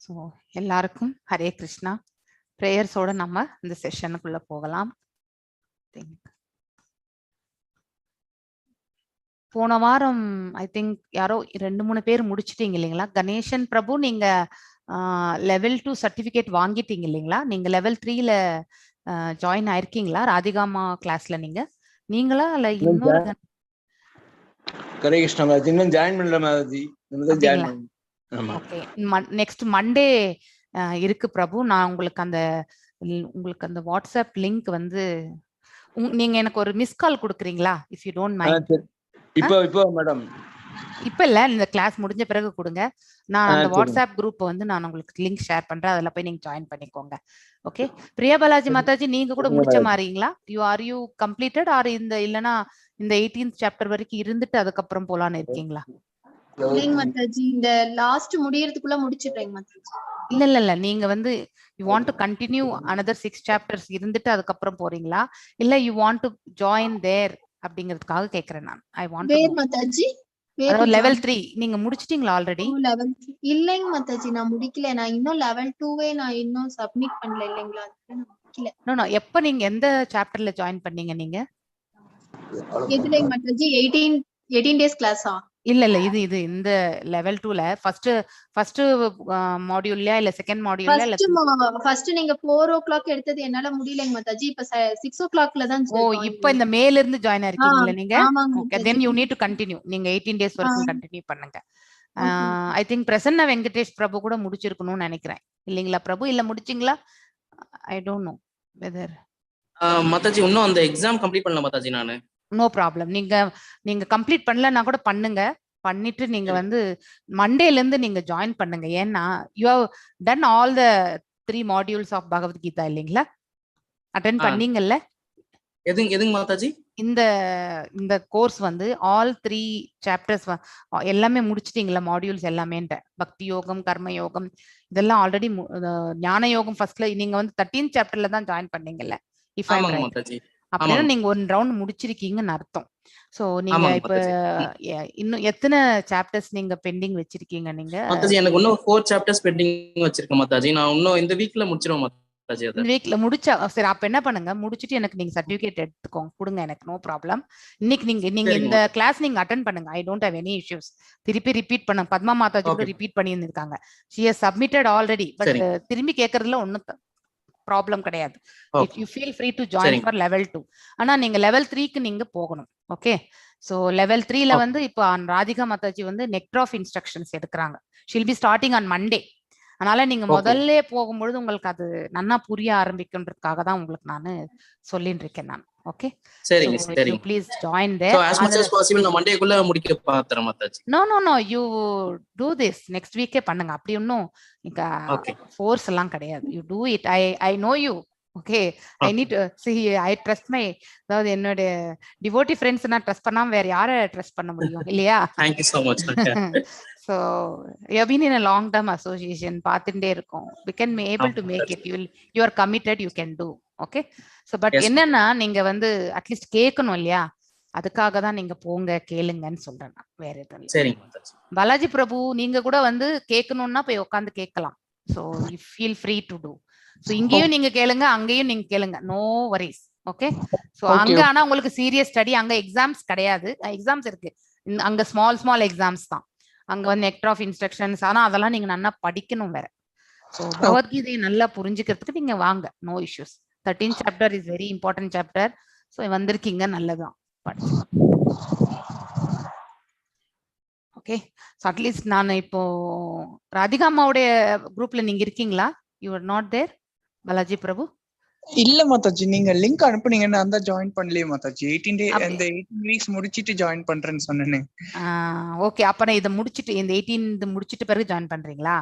So எல்லாருக்கும் ஹரே கிருஷ்ணா. ப்ரேயர்ஸோட நம்ம இந்த செஷனுக்குள்ள போகலாம். போன வாரம் ஐ திங்க் யாரோ 2-3 பேர் முடிச்சிட்டீங்க இல்லைங்களா? கணேசன் பிரபு, நீங்க லெவல் 2 சர்டிபிகேட் வாங்கிட்டீங்க இல்லைங்களா? நீங்க லெவல் 3ல ஜாயின் ஆயிருக்கீங்களா? ராதிகாமா கிளாஸ்ல நீங்களா இல்ல இன்னொரு ஹரே கிருஷ்ணா மாதாஜி, இன்னும் ஜாயின் பண்ணல மாதாஜி. ஓகே, நெக்ஸ்ட் மண்டே இருக்கு பிரபு. நான் உங்களுக்கு அந்த வாட்ஸ்அப் லிங்க் வந்து நீங்க எனக்கு ஒரு மிஸ் கால் கொடுக்குறீங்களா? If you don't mind. இப்போ மேடம் இப்ப இல்ல, இந்த கிளாஸ் முடிஞ்ச பிறகு கொடுங்க. நான் அந்த வாட்ஸ்அப் குரூப் வந்து நான் உங்களுக்கு லிங்க் ஷேர் பண்றேன். அதுல போய் நீங்க ஜாயின் பண்ணிக்கோங்க. ஓகே. பிரியா பாலாஜி மாதாஜி, நீங்க கூட முடிச்ச மாதிரிங்களா? யூ கம்ப்ளீட்டட் ஆர் இல்லனா இந்த 18th சாப்டர் வரைக்கும் இருந்துட்டு அதுக்கப்புறம் போலான்னு இருக்கீங்களா? இல்லைங்க மாதாஜி, இந்த லாஸ்ட் முடியறதுக்குள்ள முடிச்சிட்டேங்க மாதாஜி. இல்ல நீங்க வந்து you want to continue another 6 chapters இருந்துட்டு அதுக்கப்புறம் போறீங்களா, இல்ல யூ வாண்ட் டு ஜாயின் தேர் அப்படிங்கிறதுக்காக கேக்குறேன் நான். ஐ வாண்ட் டு மாதாஜி அதாவது லெவல் 3 நீங்க முடிச்சிட்டீங்களா ஆல்ரெடி? லெவல் இல்லைங்க மாதாஜி, நான் முடிக்கல. நான் இன்னும் லெவல் 2வே நான் இன்னும் சப்மிட் பண்ணல இல்லைங்களா? நான் முடிக்கல. நோ எப்ப நீங்க எந்த சாப்டர்ல ஜாயின் பண்ணீங்க நீங்க? எதுலங்க மாதாஜி? 18 டேஸ் கிளாஸா? இல்ல இது இந்த லெவல் 2ல ஃபர்ஸ்ட் மாடியூல்ல இல்ல செகண்ட் மாடியூல்ல இல்ல ஃபர்ஸ்ட் நீங்க 4 o'clock எடுத்தது என்னால முடியலங்க மாதாஜி. இப்ப 6 o'clockல தான். ஓ, இப்போ இந்த மேல இருந்து ஜாயின் ஆயிருக்கீங்களா நீங்க? Okay, then you need to continue. நீங்க 18 டேஸ் வரைக்கும் கண்டினியூ பண்ணுங்க. ஐ திங்க் பிரசன்னா வெங்கடேஷ் பிரபு கூட முடிச்சிருக்கணும்னு நினைக்கிறேன் இல்லீங்களா பிரபு? இல்ல முடிச்சிங்களா? I don't know whether. Mataji இன்னும் அந்த எக்ஸாம் கம்ப்ளீட் பண்ணல மாதாஜி நானு. No problem. நீங்க கம்ப்ளீட் பண்ணலன்னா கூட பண்ணுங்க. பண்ணிட்டு நீங்க வந்து மண்டேல இருந்து நீங்க ஜாயின் பண்ணுங்க. ஏன்னா you have done all the 3 modules of Bhagavad Gita இல்லீங்களா? அட்டெண்ட் பண்ணீங்கல்ல? எதுங்க மாதாஜி? இந்த கோர்ஸ் வந்து ஆல் 3 சாப்டர்ஸ் எல்லாமே முடிச்சிட்டீங்களா? மாடியூல்ஸ் எல்லாமே பக்தி யோகம், கர்ம யோகம் இதெல்லாம் ஆல்ரெடி. ஞான யோகம் ஃபர்ஸ்ட்ல நீங்க வந்து 13th சாப்டர்ல தான் ஜாயின் பண்ணீங்கல்ல? If I am right. அப்படின்னா நீங்க ஒரு ரவுண்ட் முடிச்சிருக்கீங்கன்னு அர்த்தம். சோ நீங்க இப்ப இன்னும் எத்தனை சாப்டர்ஸ் நீங்க பெண்டிங் வச்சிருக்கீங்க நீங்க? மாதாஜி எனக்கு இன்னும் 4 சாப்டர்ஸ் பெண்டிங் வச்சிருக்கேன் மாதாஜி. நான் இன்னும் இந்த வீக்ல முடிச்சிருவேன் மாதாஜி. இந்த வீக்ல முடிச்சா சரி. அப்ப என்ன பண்ணுங்க, முடிச்சிட்டு எனக்கு நீங்க சர்டிபிகேட் எடுத்துக்கோங்க, கொடுங்க எனக்கு. No problem. இன்னைக்கு நீங்க இந்த கிளாஸ் நீங்க அட்டெண்ட் பண்ணுங்க. I don't have any issues. திருப்பி ரிப்பீட் பண்ண பத்மா மாதாஜி கூட ரிப்பீட் பண்ணி இருக்காங்க. she has submitted already. But திரும்பி கேக்குறதுல ஒண்ணும் ப்ராப்ளம் கிடையாது. You feel free to join for level 2. ஆனா நீங்க லெவல் 3க்கு நீங்க போகணும். ஓகே. சோ லெவல் 3ல வந்து இப்போ ராதிகா மாதாஜி வந்து நெக்டர் ஆஃப் இன்ஸ்ட்ரக்ஷன்ஸ் எடுக்கிறாங்க. She'll be starting on Monday. அதனால நீங்க முதல்ல போகும்பொழுது உங்களுக்கு அது நன்னா புரிய ஆரம்பிக்கும்ன்றதுக்காக தான் உங்களுக்கு நான் சொல்லிட்டு இருக்கேன் நான். ஓகே, சரிங்க. Please join there. So as much as possible நான் மண்டேக்குள்ள முடிக்க பாக்குறேன் Mataji. No you do this next வீக்கே பண்ணுங்க. அப்படி ஒன்னும் நீங்க ஃபோர்ஸ் எல்லாம் கிடையாது. You do it. I know you. Okay, I need I trust my, அதாவது என்னோட டிவோட்டி ஃப்ரெண்ட்ஸ் நான் ட்ரஸ்ட் பண்ணாம வேற யாரை ட்ரஸ்ட் பண்ண முடியும் இல்லையா? Thank you so much. So you have been in a long term association. பாத்துட்டே இருக்கும். We can be able to make it. You are committed, you can do. Okay. So but என்னன்னா நீங்க வந்து அட்லீஸ்ட் கேட்கணும் இல்லையா? அதுக்காக தான் நீங்க போங்க கேளுங்கன்னு சொல்றேன் நான். வேற எதுவும் இல்லை. சரிங்க மாதாஜி. பாலாஜி பிரபு, நீங்க கூட வந்து கேட்கணும்னா போய் உட்காந்து கேட்கலாம். So you feel free to do. So இங்கேயும் நீங்க கேளுங்க, அங்கேயும் நீங்க கேளுங்க. No worries. ஓகே. சோ அங்க ஆனா உங்களுக்கு சீரியஸ் ஸ்டடி, அங்க எக்ஸாம்ஸ் கிடையாது. எக்ஸாம்ஸ் இருக்கு அங்க, ஸ்மால் எக்ஸாம்ஸ் தான் அங்க வந்து நெக்டர் ஆஃப் இன்ஸ்ட்ரக்ஷன்ஸ். ஆனா அதெல்லாம் நீங்க நல்லா படிக்கணும் வேற. சோ பகவத்கீதையை நல்லா புரிஞ்சுக்கிறதுக்கு நீங்க வாங்க. No issues. 13th chapter is very important chapter. So வந்திருக்கீங்க, நல்லதான். ஓகே. சோ அட்லீஸ்ட் நான் இப்போ ராதிகா அம்மாவுடைய குரூப்ல நீங்க இருக்கீங்களா? You are not there Balaji பிரபு? இல்ல மாதாஜி, நீங்க லிங்க் அனுப்புனீங்க, நான் தான் ஜாயின் பண்ணலையே மாதாஜி. 18 வீக்ஸ் முடிச்சிட்டு ஜாயின் பண்றேன்னு சொன்னேனே. ஓகே, அப்ப நான் இத முடிச்சிட்டு இந்த 18 முடிச்சிட்டு பிறகு ஜாயின் பண்றீங்களா?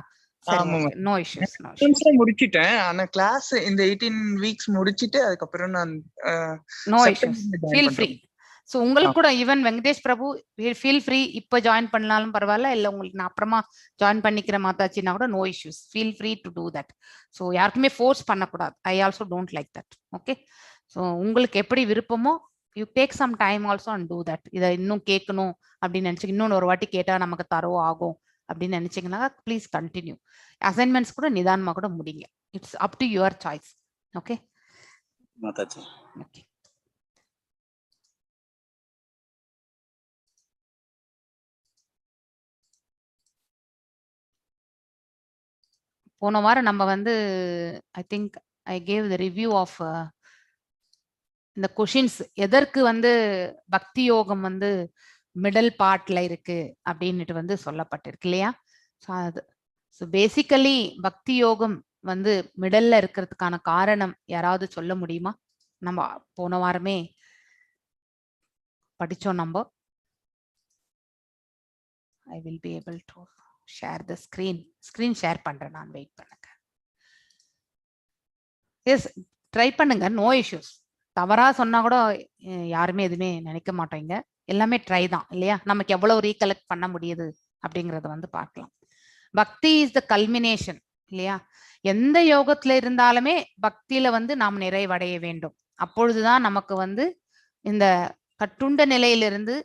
No issues. முடிச்சிட்டேன். ஆனா கிளாஸ் இந்த 18 வீக்ஸ் முடிச்சிட்டு அதுக்கப்புறம் நான் no issues. Feel free. So உங்களுக்கு கூட even Venkatesh Prabhu feel free. இப்ப ஜாயின் பண்ணாலும் பரவாயில்ல, இல்ல உங்களுக்கு நான் அப்புறமா ஜாயின் பண்ணிக்கிற மாதாச்சின்னா கூட no issues. Feel free to do that. So யாருக்குமே ஃபோர்ஸ் பண்ணக்கூடாது. I also don't like that. Okay. So உங்களுக்கு எப்படி விருப்பமோ you take some time also and do that. இதை இன்னும் கேட்கணும் அப்படின்னு நினைச்சு இன்னொன்னு ஒரு வாட்டி கேட்டா நமக்கு தரோ ஆகும் அப்படின்னு நினைச்சீங்கன்னா ப்ளீஸ் கண்டினியூ. அசைன்மெண்ட்ஸ் கூட நிதானமா கூட முடிங்க. It's up to your choice. Okay Mataji. Okay. போன வாரம் நம்ம வந்து I think I gave the review of இந்த கொஷின்ஸ் எதற்கு வந்து பக்தி யோகம் வந்து மிடில் பார்ட்ல இருக்கு அப்படின்னுட்டு வந்து சொல்லப்பட்டிருக்கு இல்லையா? ஸோ பேசிக்கலி பக்தி யோகம் வந்து மிடல்ல இருக்கிறதுக்கான காரணம் யாராவது சொல்ல முடியுமா? நம்ம போன வாரமே படிச்சோம். நம்ம I will be able to share the screen share பண்றேன். நான் வெயிட் பண்ணுங்க. எஸ் ட்ரை பண்ணுங்க, நோ இஷ்யூஸ். தவறா சொன்னா கூட யாருமே எதுவுமே நினைக்க மாட்டோங்க. எல்லாமே ட்ரை தான் இல்லையா? நமக்கு எவ்வளவு ரீகலெக்ட் பண்ண முடியுது அப்படிங்கறத வந்து பார்க்கலாம். பக்தி இஸ் த கல்மினேஷன் இல்லையா? எந்த யோகத்துல இருந்தாலுமே பக்தியில வந்து நாம் நிறைவடைய வேண்டும். அப்பொழுதுதான் நமக்கு வந்து இந்த கட்டுண்ட நிலையிலிருந்து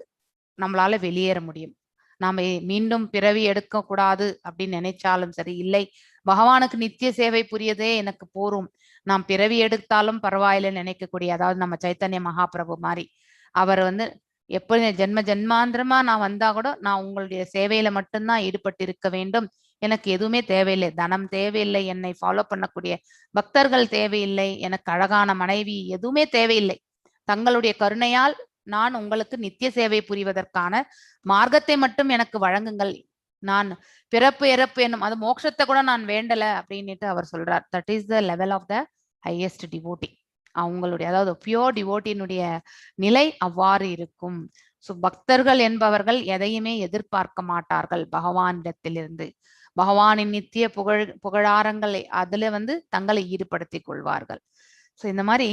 நம்மளால வெளியேற முடியும். நாம மீண்டும் பிறவி எடுக்க கூடாது அப்படின்னு நினைச்சாலும் சரி, இல்லை பகவானுக்கு நித்திய சேவை புரியதே எனக்கு போரும், நாம் பிறவி எடுத்தாலும் பரவாயில்ல நினைக்கக்கூடிய, அதாவது நம்ம சைத்தன்ய மகாபிரபு மாதிரி அவர் வந்து எப்படி ஜென்ம ஜென்மாந்திரமா நான் வந்தா கூட நான் உங்களுடைய சேவையில மட்டும்தான் ஈடுபட்டு இருக்க வேண்டும், எனக்கு எதுவுமே தேவையில்லை, தனம் தேவையில்லை, என்னை ஃபாலோ பண்ணக்கூடிய பக்தர்கள் தேவையில்லை, எனக்கு அழகான மனைவி எதுவுமே தேவையில்லை, தங்களுடைய கருணையால் நான் உங்களுக்கு நித்திய சேவை புரிவதற்கான மார்க்கத்தை மட்டும் எனக்கு வழங்குங்கள், நான் பிறப்பு இறப்பு என்னும் அது மோட்சத்தை கூட நான் வேண்டல அப்படின்னுட்டு அவர் சொல்றார். That is the level of the highest devotee. அவங்களுடைய அதாவது பியோர் டிவோட்டியினுடைய நிலை அவ்வாறு இருக்கும். ஸோ பக்தர்கள் என்பவர்கள் எதையுமே எதிர்பார்க்க மாட்டார்கள் பகவானிடத்திலிருந்து. பகவானின் நித்திய புகழாரங்களை அதுல வந்து தங்களை ஈடுபடுத்திக் கொள்வார்கள். ஸோ இந்த மாதிரி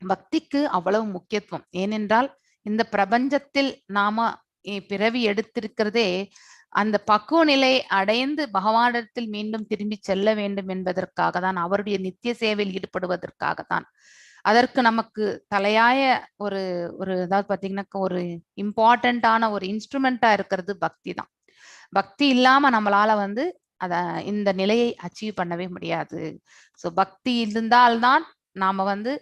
பக்திக்கு அவ்வளவு முக்கியத்துவம். ஏனென்றால் இந்த பிரபஞ்சத்தில் நாம பிறவி எடுத்திருக்கிறதே அந்த பக்குவ நிலை அடைந்து பகவானிடத்தில் மீண்டும் திரும்பி செல்ல வேண்டும் என்பதற்காக தான், அவருடைய நித்திய சேவையில் ஈடுபடுவதற்காகத்தான். அதற்கு நமக்கு தலையாய ஒரு அதாவது பாத்தீங்கன்னாக்க ஒரு இம்பார்ட்டன்டான ஒரு இன்ஸ்ட்ருமெண்டா இருக்கிறது பக்தி தான். பக்தி இல்லாம நம்மளால வந்து இந்த நிலையை அச்சீவ் பண்ணவே முடியாது. ஸோ பக்தி இருந்தால்தான் நாம வந்து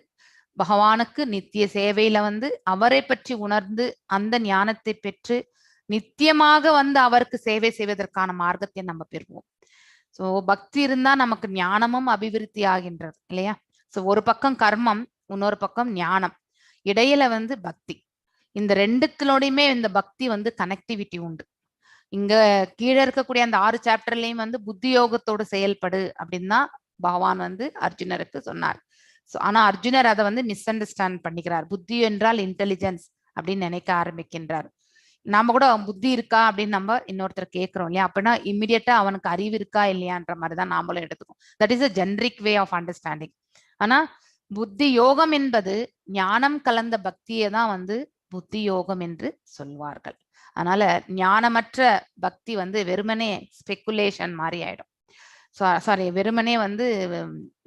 பகவானுக்கு நித்திய சேவையில வந்து அவரை பற்றி உணர்ந்து அந்த ஞானத்தை பெற்று நித்தியமாக வந்து அவருக்கு சேவை செய்வதற்கான மார்க்கத்தை நம்ம பெறுவோம். ஸோ பக்தி இருந்தா நமக்கு ஞானமும் அபிவிருத்தி ஆகின்றது இல்லையா? ஸோ ஒரு பக்கம் கர்மம், இன்னொரு பக்கம் ஞானம், இடையில வந்து பக்தி. இந்த ரெண்டுத்திலோடையுமே இந்த பக்தி வந்து கனெக்டிவிட்டி உண்டு. இங்க கீழே இருக்கக்கூடிய அந்த 6 சாப்டர்லயும் வந்து புத்தி யோகத்தோடு செயல்படு அப்படின்னு தான் பகவான் வந்து அர்ஜுனருக்கு சொன்னார். ஆனா அர்ஜுனர் அதை வந்து மிஸ் அண்டர்ஸ்டாண்ட் பண்ணிக்கிறார். புத்தி என்றால் இன்டெலிஜென்ஸ் அப்படின்னு நினைக்க ஆரம்பிக்கின்றார். நாம கூட புத்தி இருக்கா அப்படின்னு நம்ம இன்னொருத்தர் கேட்கிறோம் இல்லையா? அப்படின்னா இம்மிடியட்டா அவனுக்கு அறிவு இருக்கா இல்லையான்ற மாதிரிதான் நாமளும் எடுத்துக்கோம். That is a generic way of understanding. ஆனா புத்தி யோகம் என்பது ஞானம் கலந்த பக்தியை தான் வந்து புத்தி யோகம் என்று சொல்வார்கள். அதனால ஞானமற்ற பக்தி வந்து வெறுமனே ஸ்பெக்குலேஷன் மாதிரி ஆயிடும். சாரி, வெறுமனே வந்து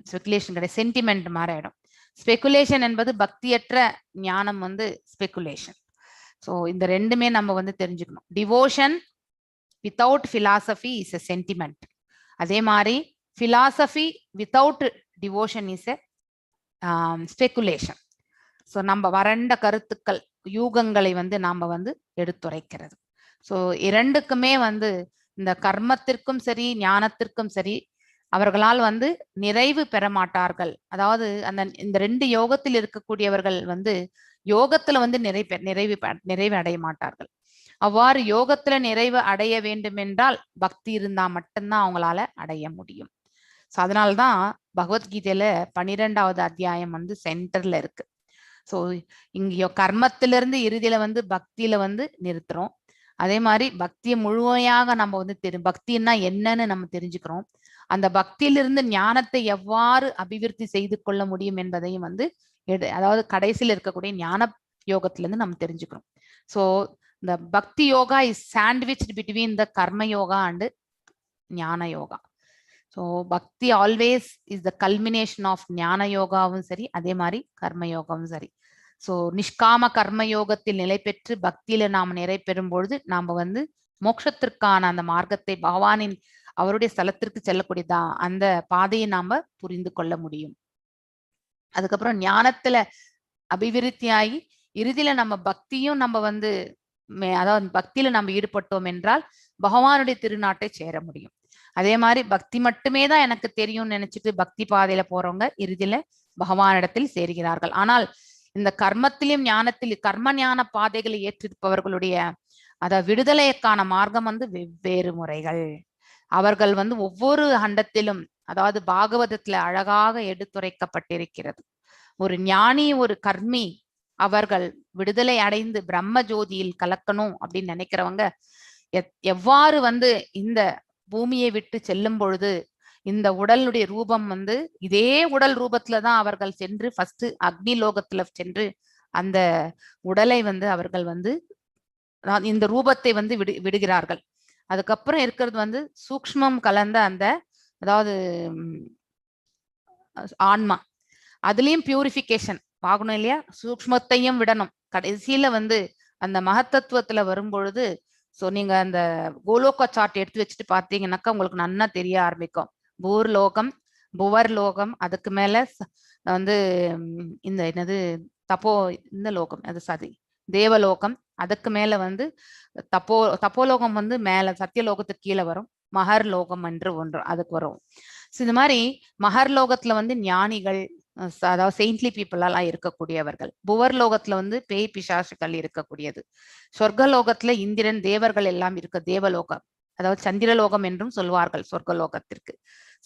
ஸ்பெகுலேஷன் கிடையாது, சென்டிமெண்ட் மாதிரி ஆயிடும். ஸ்பெகுலேஷன் என்பது பக்தியற்ற ஞானம் வந்து ஸ்பெகுலேஷன். ஸோ இந்த ரெண்டுமே நம்ம வந்து தெரிஞ்சுக்கணும். Devotion without philosophy is a sentiment. அதே மாதிரி philosophy without devotion is a speculation. So நம்ம வறண்ட கருத்துக்கள் யூகங்களை வந்து நாம வந்து எடுத்துரைக்கிறது. ஸோ இரண்டுக்குமே வந்து இந்த கர்மத்திற்கும் சரி ஞானத்திற்கும் சரி அவர்களால் வந்து நிறைவு பெற மாட்டார்கள். அதாவது இந்த 2 யோகத்தில் இருக்கக்கூடியவர்கள் வந்து யோகத்துல வந்து நிறைவு அடைய மாட்டார்கள். அவ்வாறு யோகத்துல நிறைவு அடைய வேண்டும் என்றால் பக்தி இருந்தா மட்டும்தான் அவங்களால அடைய முடியும். ஸோ அதனால்தான் பகவத்கீதையில 12வது அத்தியாயம் வந்து சென்டர்ல இருக்கு. ஸோ இங்க கர்மத்திலிருந்து இறுதியில வந்து பக்தியில வந்து நிறுத்துறோம். அதே மாதிரி பக்தியை முழுமையாக நம்ம வந்து பக்தின்னா என்னன்னு நம்ம தெரிஞ்சுக்கிறோம். அந்த பக்தியிலிருந்து ஞானத்தை எவ்வாறு அபிவிருத்தி செய்து கொள்ள முடியும் என்பதையும் வந்து அதாவது கடைசியில் இருக்கக்கூடிய ஞான யோகத்திலிருந்து நம்ம தெரிஞ்சுக்கிறோம். ஸோ இந்த bhakti yoga is sandwiched between the karma yoga and jnana yoga. So bhakti always is the culmination of jnana யோகாவும் சரி, அதே மாதிரி கர்ம யோகாவும் சரி. ஸோ நிஷ்காம கர்ம யோகத்தில் நிலை பெற்று பக்தியில நாம் நிறை பெறும் பொழுது நாம வந்து மோட்சத்திற்கான அந்த மார்க்கத்தை பகவானின் அவருடைய ஸ்தலத்திற்கு செல்லக்கூடியதா அந்த பாதையை நாம புரிந்து கொள்ள முடியும். அதுக்கப்புறம் ஞானத்துல அபிவிருத்தியாகி இறுதியில நம்ம பக்தியும் நம்ம வந்து அதாவது பக்தியில நம்ம ஈடுபட்டோம் என்றால் பகவானுடைய திருநாட்டை சேர முடியும். அதே மாதிரி பக்தி மட்டுமே தான் எனக்கு தெரியும்னு நினைச்சிட்டு பக்தி பாதையில போறவங்க இறுதியில பகவானிடத்தில் சேர்கிறார்கள். ஆனால் இந்த கர்மத்திலும் ஞானத்திலும் கர்ம ஞான பாதைகளை ஏற்றிருப்பவர்களுடைய அதாவது விடுதலைக்கான மார்க்கம் வந்து வெவ்வேறு முறைகள். அவர்கள் வந்து ஒவ்வொரு அண்டத்திலும் அதாவது பாகவதத்துல அழகாக எடுத்துரைக்கப்பட்டிருக்கிறது. ஒரு ஞானி ஒரு கர்மி அவர்கள் விடுதலை அடைந்து பிரம்ம ஜோதியில் கலக்கணும் அப்படின்னு நினைக்கிறவங்க எவ்வாறு வந்து இந்த பூமியை விட்டு செல்லும் பொழுது இந்த உடலுடைய ரூபம் வந்து இதே உடல் ரூபத்துலதான் அவர்கள் சென்று ஃபர்ஸ்ட் அக்னி லோகத்துல சென்று அந்த உடலை வந்து அவர்கள் வந்து இந்த ரூபத்தை வந்து விடுகிறார்கள். அதுக்கப்புறம் இருக்கிறது வந்து சூக்ஷ்மம் கலந்த அந்த அதாவது ஆன்மா, அதுலயும் பியூரிஃபிகேஷன் ஆகணும் இல்லையா, சூக்ஷ்மத்தையும் விடணும். கடைசியில வந்து அந்த மகத்தத்துவத்துல வரும் பொழுது சோ நீங்க அந்த கோலோக சார்ட் எடுத்து வச்சுட்டு பாத்தீங்கன்னாக்கா உங்களுக்கு நன்னா தெரிய ஆரம்பிக்கும். பூர்லோகம், புவர்லோகம், அதுக்கு மேல வந்து இந்த என்னது இந்த லோகம் அது சதி தேவலோகம், அதுக்கு மேல வந்து தப்போலோகம் வந்து மேல சத்தியலோகத்துக்கு கீழே வரும். மகர் லோகம் என்று ஒன்று அதுக்கு வரும். இந்த மாதிரி மகர் லோகத்துல வந்து ஞானிகள் அதாவது செயின்ட்லி பீப்புள் எல்லாம் இருக்கக்கூடியவர்கள். புவர் லோகத்துல வந்து பேய் பிசாசுகள் இருக்கக்கூடியது. சொர்க்கலோகத்துல இந்திரன் தேவர்கள் எல்லாம் இருக்க தேவலோகம், அதாவது சந்திரலோகம் என்றும் சொல்வார்கள் சொர்க்கலோகத்திற்கு.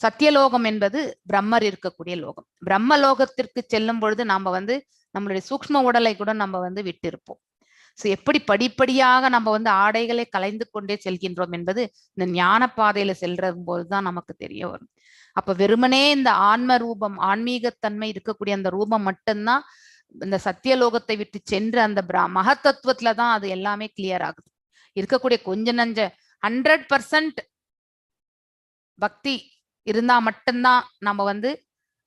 சத்தியலோகம் என்பது பிரம்மர் இருக்கக்கூடிய லோகம். பிரம்ம லோகத்திற்கு செல்லும் பொழுது நாம வந்து நம்மளுடைய சூக்ஷ்ம உடலை கூட நம்ம வந்து விட்டிருப்போம். சோ எப்படி படிப்படியாக நம்ம வந்து ஆடைகளை கலைந்து கொண்டே செல்கின்றோம் என்பது இந்த ஞான பாதையில செல்ற போதுதான் நமக்கு தெரிய வரும். அப்ப வெறுமனே இந்த ஆன்ம ரூபம் ஆன்மீகத்தன்மை இருக்கக்கூடிய அந்த ரூபம் மட்டும்தான் இந்த சத்தியலோகத்தை விட்டு சென்று அந்த மகத்தத்துவத்துலதான் அது எல்லாமே கிளியர் ஆகுது. இருக்கக்கூடிய கொஞ்ச நஞ்ச 100% பக்தி இருந்தா மட்டும்தான் நம்ம வந்து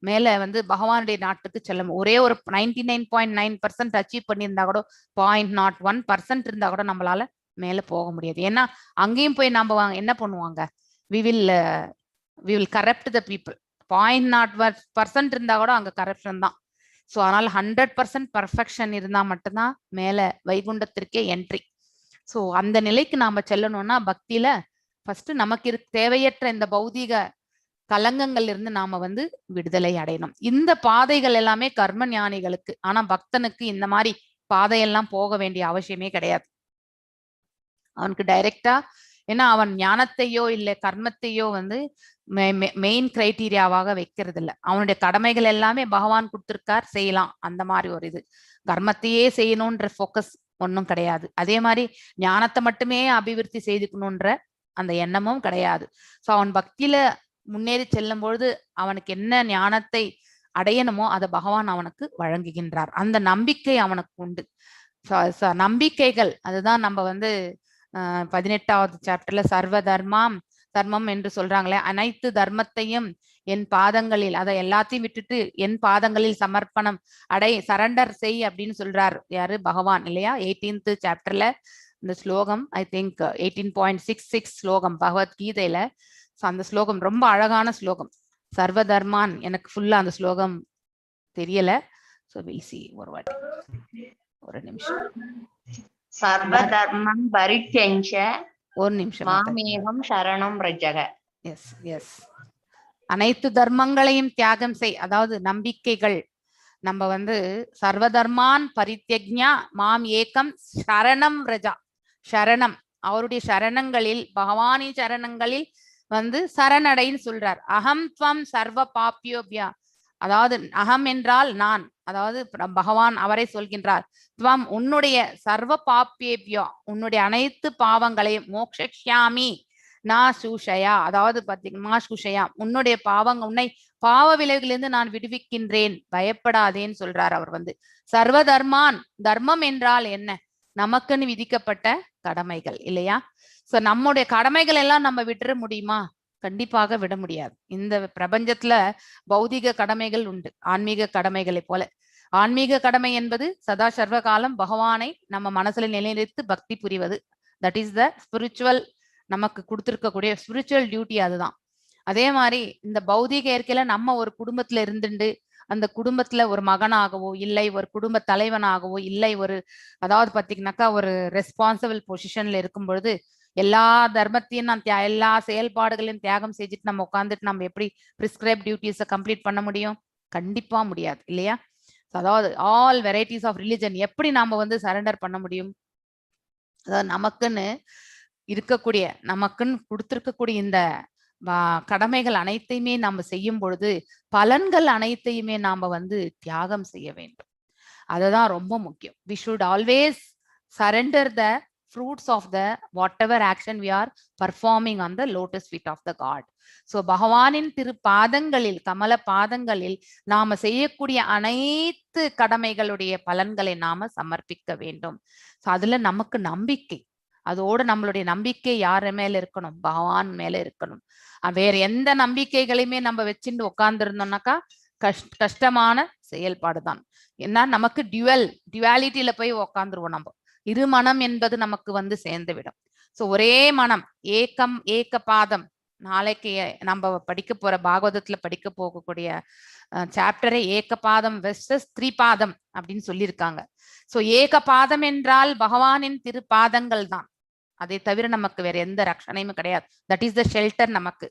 மேல வந்து பகவானுடைய நாட்டுக்கு செல்ல. ஒரே ஒரு 99.9% அச்சீவ் பண்ணியிருந்தா கூட 0.01% இருந்தா கூட நம்மளால மேல போக முடியாது. ஏன்னா அங்கேயும் போய் நம்ம என்ன பண்ணுவாங்க, we will corrupt the people. 0.01% இருந்தா கூட அங்க கரப்ஷன் தான். ஸோ அதனால 100% பர்ஃபெக்ஷன் இருந்தா மட்டும்தான் மேல வைகுண்டத்திற்கே என்ட்ரி. ஸோ அந்த நிலைக்கு நாம செல்லணும்னா பக்தியில ஃபர்ஸ்ட் நமக்கு தேவையற்ற இந்த பௌதீக கலங்கங்கள்ல இருந்து நாம வந்து விடுதலை அடையணும். இந்த பாதைகள் எல்லாமே கர்ம ஞானிகளுக்கு. ஆனா பக்தனுக்கு இந்த மாதிரி பாதையெல்லாம் போக வேண்டிய அவசியமே கிடையாது. அவனுக்கு டைரக்டா, ஏன்னா அவன் ஞானத்தையோ இல்லை கர்மத்தையோ வந்து மெயின் கிரைட்டீரியாவாக வைக்கிறது இல்லை. அவனுடைய கடமைகள் எல்லாமே பகவான் கொடுத்திருக்கார், செய்யலாம். அந்த மாதிரி ஒரு இது கர்மத்தையே செய்யணும்ன்ற ஃபோக்கஸ் ஒன்றும் கிடையாது. அதே மாதிரி ஞானத்தை மட்டுமே அபிவிருத்தி செய்துக்கணும்ன்ற அந்த எண்ணமும் கிடையாது. ஸோ அவன் பக்தியில முன்னேறி செல்லும் பொழுது அவனுக்கு என்ன ஞானத்தை அடையணுமோ அதை பகவான் அவனுக்கு வழங்குகின்றார். அந்த நம்பிக்கை அவனுக்கு உண்டு. நம்பிக்கைகள் அதுதான் நம்ம வந்து 18வது சாப்டர்ல சர்வ தர்மம் என்று சொல்றாங்களே, அனைத்து தர்மத்தையும் என் பாதங்களில், அதை எல்லாத்தையும் விட்டுட்டு என் பாதங்களில் சமர்ப்பணம் சரண்டர் செய் அப்படின்னு சொல்றார். யாரு? பகவான் இல்லையா? 18th சாப்டர்ல இந்த ஸ்லோகம், ஐ திங்க் 18.66 ஸ்லோகம் பகவத்கீதையில. அந்த ஸ்லோகம் ரொம்ப அழகான ஸ்லோகம். சர்வ தர்மான், எனக்கு ஃபுல்லா அந்த ஸ்லோகம் தெரியல. சோ வில் see ஒரு வாட்டி, ஒரு நிமிஷம். சர்வ தர்மம் பரித்யஞ்ச ஒரு நிமிஷம். மாமேகம் சரணம் ரஜக. எஸ் எஸ், அனைத்து தர்மங்களையும் தியாகம் செய். அதாவது நம்பிக்கைகள். நம்ம வந்து சர்வ தர்மான் பரித்யக்ஞா மாம் ஏகம் சரணம் ரஜா. சரணம், அவருடைய சரணங்களில், பகவானின் சரணங்களில் வந்து சரணடைன்னு சொல்றார். அகம் துவம் சர்வ பாப்பியோபியா. அதாவது அகம் என்றால் நான், அதாவது பகவான் அவரை சொல்கின்றார். துவம் உன்னுடைய சர்வ பாப்பியேபியோ, உன்னுடைய அனைத்து பாவங்களையும் மோக்ஷாமி நா சூஷயா, அதாவது மா சூஷயா, உன்னுடைய உன்னை பாவ விளைவுகளிலிருந்து நான் விடுவிக்கின்றேன், பயப்படாதேன்னு சொல்றார் அவர் வந்து. சர்வ தர்மான், தர்மம் என்றால் என்ன? நமக்குன்னு விதிக்கப்பட்ட கடமைகள் இல்லையா? சோ நம்முடைய கடமைகள் எல்லாம் நம்ம விட்டுற முடியுமா? கண்டிப்பாக விட முடியாது. இந்த பிரபஞ்சத்துல பௌதிக கடமைகள் உண்டு, ஆன்மீக கடமைகளை போல. ஆன்மீக கடமை என்பது சதா சர்வகாலம் பகவானை நம்ம மனசுல நிலைநிறுத்து பக்தி புரிவது, தட் இஸ் த ஸ்பிரிச்சுவல், நமக்கு கொடுத்துருக்கக்கூடிய ஸ்பிரிச்சுவல் டியூட்டி அதுதான். அதே மாதிரி இந்த பௌதிக இயற்கையில நம்ம ஒரு குடும்பத்துல இருந்துட்டு அந்த குடும்பத்துல ஒரு மகனாகவோ இல்லை ஒரு குடும்ப தலைவனாகவோ இல்லை ஒரு அதாவது பாத்தீங்கன்னாக்கா ஒரு ரெஸ்பான்சிபிள் பொசிஷன்ல இருக்கும் பொழுது எல்லா தர்மத்தையும் நான் எல்லா செயல்பாடுகளையும் தியாகம் செஞ்சுட்டு நம்ம உட்காந்துட்டு நம்ம எப்படி பிரிஸ்கிரைப் டியூட்டிஸை கம்ப்ளீட் பண்ண முடியும்? கண்டிப்பா முடியாது இல்லையா? அதாவது ஆல் வெரைட்டிஸ் ஆஃப் ரிலிஜன் எப்படி நாம வந்து சரண்டர் பண்ண முடியும்? அதாவது நமக்குன்னு இருக்கக்கூடிய நமக்குன்னு கொடுத்திருக்கக்கூடிய இந்த கடமைகள் அனைத்தையுமே நாம செய்யும் பொழுது பலன்கள் அனைத்தையுமே நாம வந்து தியாகம் செய்ய வேண்டும். அதுதான் ரொம்ப முக்கியம். we should always surrender the fruits of the whatever action we are performing on the lotus feet of the God. so பகவானின் திரு பாதங்களில் கமல பாதங்களில் நாம செய்யக்கூடிய அனைத்து கடமைகளுடைய பலன்களை நாம சமர்ப்பிக்க வேண்டும். அதுல நமக்கு நம்பிக்கை, அதோட நம்மளுடைய நம்பிக்கை யார் மேல இருக்கணும்? பகவான் மேல இருக்கணும். வேற எந்த நம்பிக்கைகளையுமே நம்ம வச்சுட்டு உட்கார்ந்து இருந்தோம்னாக்கா கஷ்டமான செயல்பாடுதான். ஏன்னா நமக்கு டியூவாலிட்டியில போய் உட்காந்துருவோம். நம்ம இரு மனம் என்பது நமக்கு வந்து சேர்ந்து விடும். சோ ஒரே மனம், ஏக பாதம். நாளைக்கு நம்ம படிக்க போற பாகவதத்துல படிக்க போகக்கூடிய சாப்டரே ஏக பாதம் வெர்சஸ் திரிபாதம் அப்படின்னு சொல்லியிருக்காங்க. சோ ஏக பாதம் என்றால் பகவானின் திருப்பாதங்கள் தான். அதை தவிர நமக்கு வேற எந்த ரட்சணையும் கிடையாது. தட் இஸ் த ஷெல்டர் நமக்கு.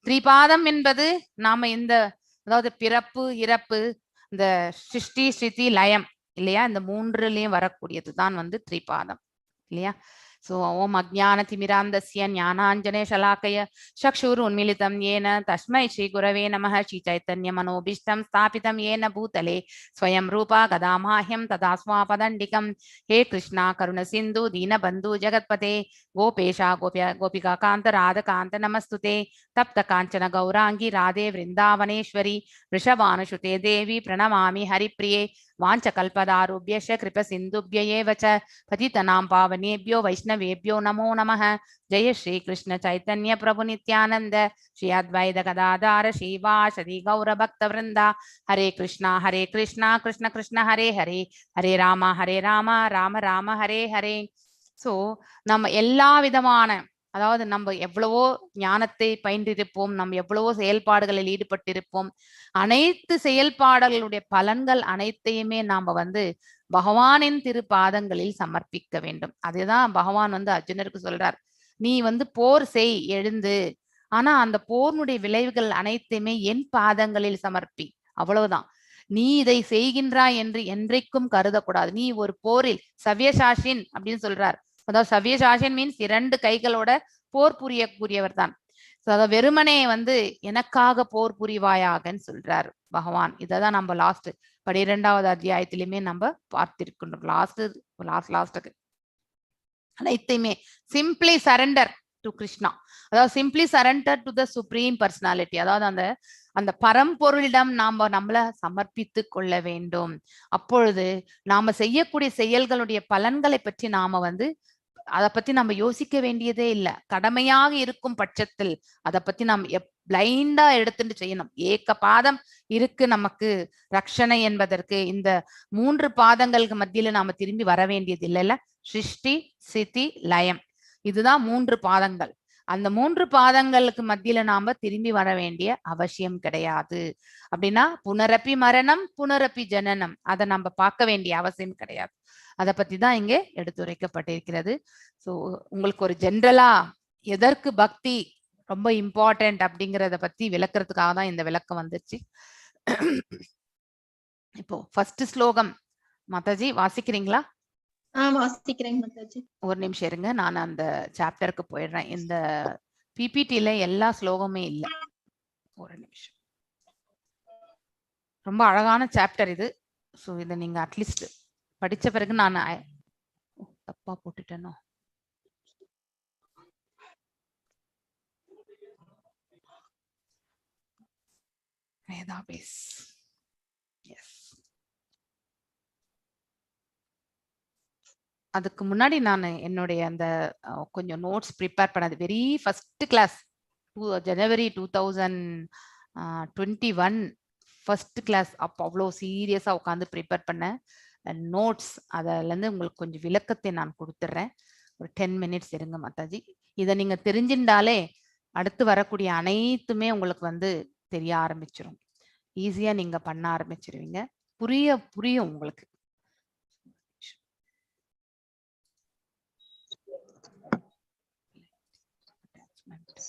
திரிபாதம் என்பது நாம இந்த அதாவது பிறப்பு இறப்பு, இந்த சிருஷ்டி ஸ்திதி லயம் இல்லையா, இந்த மூன்றுலயும் வரக்கூடியது தான் வந்து திரிபாதம் இல்லையா? சோ ஓம் அஜ்ஞானதிமிராந்தஸ்ய ஞானாஞ்சனே ஷலாக்கய சக்ஷுர் உன்மிலிதம் ஏன தஸ்மை ஸ்ரீ குரவே நமः. ஸ்ரீ சைத்தன்ய மனோபீஷ்டம் ஸ்தாபிதம் ஏன பூதலே ஸ்வயம் ரூபா கதாமாஹ்யம் ததா ஸ்வாபதண்டிகம். ஹே கிருஷ்ணா கருண சிந்து தீனபந்து ஜகத்பதே கோபேஷா கோபிகா காந்த ராத காந்த நமஸ்துதே. தப்த காஞ்சன கௌராங்கி ராதே விருந்தாவனேஸ்வரி ரிஷபானுஷுதே தேவி பிரணமாமி ஹரிப்ரியே. வாஞ்சகல்பதாருभ्यश्च कृपसिन्धुभ्य एव च पतितनां पावनेभ्यो वैष्णवेभ्यो नमो नमः. जय श्री कृष्ण चैतन्य प्रभु नित्यानंद श्री अद्वैत गदाधर श्रीवासदि गौर भक्त वृंदा. हरे कृष्णा कृष्ण कृष्ण हरे हरे, हरे राम राम राम हरे हरे. சோ நம்ம எல்லா விதமான அதாவது நம்ம எவ்வளவோ ஞானத்தை பயின்றிருப்போம், நம்ம எவ்வளவோ செயல்பாடுகளில் ஈடுபட்டிருப்போம். அனைத்து செயல்பாடுகளுடைய பலன்கள் அனைத்தையுமே நாம வந்து பகவானின் திருப்பாதங்களில் சமர்ப்பிக்க வேண்டும். அதுதான் பகவான் வந்து அர்ஜுனருக்கு சொல்றார், நீ வந்து போர் செய் எழுந்து, ஆனா அந்த போர்னுடைய விளைவுகள் அனைத்தையுமே என் பாதங்களில் சமர்ப்பி. அவ்வளவுதான். நீ இதை செய்கின்றாய் என்று என்றைக்கும் கருதக்கூடாது. நீ ஒரு போரில் சவ்யசாசின் அப்படின்னு சொல்றார். அதாவது சவ்யசாசின் மீன்ஸ் 2 கைகளோட போர் புரியக்கூடியவர் தான். அதாவது வெறுமனே வந்து எனக்காக போர் புரிவாயாகன்னு சொல்றாரு பகவான். இததான் நம்ம லாஸ்ட் 12வது அத்தியாயத்திலுமே நம்ம பார்த்திருக்கின்றோம். லாஸ்ட்டுக்கு அனைத்தையுமே சிம்பிளி சரண்டர் டு கிருஷ்ணா, அதாவது simply surrender to the supreme personality. அதாவது அந்த பரம்பொருளிடம் நாம நம்மள சமர்ப்பித்து கொள்ள வேண்டும். அப்பொழுது நாம செய்யக்கூடிய செயல்களுடைய பலன்களை பற்றி நாம வந்து அதை பத்தி நம்ம யோசிக்க வேண்டியதே இல்லை. கடமையாக இருக்கும் பட்சத்தில் அதை பத்தி நம்ம பிளைண்டா எடுத்துட்டு செய்யணும். ஏக பாதம் இருக்கு நமக்கு ரட்சணை என்பதற்கு. இந்த 3 பாதங்களுக்கு மத்தியில நாம திரும்பி வர வேண்டியது இல்லைல்ல. சிருஷ்டி ஸ்திதி லயம், இதுதான் 3 பாதங்கள். அந்த 3 பாதங்களுக்கு மத்தியில நாம திரும்பி வர வேண்டிய அவசியம் கிடையாது. அப்படின்னா புனரப்பி மரணம் புனரப்பி ஜனனம், அதை நம்ம பார்க்க வேண்டிய அவசியம் கிடையாது. அதை பத்தி தான் இங்கே எடுத்துரைக்கப்பட்டிருக்கிறது. ஸோ உங்களுக்கு ஒரு ஜென்ரலா எதற்கு பக்தி ரொம்ப இம்பார்ட்டன்ட் அப்படிங்கிறத பத்தி விளக்குறதுக்காக தான் இந்த விளக்கம் வந்துச்சு. இப்போ ஃபர்ஸ்ட் ஸ்லோகம் மாதாஜி வாசிக்கிறீங்களா? வாசிக்கிறேன் மாதாஜி. ஒரு நிமிஷம் இருங்க, நான் அந்த சாப்டருக்கு போயிடுறேன். இந்த பிபிடில எல்லா ஸ்லோகமே இல்லை. ஒரு நிமிஷம். ரொம்ப அழகான சாப்டர் இது. ஸோ இதை நீங்க அட்லீஸ்ட் படிச்ச பிறகு நான் தப்பா போட்டுட்டேனோ. அதுக்கு முன்னாடி நான் என்னுடைய அந்த கொஞ்சம் நோட்ஸ் ப்ரிப்பேர் பண்ணது வெரி ஃபர்ஸ்ட் கிளாஸ் ஜனவரி 2021 ஃபர்ஸ்ட் கிளாஸ். அப்போ அவ்வளோ சீரியஸா உட்காந்து ப்ரிப்பேர் பண்ண நோட்ஸ். அதுல இருந்து உங்களுக்கு கொஞ்சம் விளக்கத்தை நான் கொடுத்துட்றேன். ஒரு 10 minutes இருங்க மாதாஜி. இதை நீங்க தெரிஞ்சிருந்தாலே அடுத்து வரக்கூடிய அனைத்துமே உங்களுக்கு வந்து தெரிய ஆரம்பிச்சிடும். ஈஸியா நீங்க பண்ண ஆரம்பிச்சிருவீங்க. புரியும் உங்களுக்கு.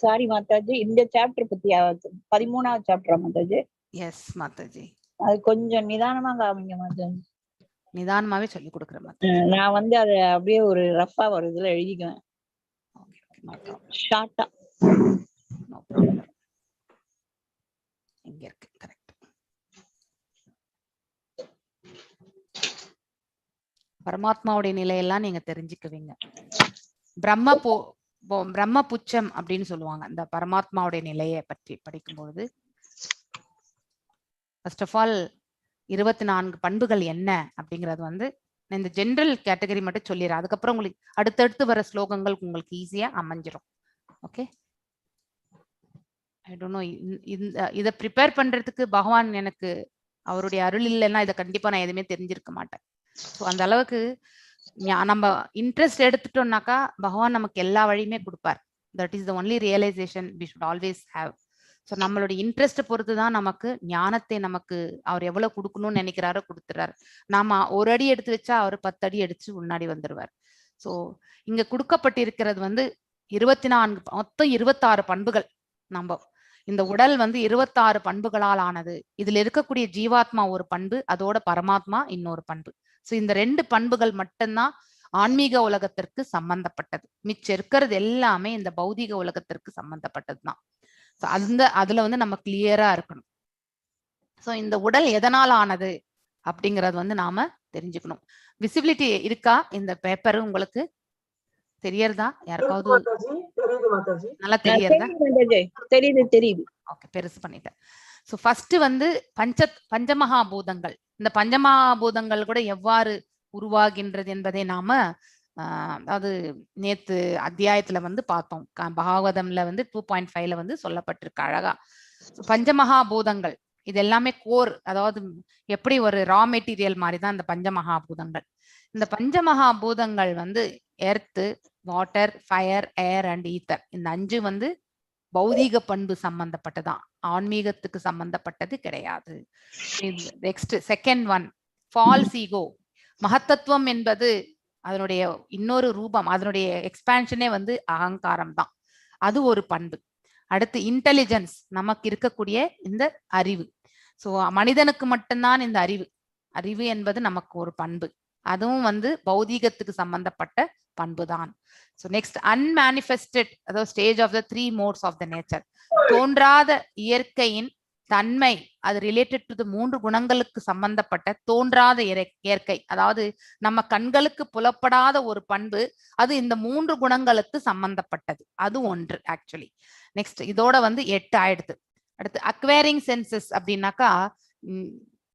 சாரி மாதாஜி, இந்த சாப்டர் பத்தி 13வது சாப்டர் மாதாஜி. எஸ் மாதாஜி. அது கொஞ்சம் நிதானமா காமிங்க மாதாஜி. நிதானமாவே சொல்லி கொடுக்குறேன் மாதாஜி. நான் வந்து அதை அப்படியே ஒரு ரஃபா ஒரு இதுல எழுதிக்குவேன். ஷார்ட்டா. No problem. இங்க இருக்கு. கரெக்ட். பரமாத்மாவுடைய நிலையெல்லாம் நீங்க தெரிஞ்சுக்குவீங்க. பிரம்ம புச்சம் அப்படின்னு சொல்லுவாங்க இந்த பரமாத்மாவுடைய நிலையை பற்றி படிக்கும்போது. ஃபர்ஸ்ட் ஆஃப் ஆல் 24 பண்புகள் என்ன அப்படிங்கிறது வந்து இந்த ஜெனரல் கேட்டகரி மட்டும் சொல்லிடுறேன். அதுக்கப்புறம் உங்களுக்கு அடுத்தடுத்து வர ஸ்லோகங்கள் உங்களுக்கு ஈஸியா அமைஞ்சிடும். ஓகே, ஐ டோன்ட் நோ, இதை ப்ரிப்பேர் பண்றதுக்கு பகவான் எனக்கு அவருடைய அருள் இல்லைன்னா இதை கண்டிப்பா நான் எதுவுமே தெரிஞ்சிருக்க மாட்டேன். ஸோ அந்த அளவுக்கு நம்ம இன்ட்ரெஸ்ட் எடுத்துட்டோம்னாக்கா பகவான் நமக்கு எல்லா வழியுமே கொடுப்பார். That is the only realisation we should always have. So நம்மளுடைய இன்ட்ரெஸ்ட் பொறுத்து தான் நமக்கு ஞானத்தை நமக்கு அவர் எவ்வளவு கொடுக்கணும்னு நினைக்கிறாரோ கொடுத்துறாரு. நாம ஒரு அடி எடுத்து வச்சா அவர் 10 அடி அடிச்சு முன்னாடி வந்துருவார். ஸோ இங்க கொடுக்கப்பட்டிருக்கிறது வந்து 24 மொத்தம் 26 பண்புகள். நம்ம இந்த உடல் வந்து 26 பண்புகளால் ஆனது. இதுல இருக்கக்கூடிய ஜீவாத்மா ஒரு பண்பு, அதோட பரமாத்மா இன்னொரு பண்பு. ஸோ இந்த 2 பண்புகள் மட்டும்தான் ஆன்மீக உலகத்திற்கு சம்பந்தப்பட்டது. மிச்சம் இருக்கிறது எல்லாமே இந்த பௌதிக உலகத்திற்கு சம்பந்தப்பட்டது தான். ஸோ அதுல வந்து நம்ம கிளியரா இருக்கணும். ஸோ இந்த உடல் எதனால் ஆனது அப்படிங்கறது வந்து நாம தெரிஞ்சுக்கணும். விசிபிலிட்டி இருக்கா இந்த பேப்பர் உங்களுக்கு தெரியறதா? யாருக்காவது நல்லா தெரியறதா? தெரியுது. ஓகே, பெருசு பண்ணிட்டேன். ஸோ ஃபர்ஸ்ட் வந்து பஞ்சமகாபூதங்கள். இந்த பஞ்சமகாபூதங்கள் கூட எவ்வாறு உருவாகின்றது என்பதை நாம அதாவது நேத்து அத்தியாயத்துல வந்து பார்த்தோம். பாகவதம்ல வந்து 2.5ல வந்து சொல்லப்பட்டிருக்கு அழகா. பஞ்சமகாபூதங்கள் இது எல்லாமே கோர், அதாவது எப்படி ஒரு ரா மெட்டீரியல் மாதிரி தான் இந்த பஞ்சமகாபூதங்கள். இந்த பஞ்சமகாபூதங்கள் வந்து earth, water, fire, air and ether. இந்த 5 வந்து பௌதீக பண்பு சம்பந்தப்பட்டதான், ஆன்மீகத்துக்கு சம்பந்தப்பட்டது கிடையாது. Next second one false ego. மகத்தத்துவம் என்பது அதனுடைய இன்னொரு ரூபம், அதனுடைய எக்ஸ்பான்ஷனே வந்து அகங்காரம் தான், அது ஒரு பண்பு. அடுத்து இன்டெலிஜென்ஸ், நமக்கு இருக்கக்கூடிய இந்த அறிவு. ஸோ மனிதனுக்கு மட்டும்தான் இந்த அறிவு என்பது நமக்கு ஒரு பண்பு, அதுவும் வந்து பௌதீகத்துக்கு சம்பந்தப்பட்ட பண்பு தான். ஸோ நெக்ஸ்ட் அன்மேனிஃபெஸ்டட், அதாவது stage of the 3 modes of the nature. தோன்றாத இயற்கையின் தன்மை, அது ரிலேட்டட் டு 3 குணங்களுக்கு சம்பந்தப்பட்ட தோன்றாத இயற்கை, அதாவது நம்ம கண்களுக்கு புலப்படாத ஒரு பண்பு, அது இந்த 3 குணங்களுக்கு சம்பந்தப்பட்டது, அது ஒன்று ஆக்சுவலி. நெக்ஸ்ட் இதோட வந்து 8 ஆயிடுது. அடுத்து அக்வயரிங் சென்சஸ் அப்படின்னாக்கா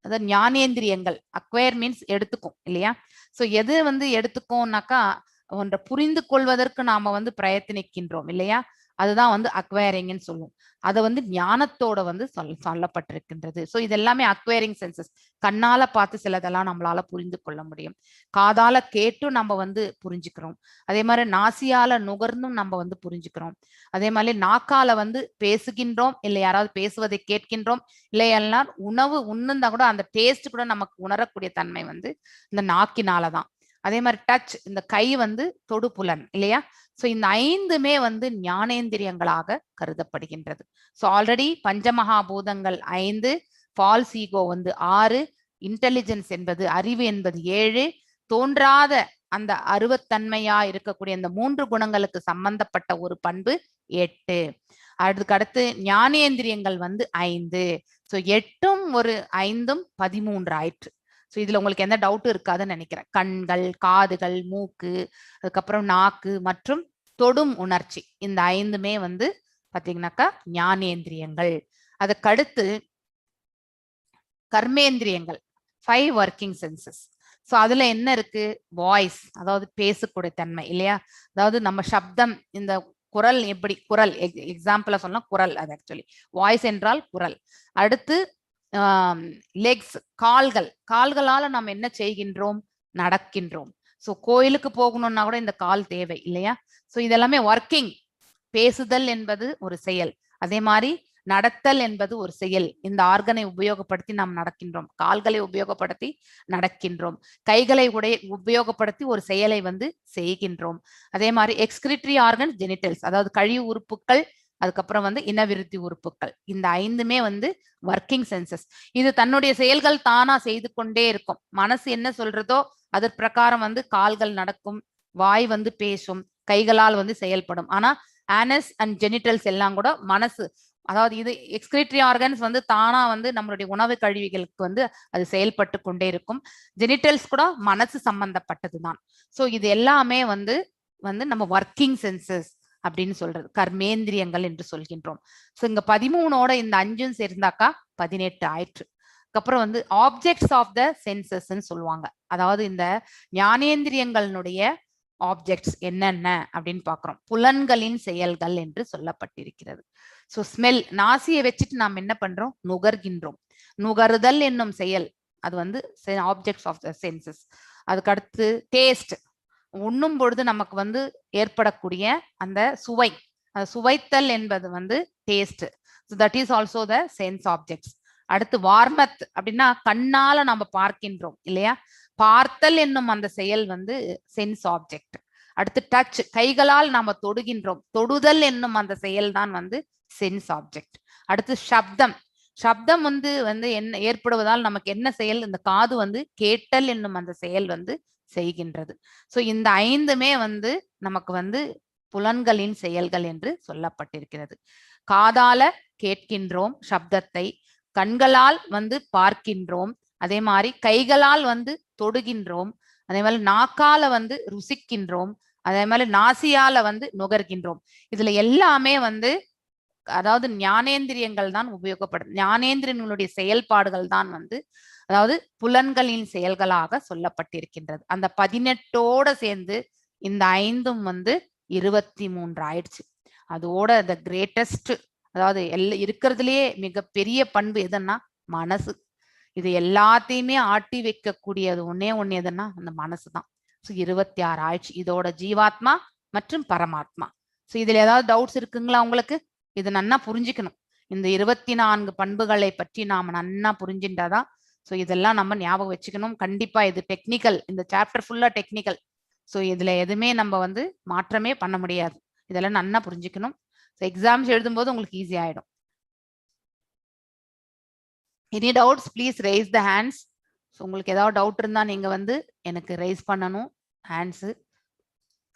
அதாவது ஞானேந்திரியங்கள். அக்வயர் மீன்ஸ் எடுத்துக்கும் இல்லையா? ஸோ எது வந்து எடுத்துக்கோம்னாக்கா ஒன்றை புரிந்து கொள்வதற்கு நாம வந்து பிரயத்தனிக்கின்றோம் இல்லையா? அதுதான் வந்து அக்வயரிங்னு சொல்லுவோம். அதை வந்து ஞானத்தோட வந்து சொல்லப்பட்டிருக்கின்றது. ஸோ இது எல்லாமே அக்வயரிங் சென்சஸ். கண்ணால பார்த்து சிலதெல்லாம் நம்மளால புரிந்து கொள்ள முடியும், காதால கேட்டும் நம்ம வந்து புரிஞ்சுக்கிறோம், அதே மாதிரி நாசியால நுகர்ந்தும் நம்ம வந்து புரிஞ்சுக்கிறோம், அதே மாதிரி நாக்கால வந்து பேசுகின்றோம், இல்லை யாராவது பேசுவதை கேட்கின்றோம், இல்லை எல்லாம் உணவு உண்ணுந்தா கூட அந்த டேஸ்ட் கூட நமக்கு உணரக்கூடிய தன்மை வந்து இந்த நாக்கினாலதான். அதே மாதிரி டச், இந்த கை வந்து தொடுப்புலன் இல்லையா? ஸோ இந்த 5மே வந்து ஞானேந்திரியங்களாக கருதப்படுகின்றது. ஸோ ஆல்ரெடி பஞ்சமகாபூதங்கள் 5, ஃபால்ஸ் ஈகோ வந்து 6, இன்டெலிஜென்ஸ் என்பது அறிவு என்பது 7, தோன்றாத அந்த அருவத்தன்மையா இருக்கக்கூடிய இந்த 3 குணங்களுக்கு சம்பந்தப்பட்ட ஒரு பண்பு 8. அதுக்கடுத்து ஞானேந்திரியங்கள் வந்து 5. ஸோ 8ம் ஒரு 5ம் 13 ஆயிற்று. ஸோ இதுல உங்களுக்கு எந்த டவுட்டும் இருக்காதுன்னு நினைக்கிறேன். கண்கள், காதுகள், மூக்கு, அதுக்கப்புறம் நாக்கு மற்றும் தொடும் உணர்ச்சி, இந்த 5மே வந்து பாத்தீங்கன்னாக்கா ஞானேந்திரியங்கள். அதுக்கடுத்து கர்மேந்திரியங்கள், 5 ஒர்க்கிங் சென்சஸ். ஸோ அதுல என்ன இருக்கு? வாய்ஸ், அதாவது பேசக்கூடிய தன்மை இல்லையா? அதாவது நம்ம சப்தம், இந்த குரல், எப்படி குரல் எக்ஸாம்பிளா சொல்லலாம், குரல் அது ஆக்சுவலி வாய்ஸ் என்றால் குரல். அடுத்து லெக்ஸ், கால்களால நாம் என்ன செய்கின்றோம்? நடக்கின்றோம். சோ கோயிலுக்கு போகணும்னா கூட இந்த கால் தேவை இல்லையா? சோ இதெல்லாமே ஒர்க்கிங். பேசுதல் என்பது ஒரு செயல், அதே மாதிரி நடத்தல் என்பது ஒரு செயல். இந்த ஆர்கனை உபயோகப்படுத்தி நாம் நடக்கின்றோம், கால்களை உபயோகப்படுத்தி நடக்கின்றோம், கைகளை உபயோகப்படுத்தி ஒரு செயலை செய்கின்றோம். அதே மாதிரி எக்ஸ்கிரிட்டரி ஆர்கன், ஜெனிட்டல்ஸ், அதாவது கழிவு உறுப்புகள், அதுக்கப்புறம் இனவிருத்தி உறுப்புகள். இந்த 5மே ஒர்க்கிங் சென்சஸ். இது தன்னுடைய செயல்கள் தானா செய்து கொண்டே இருக்கும். மனசு என்ன சொல்றதோ அது பிரகாரம் கால்கள் நடக்கும், வாய் பேசும், கைகளால் செயல்படும். ஆனா ஆனஸ் அண்ட் ஜெனிட்டல்ஸ் எல்லாம் கூட மனசு, அதாவது இது எக்ஸ்கிரிட்டரி ஆர்கன்ஸ் தானா நம்மளுடைய உணவு கழிவுகளுக்கு அது செயல்பட்டு கொண்டே இருக்கும். ஜெனிட்டல்ஸ் கூட மனசு சம்பந்தப்பட்டதுதான். சோ இது எல்லாமே நம்ம ஒர்க்கிங் சென்சஸ் அப்படின்னு சொல்றது, கர்மேந்திரியங்கள் என்று சொல்கின்றோம். சோ இங்க 13ஓட இந்த 5ம் சேர்ந்தாக்கா 18 ஆயிற்று. அப்புறம் ஆப்ஜெக்ட்ஸ் ஆஃப் த சென்சஸ் சொல்லுவாங்க. அதாவது இந்த ஞானேந்திரியங்களுடைய ஆப்ஜெக்ட்ஸ் என்னென்ன அப்படின்னு பாக்குறோம். புலன்களின் செயல்கள் என்று சொல்லப்பட்டிருக்கிறது. சோ ஸ்மெல், நாசியை வச்சுட்டு நாம் என்ன பண்றோம்? நுகர்கின்றோம். நுகருதல் என்னும் செயல் அது ஆப்ஜெக்ட்ஸ் ஆஃப் த சென்சஸ். அதுக்கு அடுத்து டேஸ்ட், உண்ணும் பொழுது நமக்கு ஏற்படக்கூடிய அந்த சுவை, சுவைத்தல் என்பது taste. So that is also the sense objects. அடுத்து வார்மத் அப்படின்னா கண்ணால நம்ம பார்க்கின்றோம் இல்லையா? பார்த்தல் என்னும் அந்த செயல் சென்ஸ் ஆப்ஜெக்ட். அடுத்து டச், கைகளால் நாம தொடுகின்றோம், தொடுதல் என்னும் அந்த செயல் தான் சென்ஸ் ஆப்ஜெக்ட். அடுத்து சப்தம், சப்தம் என்ன ஏற்படுவதால் நமக்கு என்ன செயல்? இந்த காது கேட்டல் என்னும் அந்த செயல் செய்கின்றது. சோ இந்த 5மே நமக்கு புலன்களின் செயல்கள் என்று சொல்லப்பட்டிருக்கிறது. காதால கேட்கின்றோம் சப்தத்தை, கண்களால் பார்க்கின்றோம், அதே மாதிரி கைகளால் தொடுகின்றோம், அதே மாதிரி நாக்கால ருசிக்கின்றோம், அதே மாதிரி நாசியால நுகர்கின்றோம். இதுல எல்லாமே அதாவது ஞானேந்திரியங்கள் தான் உபயோகப்படும். ஞானேந்திரியங்களுடைய செயல்பாடுகள் தான் அதாவது புலன்களின் செயல்களாக சொல்லப்பட்டிருக்கின்றது. அந்த 18ஓட சேர்ந்து இந்த 5ம் 23 ஆயிடுச்சு. அதோட the கிரேட்டஸ்ட், அதாவது இருக்கிறதுலயே மிகப்பெரிய பண்பு எதுன்னா மனசு. இது எல்லாத்தையுமே ஆட்டி வைக்கக்கூடியது ஒன்னே ஒண்ணு எதுன்னா அந்த மனசுதான். 26 ஆயிடுச்சு இதோட ஜீவாத்மா மற்றும் பரமாத்மா. சோ இதுல ஏதாவது டவுட்ஸ் இருக்குங்களா உங்களுக்கு? இது நன்னா புரிஞ்சுக்கணும். இந்த 24 பண்புகளை பற்றி நாம நன்னா புரிஞ்சுட்டாதான். சோ இதெல்லாம் நம்ம ஞாபகம் வச்சுக்கணும். கண்டிப்பா இது டெக்னிக்கல், இந்த சாப்டர் ஃபுல்லா டெக்னிக்கல். சோ இதுல எதுவுமே நம்ம மாற்றமே பண்ண முடியாது. இதெல்லாம் நன்னா புரிஞ்சுக்கணும். எக்ஸாம்ஸ் எழுதும்போது உங்களுக்கு ஈஸி ஆயிடும். Any doubts please raise the hands. உங்களுக்கு ஏதாவது டவுட் இருந்தா நீங்க எனக்கு ரைஸ் பண்ணணும். ஹேண்ட்ஸ்,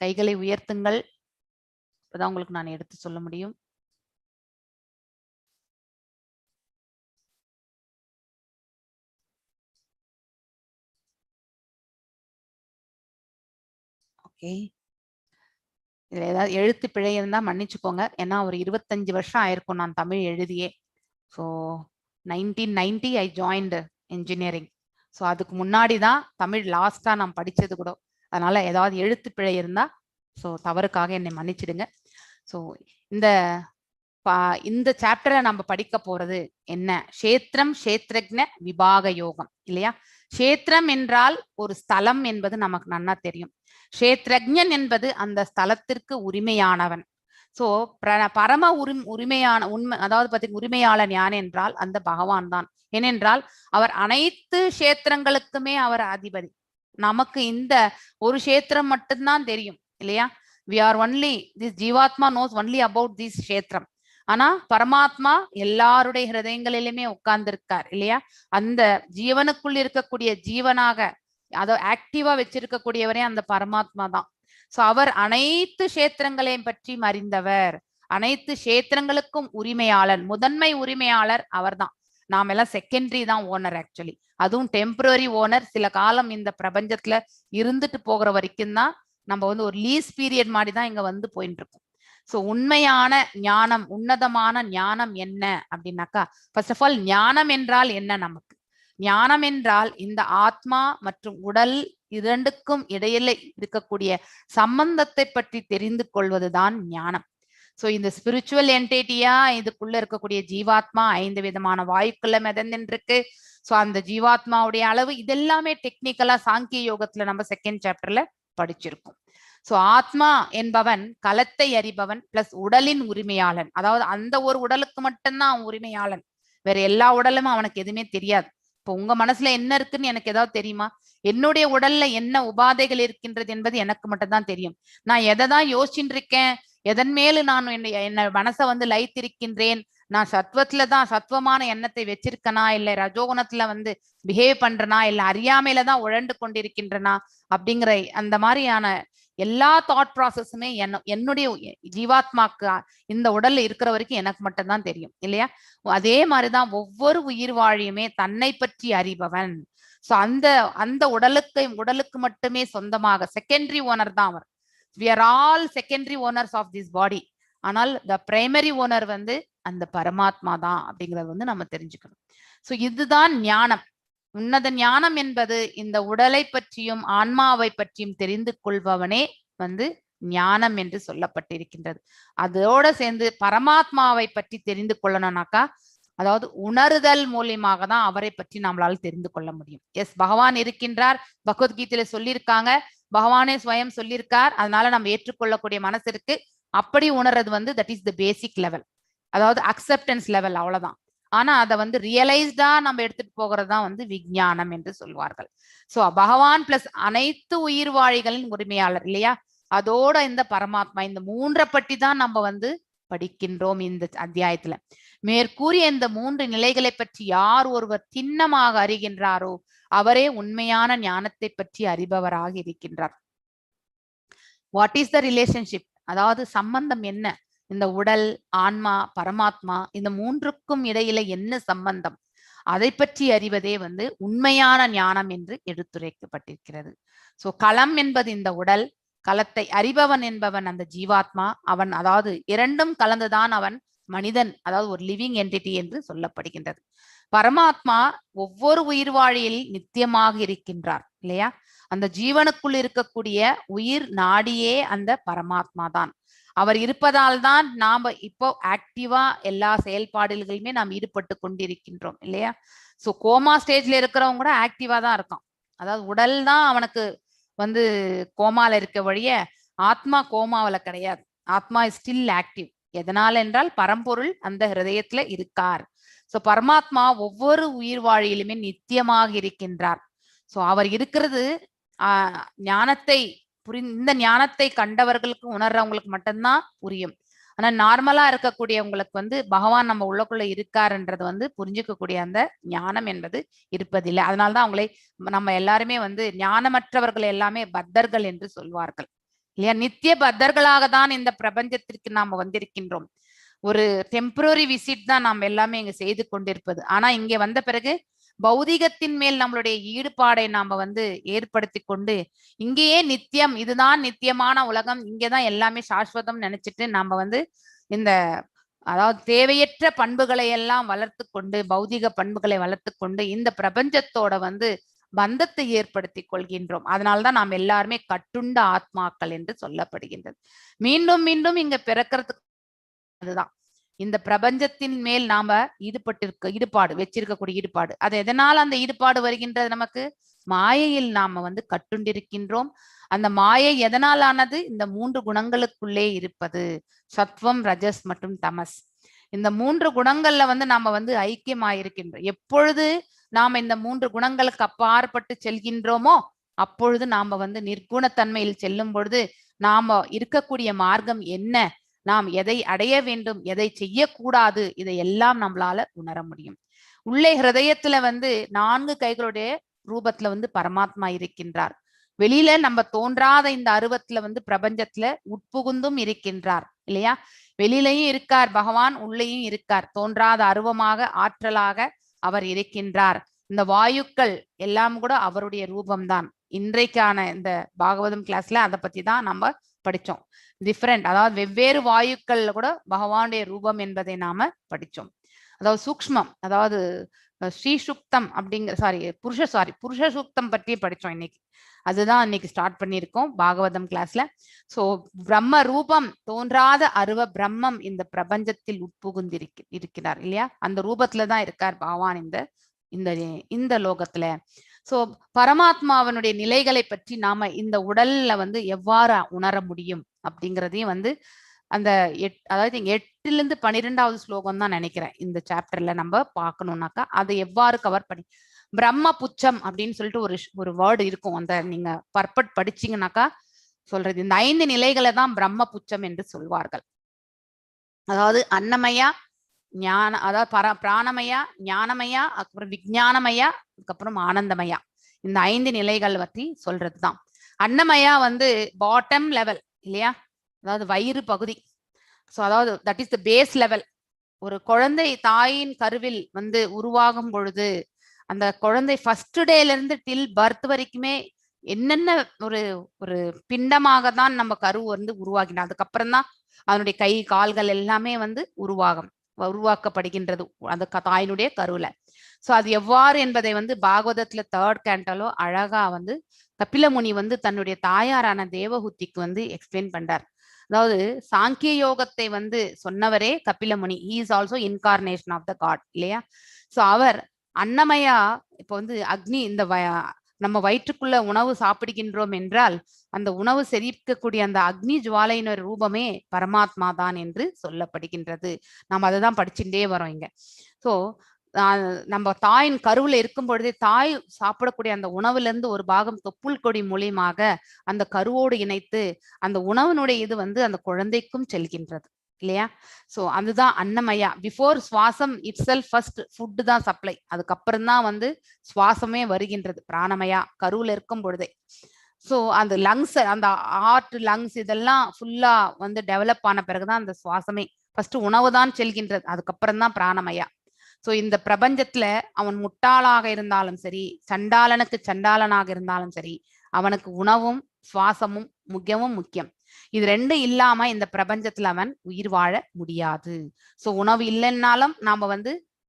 கைகளை உயர்த்துங்கள், அப்பதான் உங்களுக்கு நான் எடுத்து சொல்ல முடியும். ஓகே, இதுல ஏதாவது எழுத்து பிழை இருந்தா மன்னிச்சுக்கோங்க. ஏன்னா ஒரு 25 வருஷம் ஆயிருக்கும் நான் தமிழ் எழுதியே. ஸோ 1990 ஐ ஜாயின்டு இன்ஜினியரிங். ஸோ அதுக்கு முன்னாடி தான் தமிழ் லாஸ்டா நான் படிச்சது கூட. அதனால ஏதாவது எழுத்து பிழை இருந்தா ஸோ தவறுக்காக என்னை மன்னிச்சிடுங்க. ஸோ இந்த சாப்டரை நம்ம படிக்க போறது என்ன? கஷேத்திரம், கஷேத்ரஜ்ஞ விபாக யோகம் இல்லையா? கஷேத்திரம் என்றால் ஒரு ஸ்தலம் என்பது நமக்கு நன்னா தெரியும். கஷேத்ரஜ்ஞன் என்பது அந்த ஸ்தலத்திற்கு உரிமையானவன். சோ பரம உரிமையான உண்மை, அதாவது உரிமையாளன் யான் என்றால் அந்த பகவான் தான். ஏனென்றால் அவர் அனைத்து கஷேத்திரங்களுக்குமே அவர் அதிபதி. நமக்கு இந்த ஒரு கஷேத்திரம் மட்டும்தான் தெரியும் இல்லையா? we are only, this ஜீவாத்மா knows only about this கஷேத்திரம். ஆனா பரமாத்மா எல்லாருடைய ஹிருதயங்களிலுமே உட்கார்ந்திருக்கார் இல்லையா? அந்த ஜீவனுக்குள் இருக்கக்கூடிய ஜீவனாக அதை ஆக்டிவா வச்சிருக்கக்கூடியவரே அந்த பரமாத்மா தான். சோ அவர் அனைத்து கஷேத்திரங்களையும் பற்றி அறிந்தவர், அனைத்து கஷேத்திரங்களுக்கும் உரிமையாளர், முதன்மை உரிமையாளர் அவர் தான். நாம எல்லாம் செகண்டரி தான் ஓனர் ஆக்சுவலி. அதுவும் டெம்பரரி ஓனர். சில காலம் இந்த பிரபஞ்சத்துல இருந்துட்டு போகிற வரைக்கும் தான் நம்ம ஒரு லீஸ் பீரியட் மாதிரி தான் இங்க போயிட்டு இருக்கோம். சோ உண்மையான ஞானம், உன்னதமான ஞானம் என்ன அப்படின்னாக்கா, ஃபர்ஸ்ட் ஆஃப் ஆல் ஞானம் என்றால் என்ன? நமக்கு ஞானம் என்றால் இந்த ஆத்மா மற்றும் உடல் இரண்டுக்கும் இடையில இருக்கக்கூடிய சம்பந்தத்தை பற்றி தெரிந்து கொள்வதுதான் ஞானம். சோ இந்த ஸ்பிரிச்சுவல் என்டிட்டியா இதுக்குள்ள இருக்கக்கூடிய ஜீவாத்மா 5 விதமான வாயுக்குள்ள மிதந்துருக்கு. சோ அந்த ஜீவாத்மாவுடைய அளவு இதெல்லாமே டெக்னிக்கலா சாங்கிய யோகத்துல நம்ம செகண்ட் சாப்டர்ல படிச்சிருக்கோம். சோ ஆத்மா என்பவன் களத்தை அறிபவன் பிளஸ் உடலின் உரிமையாளன். அதாவது அந்த ஒரு உடலுக்கு மட்டும்தான் அவன் உரிமையாளன், வேற எல்லா உடலும் அவனுக்கு எதுவுமே தெரியாது. இப்போ உங்க மனசுல என்ன இருக்குன்னு எனக்கு ஏதாவது தெரியுமா? என்னுடைய உடல்ல என்ன உபாதைகள் இருக்கின்றது என்பது எனக்கு மட்டும் தான் தெரியும். நான் எதை தான் யோசிச்சுட்டு இருக்கேன், எதன் மேலு நான் என்ன மனசை வந்து லைத்திருக்கின்றேன், நான் சத்வத்துல தான் சத்வமான எண்ணத்தை வச்சிருக்கனா, இல்ல ரஜோகுணத்துல வந்து பிஹேவ் பண்றனா, இல்ல அறியாமையில தான் உழண்டு கொண்டிருக்கின்றனா அப்படிங்கிற அந்த மாதிரியான எல்லா தாட் ப்ராசஸுமே என்னுடைய ஜீவாத்மாக்கு இந்த உடல்ல இருக்கிற வரைக்கும் எனக்கு மட்டும்தான் தெரியும் இல்லையா? அதே மாதிரிதான் ஒவ்வொரு உயிர் வாழியுமே தன்னை பற்றி அறிபவன். சோ அந்த உடலுக்கு மட்டுமே சொந்தமாக செகண்டரி ஓனர் தான் அவர். we are all secondary owners of this body. ஆனால் the primary owner வந்து அந்த பரமாத்மா தான் அப்படிங்கறது வந்து நம்ம தெரிஞ்சுக்கணும். சோ இதுதான் ஞானம். உன்னத ஞானம் என்பது இந்த உடலை பற்றியும் ஆன்மாவை பற்றியும் தெரிந்து கொள்பவனே வந்து ஞானம் என்று சொல்லப்பட்டிருக்கின்றது. அதோட சேர்ந்து பரமாத்மாவை பற்றி தெரிந்து கொள்ளணும்னாக்கா, அதாவது உணர்தல் மூலியமாக தான் அவரை பற்றி நம்மளால தெரிந்து கொள்ள முடியும். எஸ், பகவான் இருக்கின்றார், பகவத்கீதையில சொல்லியிருக்காங்க, பகவானே ஸ்வயம் சொல்லியிருக்கார், அதனால நம்ம ஏற்றுக்கொள்ளக்கூடிய மனசு இருக்கு. அப்படி உணர்றது வந்து that is the basic level, அதாவது அக்செப்டன்ஸ் லெவல், அவ்வளவுதான். ஆனா அதை வந்து ரியலைஸ்டா நம்ம எடுத்துட்டு போகிறது தான் வந்து விஞ்ஞானம் என்று சொல்வார்கள். சோ பகவான் பிளஸ் அனைத்து உயிர் வாழிகளின் உரிமையாளர் இல்லையா, அதோட இந்த பரமாத்மா, இந்த மூன்றை பற்றி தான் நம்ம வந்து படிக்கின்றோம் இந்த அத்தியாயத்துல. மேற்கூறிய இந்த 3 நிலைகளை பற்றி யார் ஒருவர் திண்ணமாக அறிகின்றாரோ அவரே உண்மையான ஞானத்தை பற்றி அறிபவராக இருக்கின்றார். வாட் இஸ் த ரிலேஷன்ஷிப், அதாவது சம்பந்தம் என்ன, இந்த உடல், ஆன்மா, பரமாத்மா இந்த மூன்றுக்கும் இடையில என்ன சம்பந்தம், அதை பற்றி அறிவதே வந்து உண்மையான ஞானம் என்று எடுத்துரைக்கப்பட்டிருக்கிறது. சோ களம் என்பது இந்த உடல், களத்தை அறிபவன் என்பவன் அந்த ஜீவாத்மா. அவன் அதாவது இரண்டும் கலந்துதான் அவன் மனிதன், அதாவது ஒரு லிவிங் என்டிட்டி என்று சொல்லப்படுகின்றது. பரமாத்மா ஒவ்வொரு உயிர் வாழியில் நித்தியமாக இருக்கின்றார் இல்லையா? அந்த ஜீவனுக்குள் இருக்கக்கூடிய உயிர் நாடியே அந்த பரமாத்மா தான். அவர் இருப்பதால் தான் நாம இப்போ ஆக்டிவா எல்லா செயல்பாடுகளுமே நாம் ஈடுபட்டு கொண்டிருக்கின்றோம் இல்லையா? சோ கோமா ஸ்டேஜ்ல இருக்கிறவங்க கூட ஆக்டிவா தான் இருக்கான். அதாவது உடல் தான் அவனுக்கு வந்து கோமால இருக்க வழிய ஆத்மா கோமாவில கிடையாது. ஆத்மா இஸ் ஸ்டில் ஆக்டிவ். எதனால என்றால் பரம்பொருள் அந்த ஹிருதயத்துல இருக்கார். சோ பரமாத்மா ஒவ்வொரு உயிர் வாழியிலுமே நித்தியமாக இருக்கின்றார். சோ அவர் இருக்கிறது ஞானத்தை இந்த ஞானத்தை கண்டவர்களுக்கு, உணர்றவங்களுக்கு மட்டும்தான் புரியும். ஆனா நார்மலா இருக்கக்கூடியவங்களுக்கு வந்து பகவான் நம்ம உள்ளக்குள்ள இருக்காருன்றது வந்து புரிஞ்சுக்கக்கூடிய அந்த ஞானம் என்பது இருப்பதில்லை. அதனாலதான் அவங்களை நம்ம எல்லாருமே வந்து ஞானமற்றவர்கள் எல்லாமே பத்தர்கள் என்று சொல்வார்கள் இல்லையா? நித்திய பத்தர்களாக தான் இந்த பிரபஞ்சத்திற்கு நாம வந்திருக்கின்றோம். ஒரு டெம்பரரி விசிட் தான் நாம் எல்லாமே இங்க செய்து கொண்டிருப்பது. ஆனா இங்க வந்த பிறகு பௌதிகத்தின் மேல் நம்மளுடைய ஈடுபாடை நாம வந்து ஏற்படுத்தி கொண்டு இங்கேயே நித்தியம், இதுதான் நித்தியமான உலகம், இங்கேதான் எல்லாமே சாஸ்வதம் நினைச்சிட்டு நாம வந்து இந்த அதாவது தேவையற்ற பண்புகளை எல்லாம் வளர்த்து கொண்டு, பௌதிக பண்புகளை வளர்த்து கொண்டு இந்த பிரபஞ்சத்தோட வந்து பந்தத்தை ஏற்படுத்தி கொள்கின்றோம். அதனால்தான் நாம் எல்லாருமே கட்டுண்ட ஆத்மாக்கள் என்று சொல்லப்படுகின்றது. மீண்டும் மீண்டும் இங்க பிறக்கிறதுக்கு அதுதான் இந்த பிரபஞ்சத்தின் மேல் நாம ஈடுபாடு வச்சிருக்கக்கூடிய ஈடுபாடு. அது எதனால் அந்த ஈடுபாடு வருகின்றது? நமக்கு மாயையில் நாம வந்து கட்டுண்டிருக்கின்றோம். அந்த மாயை எதனால் ஆனது? இந்த 3 குணங்களுக்குள்ளே இருப்பது, சத்வம், ரஜஸ் மற்றும் தமஸ். இந்த 3 குணங்கள்ல வந்து நாம வந்து ஐக்கியமாயிருக்கின்றோம். எப்பொழுது நாம இந்த 3 குணங்களுக்கு அப்பாற்பட்டு செல்கின்றோமோ அப்பொழுது நாம வந்து நிர்குணத்தன்மையில் செல்லும் பொழுது நாம இருக்கக்கூடிய மார்க்கம் என்ன, நாம் எதை அடைய வேண்டும், எதை செய்யக்கூடாது, இதையெல்லாம் நம்மளால உணர முடியும். உள்ளே ஹிருதயத்துல வந்து 4 கைகளுடைய ரூபத்துல வந்து பரமாத்மா இருக்கின்றார். வெளியில நம்ம தோன்றாத இந்த அருவத்துல வந்து பிரபஞ்சத்துல உட்புகுந்தும் இருக்கின்றார் இல்லையா? வெளியிலையும் இருக்கார் பகவான், உள்ளேயும் இருக்கார். தோன்றாத அருவமாக ஆற்றலாக அவர் இருக்கின்றார். இந்த வாயுக்கள் எல்லாம் கூட அவருடைய ரூபம்தான். இன்றைக்கான இந்த பாகவதம் கிளாஸ்ல அதை பத்தி தான் நம்ம படிச்சோம். டிஃபரெண்ட், அதாவது வெவ்வேறு வாயுக்கள்ல கூட பகவானுடைய ரூபம் என்பதை நாம படிச்சோம். அதாவது சூக்ஷ்மம், அதாவது ஸ்ரீசுக்தம் அப்படிங்கிற புருஷ சூக்தம் பற்றி படிச்சோம் இன்னைக்கு. அதுதான் இன்னைக்கு ஸ்டார்ட் பண்ணியிருக்கோம் பாகவதம் கிளாஸ்ல. சோ பிரம்ம ரூபம் தோன்றாத அருவ பிரம்மம் இந்த பிரபஞ்சத்தில் இருக்கிறார் இல்லையா? அந்த ரூபத்துலதான் இருக்கார் பகவான் இந்த லோகத்துல. சோ பரமாத்மாவனுடைய நிலைகளை பற்றி நாம இந்த உடல்ல எவ்வாறு உணர முடியும் அப்படிங்கிறதையும் அந்த அதாவது 8லிருந்து 12வது ஸ்லோகம் தான் நினைக்கிறேன் இந்த சாப்டர்ல நம்ம பார்க்கணும்னாக்கா அதை எவ்வாறு கவர் பண்ணி பிரம்ம புச்சம் அப்படின்னு சொல்லிட்டு ஒரு வேர்டு இருக்கும். அந்த நீங்க பர்பட் படிச்சீங்கன்னாக்கா சொல்றது இந்த 5 நிலைகளை தான் பிரம்ம புச்சம் என்று சொல்வார்கள். அதாவது அன்னமயா அதாவது பிராணமயா, ஞானமயா, அப்புறம் விஞ்ஞானமயா, அதுக்கப்புறம் ஆனந்தமயா, இந்த 5 நிலைகள் பற்றி சொல்றதுதான். அன்னமயா பாட்டம் லெவல் இல்லையா? அதாவது வயிறு பகுதி. ஸோ அதாவது that is the base level. ஒரு குழந்தை தாயின் கருவில் உருவாகும் பொழுது அந்த குழந்தை ஃபர்ஸ்ட் டேல இருந்து டில் பர்த் வரைக்குமே என்னென்ன ஒரு பிண்டமாக தான் நம்ம கரு உருவாகினா அதுக்கப்புறம் தான் அதனுடைய கை கால்கள் எல்லாமே உருவாக்கப்படுகின்றது அந்த தாயினுடைய கருவுல. சோ அது எவ்வாறு என்பதை பாகவதத்துல 3rd கேண்டலோ அழகா கபிலமுனி தன்னுடைய தாயாரான தேவஹூதிக்கு எக்ஸ்பிளைன் பண்றார். அதாவது சாங்கிய யோகத்தை சொன்னவரே Kapilamuni. He is also incarnation of the God இல்லையா? சோ அவர் அன்னமயா இப்போ அக்னி இந்த நம்ம வயிற்றுக்குள்ள உணவு சாப்பிடுகின்றோம் என்றால் அந்த உணவு செரிக்கக்கூடிய அந்த அக்னி ஜுவாலையினர் ரூபமே பரமாத்மா தான் என்று சொல்லப்படுகின்றது. நாம் அதை தான் படிச்சுட்டே வரோம் இங்க. சோ நம்ம தாயின் கருவுல இருக்கும் பொழுதே தாய் சாப்பிடக்கூடிய அந்த உணவுல இருந்து ஒரு பாகம் தொப்புள் கொடி மூலியமாக அந்த கருவோடு இணைத்து அந்த உணவினுடைய இது அந்த குழந்தைக்கும் செல்கின்றது இல்லையா? சோ அதுதான் அன்னமயா. பிஃபோர் சுவாசம் இட் செல்ஃப் ஃபர்ஸ்ட் ஃபுட் தான் சப்ளை, அதுக்கப்புறம் தான் சுவாசமே வருகின்றது. பிராணமயா கருவுல இருக்கும் பொழுதே. சோ அந்த லங்ஸ், அந்த ஹார்ட், லங்ஸ் இதெல்லாம் ஃபுல்லா டெவலப் ஆன பிறகுதான் அந்த சுவாசமே. ஃபர்ஸ்ட் உணவு தான் செல்கின்றது, அதுக்கப்புறம் தான் பிராணமயா. சோ இந்த பிரபஞ்சத்துல அவன் முட்டாளாக இருந்தாலும் சரி, சண்டாளனுக்கு சண்டாளனாக இருந்தாலும் சரி, அவனுக்கு உணவும் சுவாசமும் மிகவும் முக்கியம். இது 2 இல்லாம இந்த பிரபஞ்சத்துல அவன் உயிர் வாழ முடியாது. சோ உணவு இல்லைன்னாலும் நாம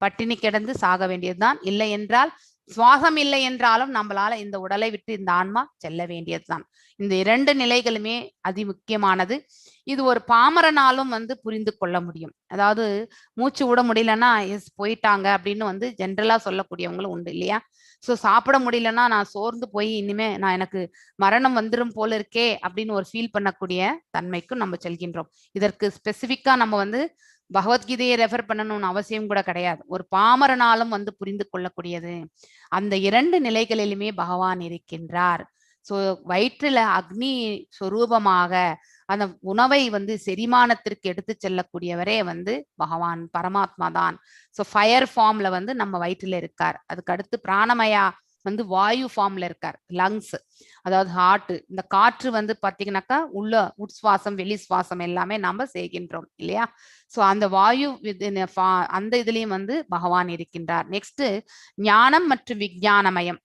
பட்டினி கிடந்து சாக வேண்டியதுதான். இல்லை என்றால் சுவாசம் இல்லை என்றாலும் நம்மளால இந்த உடலை விட்டு இந்த ஆன்மா செல்ல வேண்டியதுதான். இந்த 2 நிலைகளுமே அதி முக்கியமானது. இது ஒரு பாமரனாலும் புரிந்து கொள்ள முடியும். அதாவது மூச்சு விட முடியலன்னா எஸ் போயிட்டாங்க அப்படின்னு ஜென்ரலா சொல்லக்கூடியவங்களும் உண்டு இல்லையா? சோ சாப்பிட முடியலன்னா நான் சோர்ந்து போய் இனிமே எனக்கு மரணம் வந்துரும் போல இருக்கே அப்படின்னு ஒரு ஃபீல் பண்ணக்கூடிய தன்மைக்கும் நம்ம செல்கின்றோம். இதற்கு ஸ்பெசிபிக்கா நம்ம பகவத்கீதையை ரெஃபர் பண்ணணும்னு அவசியம் கூட கிடையாது. ஒரு பாமரனாலும் புரிந்து கொள்ளக்கூடியது. அந்த 2 நிலைகளிலுமே பகவான் இருக்கின்றார். சோ வயிற்றுல அக்னி சொரூபமாக அந்த உணவை செரிமானத்திற்கு எடுத்து செல்லக்கூடியவரே பகவான் பரமாத்மா தான். சோ ஃபயர் ஃபார்ம்ல நம்ம வயிற்றுல இருக்கார். அதுக்கு அடுத்து பிராணமயா வாயு ஃபார்ம்ல இருக்கார். லங்ஸ் அதாவது ஹார்ட், இந்த காற்று பாத்தீங்கன்னாக்கா உள்ள உட்சுவாசம் வெளி சுவாசம் எல்லாமே நாம செய்கின்றோம் இல்லையா? சோ அந்த வாயு அந்த இதுலயும் பகவான் இருக்கின்றார். நெக்ஸ்ட் ஞானம் மற்றும் விஞ்ஞானமயம்.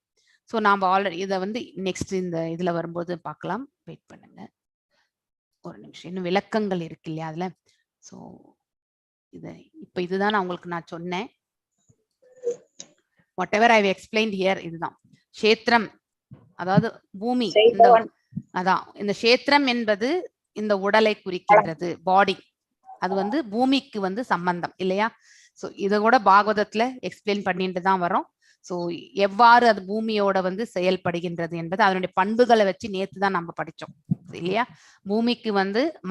சோ நாம ஆல்ரெடி இதை நெக்ஸ்ட் இந்த இதுல வரும்போது பார்க்கலாம். வெயிட் பண்ணுங்க ஒரு நிமிஷம், இன்னும் விளக்கங்கள் இருக்கு இல்லையா அதுல. சோ இப்ப இதுதான் உங்களுக்கு நான் சொன்னேன். whatever I have explained here இதுதான் க்ஷேத்திரம், அதாவது பூமி. அதான் இந்த க்ஷேத்திரம் என்பது இந்த உடலை குறிக்கின்றது, பாடி. அது பூமிக்கு சம்பந்தம் இல்லையா? சோ இத கூட பாகவதத்துல எக்ஸ்பிளைன் பண்ணிட்டு தான் வரோம். சோ எவ்வாறு அது பூமியோட செயல்படுகின்றது என்பது அதனுடைய பண்புகளை வச்சு நேத்து தான் நம்ம படிச்சோம் இல்லையா? பூமிக்கு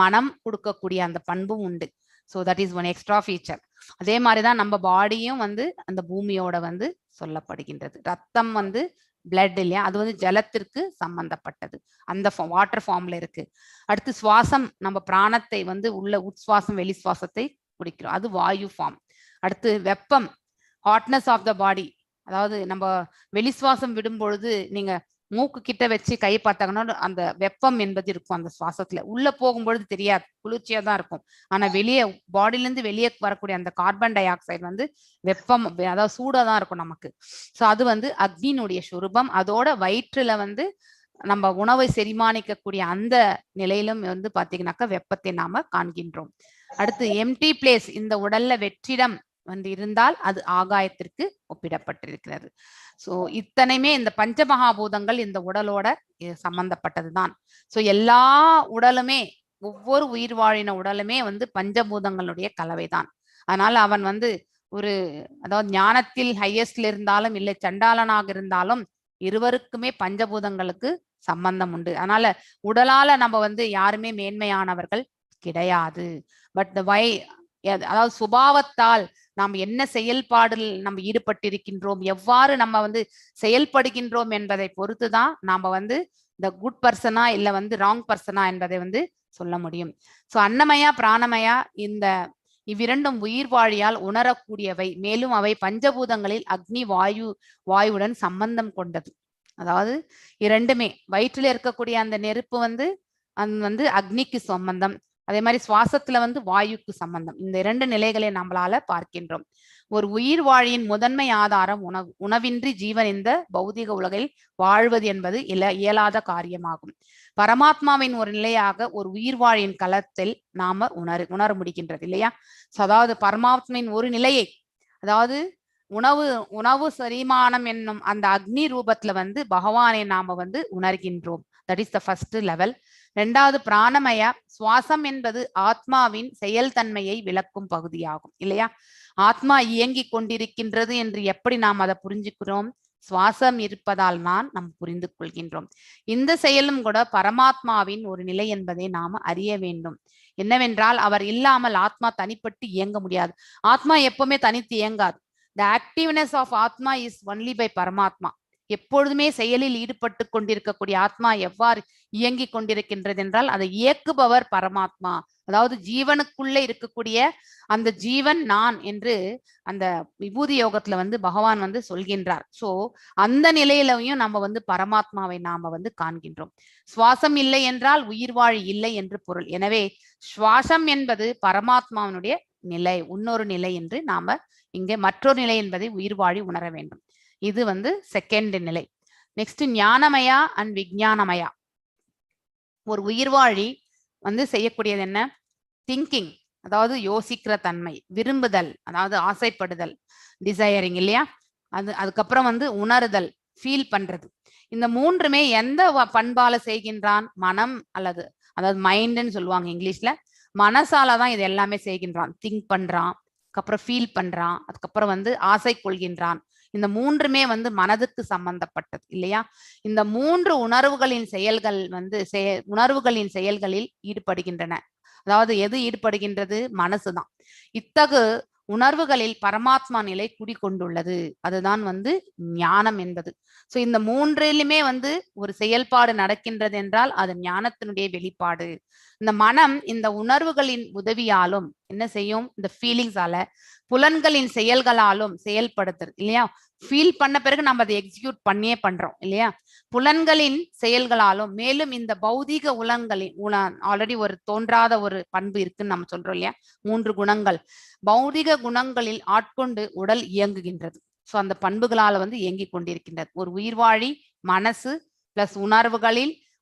மனம் கொடுக்கக்கூடிய அந்த பண்பும் உண்டு. So that is one extra feature. அதே மாதிரிதான் நம்ம பாடியும் அந்த பூமியோட சொல்லப்படுகின்றது. ரத்தம் பிளட் இல்லையா? அது ஜலத்திற்கு சம்பந்தப்பட்டது, அந்த வாட்டர் ஃபார்ம்ல இருக்கு. அடுத்து சுவாசம், நம்ம பிராணத்தை உள்ள உட்சுவாசம் வெளி சுவாசத்தை குடிக்கிறோம், அது வாயு ஃபார்ம். அடுத்து வெப்பம், ஹாட்னஸ் ஆஃப் த பாடி. அதாவது நம்ம வெளிசுவாசம் விடும் பொழுது நீங்க மூக்கு கிட்ட வச்சு கை பார்த்தாங்கன்னா அந்த வெப்பம் என்பது இருக்கும் அந்த சுவாசத்துல. உள்ள போகும்பொழுது தெரியாது, குளிர்ச்சியா தான் இருக்கும். ஆனா வெளியே பாடியில இருந்து வெளியே வரக்கூடிய அந்த கார்பன் டை ஆக்சைடு வெப்பம், அதாவது சூடா தான் இருக்கும் நமக்கு. சோ அது அக்னியினுடைய சுரூபம். அதோட வயிற்றுல நம்ம உணவை செரிமானிக்கக்கூடிய அந்த நிலையிலும் பாத்தீங்கன்னாக்கா வெப்பத்தை நாம காண்கின்றோம். அடுத்து எம்டி பிளேஸ், இந்த உடல்ல வெற்றிடம் வந்து இருந்தால் அது ஆகாயத்திற்கு ஒப்பிடப்பட்டிருக்கிறது. சோ இத்தனையுமே இந்த பஞ்சமகாபூதங்கள் இந்த உடலோட சம்பந்தப்பட்டதுதான். சோ எல்லா உடலுமே, ஒவ்வொரு உயிர் வாழின உடலுமே வந்து பஞ்சபூதங்களுடைய கலவைதான். அதனால அவன் வந்து ஒரு, அதாவது ஞானத்தில் ஹையஸ்ட்ல இருந்தாலும் இல்லை சண்டாளனாக இருந்தாலும் இருவருக்குமே பஞ்சபூதங்களுக்கு சம்பந்தம் உண்டு. அதனால உடலால நம்ம வந்து யாருமே மேன்மையானவர்கள் கிடையாது. பட் அதாவது சுபாவத்தால் நாம் என்ன செயல்பாடில் நம்ம ஈடுபட்டிருக்கின்றோம், எவ்வாறு நம்ம வந்து செயல்படுகின்றோம் என்பதை பொறுத்துதான் நாம வந்து இந்த குட் பர்சனா இல்ல வந்து ராங் பர்சனா என்பதை வந்து சொல்ல முடியும். சோ அன்னமயா பிராணமயா இந்த இவ்விரண்டும் உயிர் வாழியால் உணரக்கூடியவை. மேலும் அவை பஞ்சபூதங்களில் அக்னி வாயுடன் சம்பந்தம் கொண்டது. அதாவது இரண்டுமே வயிற்றில் இருக்கக்கூடிய அந்த நெருப்பு வந்து வந்து அக்னிக்கு சம்பந்தம், அதே மாதிரி சுவாசத்துல வந்து வாயுக்கு சம்பந்தம். இந்த இரண்டு நிலைகளை நம்மளால பார்க்கின்றோம். ஒரு உயிர் வாழியின் முதன்மை ஆதாரம் உணவு. உணவின்றி ஜீவன் இந்த பௌதிக உலகில் வாழ்வது என்பது இயலாத காரியமாகும். பரமாத்மாவின் ஒரு நிலையாக ஒரு உயிர் வாழியின் களத்தில் நாம உணர முடிகின்றது இல்லையா? அதாவது பரமாத்மாவின் ஒரு நிலையை, அதாவது உணவு செரிமானம் என்னும் அந்த அக்னி ரூபத்துல வந்து பகவானை நாம வந்து உணர்கின்றோம். That is the first level. ரெண்டாவது பிராணமய, சுவாசம் என்பது ஆத்மாவின் செயல்தன்மையை விளக்கும் பகுதியாகும் இல்லையா? ஆத்மா இயங்கி கொண்டிருக்கின்றது என்று எப்படி நாம் அதை புரிஞ்சுக்கிறோம்? சுவாசம் இருப்பதால் தான் நாம் புரிந்து கொள்கின்றோம். இந்த செயலும் கூட பரமாத்மாவின் ஒரு நிலை என்பதை நாம அறிய வேண்டும். என்னவென்றால் அவர் இல்லாமல் ஆத்மா தனிப்பட்டு இயங்க முடியாது. ஆத்மா எப்பவுமே தனித்து இயங்காது. The activeness of Atma is only by Paramatma. எப்பொழுதுமே செயலில் ஈடுபட்டு கொண்டிருக்கக்கூடிய ஆத்மா எவ்வாறு இயங்கி கொண்டிருக்கின்றது என்றால் அதை இயக்குபவர் பரமாத்மா. அதாவது ஜீவனுக்குள்ள இருக்கக்கூடிய அந்த ஜீவன் நான் என்று அந்த விபூதி யோகத்துல வந்து பகவான் வந்து சொல்கின்றார். சோ அந்த நிலையிலையும் நம்ம வந்து பரமாத்மாவை நாம வந்து காண்கின்றோம். சுவாசம் இல்லை என்றால் உயிர் வாழி இல்லை என்று பொருள். எனவே சுவாசம் என்பது பரமாத்மாவினுடைய நிலை, இன்னொரு நிலை என்று நாம இங்கே மற்றொரு நிலை என்பதை உயிர் வாழி உணர வேண்டும். இது வந்து செகண்ட் நிலை. நெக்ஸ்ட் ஞானமயா அண்ட் விஞ்ஞானமயா. ஒரு உயிர் வாழி வந்து செய்யக்கூடியது என்ன? திங்கிங், அதாவது யோசிக்கிற தன்மை, விரும்புதல், அதாவது ஆசைப்படுதல், டிசையரிங் இல்லையா? அதுக்கப்புறம் வந்து உணருதல், ஃபீல் பண்றது. இந்த மூன்றுமே எந்த பண்பால செய்கின்றான்? மனம் அல்லது அதாவது மைண்ட்ன்னு சொல்லுவாங்க இங்கிலீஷ்ல. மனசாலதான் இது எல்லாமே செய்கின்றான். திங்க் பண்றான், அதுக்கப்புறம் ஃபீல் பண்றான், அதுக்கப்புறம் வந்து ஆசை கொள்கின்றான். இந்த மூன்றுமே வந்து மனதுக்கு சம்பந்தப்பட்டது இல்லையா? இந்த மூன்று உணர்வுகளின் செயல்கள் வந்து உணர்வுகளின் செயல்களில் ஈடுபடுகின்றன. அதாவது எது ஈடுபடுகின்றது? மனசுதான். இத்தகு உணர்வுகளில் பரமாத்மா நிலை குடிகொண்டுள்ளது. அதுதான் வந்து ஞானம் என்பது. சோ இந்த மூன்றிலுமே வந்து ஒரு செயல்பாடு நடக்கின்றது என்றால் அது ஞானத்தினுடைய வெளிப்பாடு. இந்த மனம் இந்த உணர்வுகளின் உதவியாலும் என்ன செய்யும்? இந்த ஃபீலிங்ஸால, புலன்களின் செயல்களாலும் செயல்படுத்துறது இல்லையா? ஃபீல் பண்ண பிறகு நம்ம அதை எக்ஸிக்யூட் பண்ணியே பண்றோம் இல்லையா? புலன்களின் செயல்களாலும், மேலும் இந்த பௌதீக உலங்களின் ஆல்ரெடி ஒரு தோன்றாத ஒரு பண்பு இருக்குன்னு நம்ம சொல்றோம் இல்லையா? 3 குணங்கள். பௌதிக குணங்களில் ஆட்கொண்டு உடல் இயங்குகின்றது. சோ அந்த பண்புகளால வந்து இயங்கி கொண்டிருக்கின்றது. ஒரு உயிர் வாழி மனசு பிளஸ்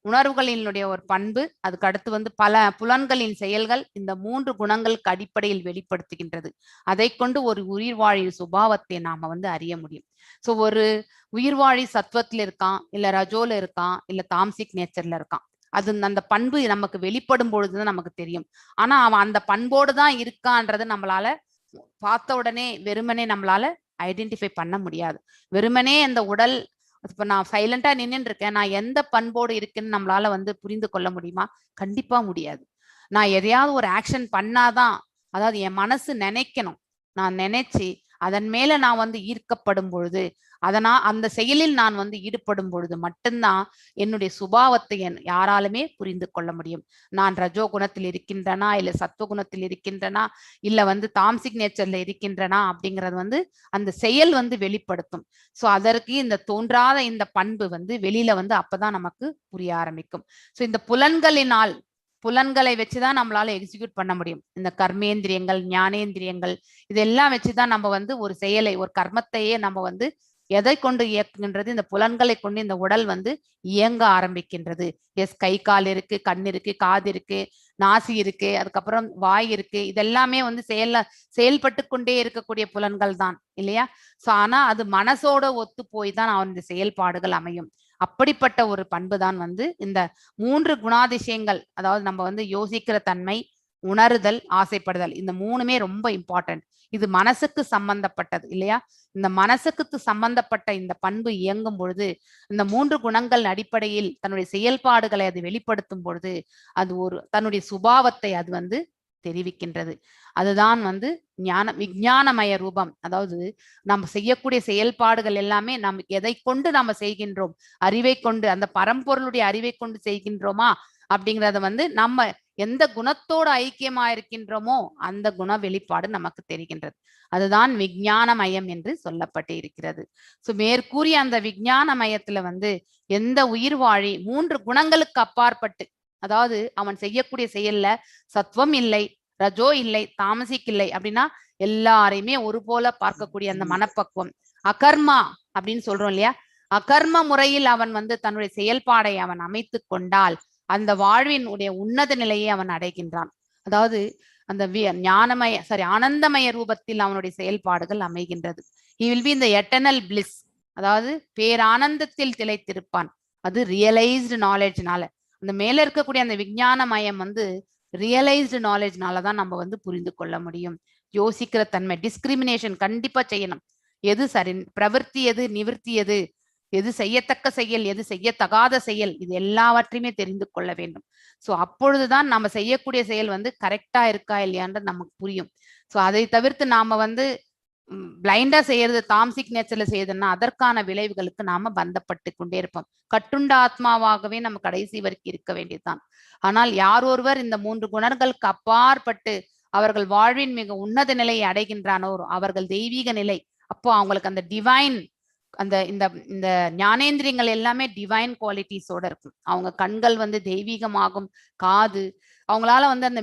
உணர்வுகளினுடைய ஒரு பண்பு, அதுக்கு அடுத்து வந்து பல புலன்களின் செயல்கள், இந்த 3 குணங்களுக்கு அடிப்படையில் வெளிப்படுத்துகின்றது. அதை கொண்டு ஒரு உயிர் வாழி சுபாவத்தை நாம வந்து அறிய முடியும். சோ ஒரு உயிர் வாழி சத்துவத்துல இருக்கான், இல்ல ரஜோல இருக்கான், இல்ல தாம்சிக் நேச்சர்ல இருக்கான். அது அந்த பண்பு நமக்கு வெளிப்படும் பொழுதுதான் நமக்கு தெரியும். ஆனா அவன் அந்த பண்போடு தான் இருக்கான்றது நம்மளால பார்த்த உடனே வெறுமனே நம்மளால ஐடென்டிஃபை பண்ண முடியாது. வெறுமனே அந்த உடல், இப்ப நான் சைலண்டா நின்று இருக்கேன், நான் எந்த பண்போடு இருக்குன்னு நம்மளால வந்து புரிந்து கொள்ள முடியுமா? கண்டிப்பா முடியாது. நான் எதையாவது ஒரு ஆக்ஷன் பண்ணாதான், அதாவது என் மனசு நினைக்கணும், நான் நினைச்சு அதன் மேல நான் வந்து ஈர்க்கப்படும் பொழுது, அந்த செயலில் நான் வந்து ஈடுபடும் பொழுது மட்டும்தான் என்னுடைய சுபாவத்தை யாராலுமே புரிந்து கொள்ள முடியும். நான் ரஜோ குணத்தில் இருக்கின்றனா, இல்ல சத்துவ குணத்தில் இருக்கின்றனா, இல்ல வந்து தாம்சிக் நேச்சர்ல இருக்கின்றனா அப்படிங்கறது வந்து அந்த செயல் வந்து வெளிப்படுத்தும். சோ அதற்கு இந்த தோன்றாத இந்த பண்பு வந்து வெளியில வந்து அப்பதான் நமக்கு புரிய ஆரம்பிக்கும். சோ இந்த புலன்களை வச்சுதான் நம்மளால எக்ஸிக்யூட் பண்ண முடியும். இந்த கர்மேந்திரியங்கள், ஞானேந்திரியங்கள், இதெல்லாம் வச்சுதான் நம்ம வந்து ஒரு செயலை, ஒரு கர்மத்தையே நம்ம வந்து எதை கொண்டு இயக்குகின்றது? இந்த புலன்களை கொண்டு இந்த உடல் வந்து இயங்க ஆரம்பிக்கின்றது. எஸ், கை கால் இருக்கு, கண் இருக்கு, காது இருக்கு, நாசி இருக்கு, அதுக்கப்புறம் வாய் இருக்கு. இதெல்லாமே வந்து செயல்பட்டு கொண்டே இருக்கக்கூடிய புலன்கள் தான் இல்லையா? சோ ஆனா அது மனசோட ஒத்து போய் தான் அவனுடைய செயல்பாடுகள் அமையும். அப்படிப்பட்ட ஒரு பண்பு தான் வந்து இந்த 3 குணாதிசயங்கள். அதாவது நம்ம வந்து யோசிக்கிற தன்மை, உணருதல், ஆசைப்படுதல், இந்த 3மே ரொம்ப இம்பார்ட்டன்ட். இது மனசுக்கு சம்பந்தப்பட்டது இல்லையா? இந்த மனசுக்கு சம்பந்தப்பட்ட இந்த பண்பு இயங்கும் பொழுது, இந்த 3 குணங்கள் அடிப்படையில் தன்னுடைய செயல்பாடுகளை அது வெளிப்படுத்தும் பொழுது, அது ஒரு தன்னுடைய சுபாவத்தை அது வந்து தெரிவிக்கின்றது. அதுதான் வந்து விஞ்ஞானமய ரூபம். அதாவது நம்ம செய்யக்கூடிய செயல்பாடுகள் எல்லாமே நம்ம எதை கொண்டு நாம செய்கின்றோம், அறிவை கொண்டு, அந்த பரம்பொருளுடைய அறிவை கொண்டு செய்கின்றோமா அப்படிங்கறத வந்து நம்ம எந்த குணத்தோட ஐக்கியமா இருக்கின்றோமோ அந்த குண வெளிப்பாடு நமக்கு தெரிகின்றது. அதுதான் விஞ்ஞானமயம் என்று சொல்லப்பட்டு இருக்கிறது. சோ மேற்கூறிய அந்த விஞ்ஞானமயத்துல வந்து எந்த உயிர் வாழி 3 குணங்களுக்கு அப்பாற்பட்டு, அதாவது அவன் செய்யக்கூடிய செயல்ல சத்துவம் இல்லை, ரஜோ இல்லை, தாமசிக் இல்லை அப்படின்னா எல்லாரையுமே ஒரு போல பார்க்கக்கூடிய அந்த மனப்பக்குவம், அகர்மா அப்படின்னு சொல்றோம் இல்லையா? அகர்ம முறையில் அவன் வந்து தன்னுடைய செயல்பாடை அவன் அமைத்து கொண்டால் அந்த வாழ்வின் உடைய உன்னத நிலையை அவன் அடைகின்றான். அதாவது அந்த ஆனந்தமய ரூபத்தில் அவனுடைய செயல்பாடுகள் அமைகின்றது. he will be in the eternal bliss, அதாவது பேரானந்தத்தில் திளைத்திருப்பான். அது ரியலைஸ்டு நாலேஜ்னால, அந்த மேல இருக்கக்கூடிய அந்த விஞ்ஞானமயம் வந்து ரியலைஸ்டு நாலேஜ்னாலதான் நம்ம வந்து புரிந்து கொள்ள முடியும். யோசிக்கிற தன்மை, டிஸ்கிரிமினேஷன் கண்டிப்பா செய்யணும். எது சரி, பிரவர்த்தி எது, நிவிற்த்தி எது, எது செய்யத்தக்க செயல், எது செய்யத்தகாத செயல், இது எல்லாவற்றையுமே தெரிந்து கொள்ள வேண்டும். சோ அப்பொழுதுதான் நம்ம செய்யக்கூடிய செயல் வந்து கரெக்டா இருக்கா இல்லையான்றது நமக்கு புரியும். சோ அதை தவிர்த்து நாம வந்து பிளைண்டா செய்யறது, தாம்சிக் நேச்சர்ல செய்யறதுன்னா அதற்கான விளைவுகளுக்கு நாம பந்தப்பட்டு கொண்டே இருப்போம். கட்டுண்ட ஆத்மாவாகவே நம்ம கடைசி வரைக்கும் இருக்க வேண்டியதுதான். ஆனால் யார் ஒருவர் இந்த 3 குணங்களுக்கு அப்பாற்பட்டு அவர்கள் வாழ்வின் மிக உன்னத நிலையை அடைகின்றானோ அவர்கள் தெய்வீக நிலை. அப்போ அவங்களுக்கு அந்த டிவைன், அந்த இந்த இந்த ஞானேந்திரியங்கள் எல்லாமே டிவைன் குவாலிட்டிஸோட இருக்கும். அவங்க கண்கள் வந்து தெய்வீகமாகும், காது, அவங்களால வந்து அந்த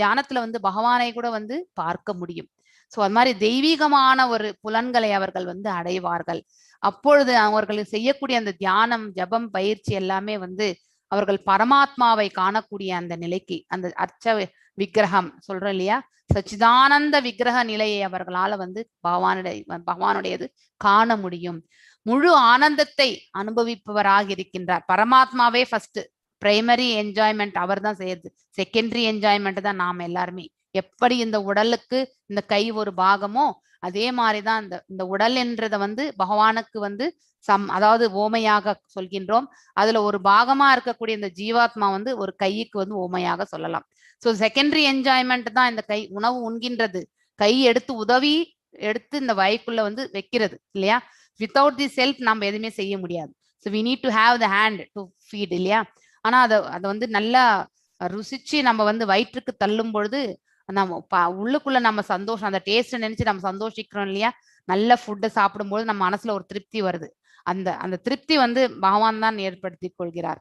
தியானத்துல வந்து பகவானை கூட வந்து பார்க்க முடியும். சோ அது மாதிரி தெய்வீகமான ஒரு புலன்களை அவர்கள் வந்து அடைவார்கள். அப்பொழுது அவர்கள் செய்யக்கூடிய அந்த தியானம், ஜபம், பயிற்சி எல்லாமே வந்து அவர்கள் பரமாத்மாவை காணக்கூடிய அந்த நிலைக்கு, அந்த அர்ச்ச விக்கிரகம் சொல்றோம் இல்லையா, சச்சிதானந்த விக்கிரக நிலையை அவர்களால வந்து பகவானுடையது காண முடியும். முழு ஆனந்தத்தை அனுபவிப்பவராக இருக்கின்றார். பரமாத்மாவே ஃபர்ஸ்ட் பிரைமரி என்ஜாய்மெண்ட் அவர் தான் செய்யறது, செகண்டரி என்ஜாய்மெண்ட் தான் நாம எல்லாருமே. எப்படி இந்த உடலுக்கு இந்த கை ஒரு பாகமோ அதே மாதிரிதான் இந்த உடல் என்றத வந்து பகவானுக்கு வந்து அதாவது ஓமையாக சொல்கின்றோம். அதுல ஒரு பாகமா இருக்கக்கூடிய இந்த ஜீவாத்மா வந்து ஒரு கைக்கு வந்து ஓமையாக சொல்லலாம். சோ செகண்டரி என்ஜாய்மெண்ட் தான் இந்த கை. உணவு உண்கின்றது, கை எடுத்து உதவி எடுத்து இந்த வாய்க்குள்ள வந்து வைக்கிறது இல்லையா? வித்தவுட் தி செல்ஃப் நம்ம எதுவுமே செய்ய முடியாது. So we need to have the hand to feed இல்லையா? ஆனா அதை வந்து நல்லா ருசிச்சு நம்ம வந்து வயிற்றுக்கு தள்ளும் பொழுது நம்ம உள்ளுக்குள்ள நம்ம சந்தோஷம், அந்த டேஸ்ட் நினைச்சு நம்ம சந்தோஷிக்கிறோம் இல்லையா? நல்ல ஃபுட்டை சாப்பிடும்போது நம்ம மனசுல ஒரு திருப்தி வருது. அந்த திருப்தி வந்து பகவான் தான் ஏற்படுத்தி கொள்கிறார்.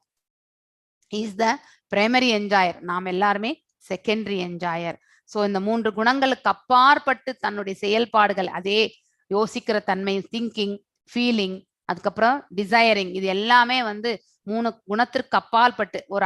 இஸ் த பிரைமரி என்ஜாயர், நாம் எல்லாருமே செகண்டரி என்ஜாயர். சோ இந்த 3 குணங்களுக்கு அப்பாற்பட்டு தன்னுடைய செயல்பாடுகள், அதே யோசிக்கிற தன்மை, திங்கிங், ஃபீலிங், அதுக்கப்புறம் டிசைரிங், இது எல்லாமே வந்து 3 குணத்திற்கு அப்பாற்பட்டு ஒரு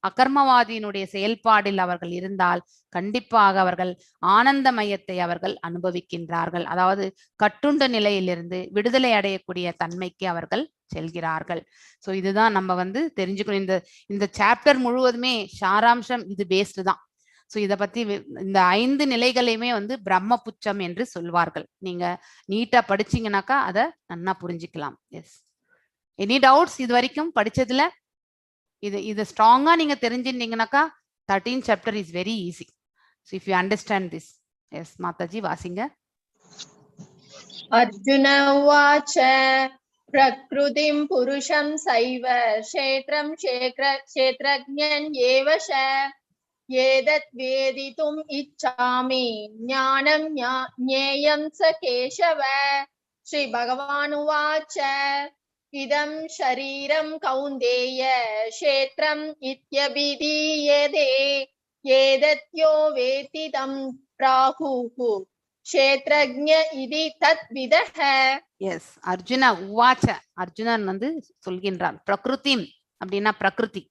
அகர்மவாதியினுடைய செயல்பாடில் அவர்கள் இருந்தால் கண்டிப்பாக அவர்கள் ஆனந்தமயத்தை அவர்கள் அனுபவிக்கின்றார்கள். அதாவது கட்டுண்ட நிலையிலிருந்து விடுதலை அடையக்கூடிய தன்மைக்கு அவர்கள் செல்கிறார்கள். சோ இதுதான் நம்ம வந்து தெரிஞ்சுக்கணும். இந்த சாப்டர் முழுவதுமே சாராம்சம் இது பேஸ்டு தான். சோ இத பத்தி இந்த 5 நிலைகளையுமே வந்து பிரம்ம புச்சம் என்று சொல்வார்கள். நீங்க நீட்டா படிச்சீங்கன்னாக்கா அதை நன்னா புரிஞ்சுக்கலாம். எஸ், எனி டவுட்ஸ் இது வரைக்கும் படிச்சதுல? இது ஸ்ட்ராங்கா நீங்க தெரிஞ்சிருந்தீங்கன்னாக்கா 13th chapter is very easy. So if you understand this. Yes, Mataji, வாசிங்க. Arjuna uvacha prakrutim purusham saiva kshetram kshetrajnan eva sha yedat veditum ichchami jnanam jneyam sa keshava. Shri Bhagavan uvacha idam shariram kaundeya kshetram ityabhidiyade yedatyo veti tam prahuhu க்ஷேத்ரஜ்ஞ இதி தத் விதஹ. S Arjuna உவாச்ச, அர்ஜுனன் வந்து சொல்கின்றான். பிரகிருதி அப்படின்னா பிரகிருதி,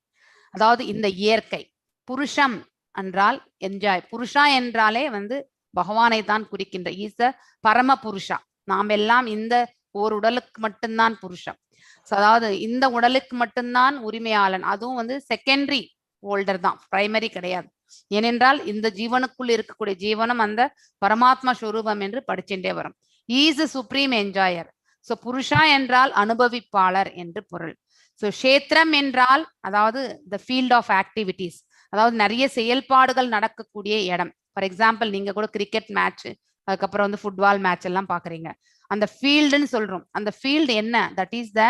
அதாவது இந்த இயற்கை. புருஷம் என்றால் என்ஜாய். புருஷா என்றாலே வந்து பகவானை தான் குறிக்கின்ற. ஈஸ் த பரம புருஷா. நாம் எல்லாம் இந்த ஒரு உடலுக்கு மட்டும்தான் புருஷம். அதாவது இந்த உடலுக்கு மட்டும்தான் உரிமையாளன். அதுவும் வந்து செகண்டரி ஹோல்டர் தான், பிரைமரி கிடையாது. ஏனென்றால் இந்த ஜீவனுக்குள் இருக்கக்கூடிய ஜீவனம் அந்த பரமாத்மா ஸ்வரூபம் என்று படிச்சுட்டே வரும். Is a supreme enjoyer. So புருஷா என்றால் அனுபவிப்பாளர் என்று பொருள். சோ கஷேத்திரம் என்றால் அதாவது த ஃபீல்ட் ஆஃப் ஆக்டிவிட்டிஸ், அதாவது நிறைய செயல்பாடுகள் நடக்கக்கூடிய இடம். ஃபார் எக்ஸாம்பிள் நீங்க கூட கிரிக்கெட் மேட்ச், அதுக்கப்புறம் வந்து ஃபுட்பால் மேட்ச் எல்லாம் பாக்குறீங்க. அந்த ஃபீல்டுன்னு சொல்றோம். அந்த ஃபீல்டு என்ன? That is the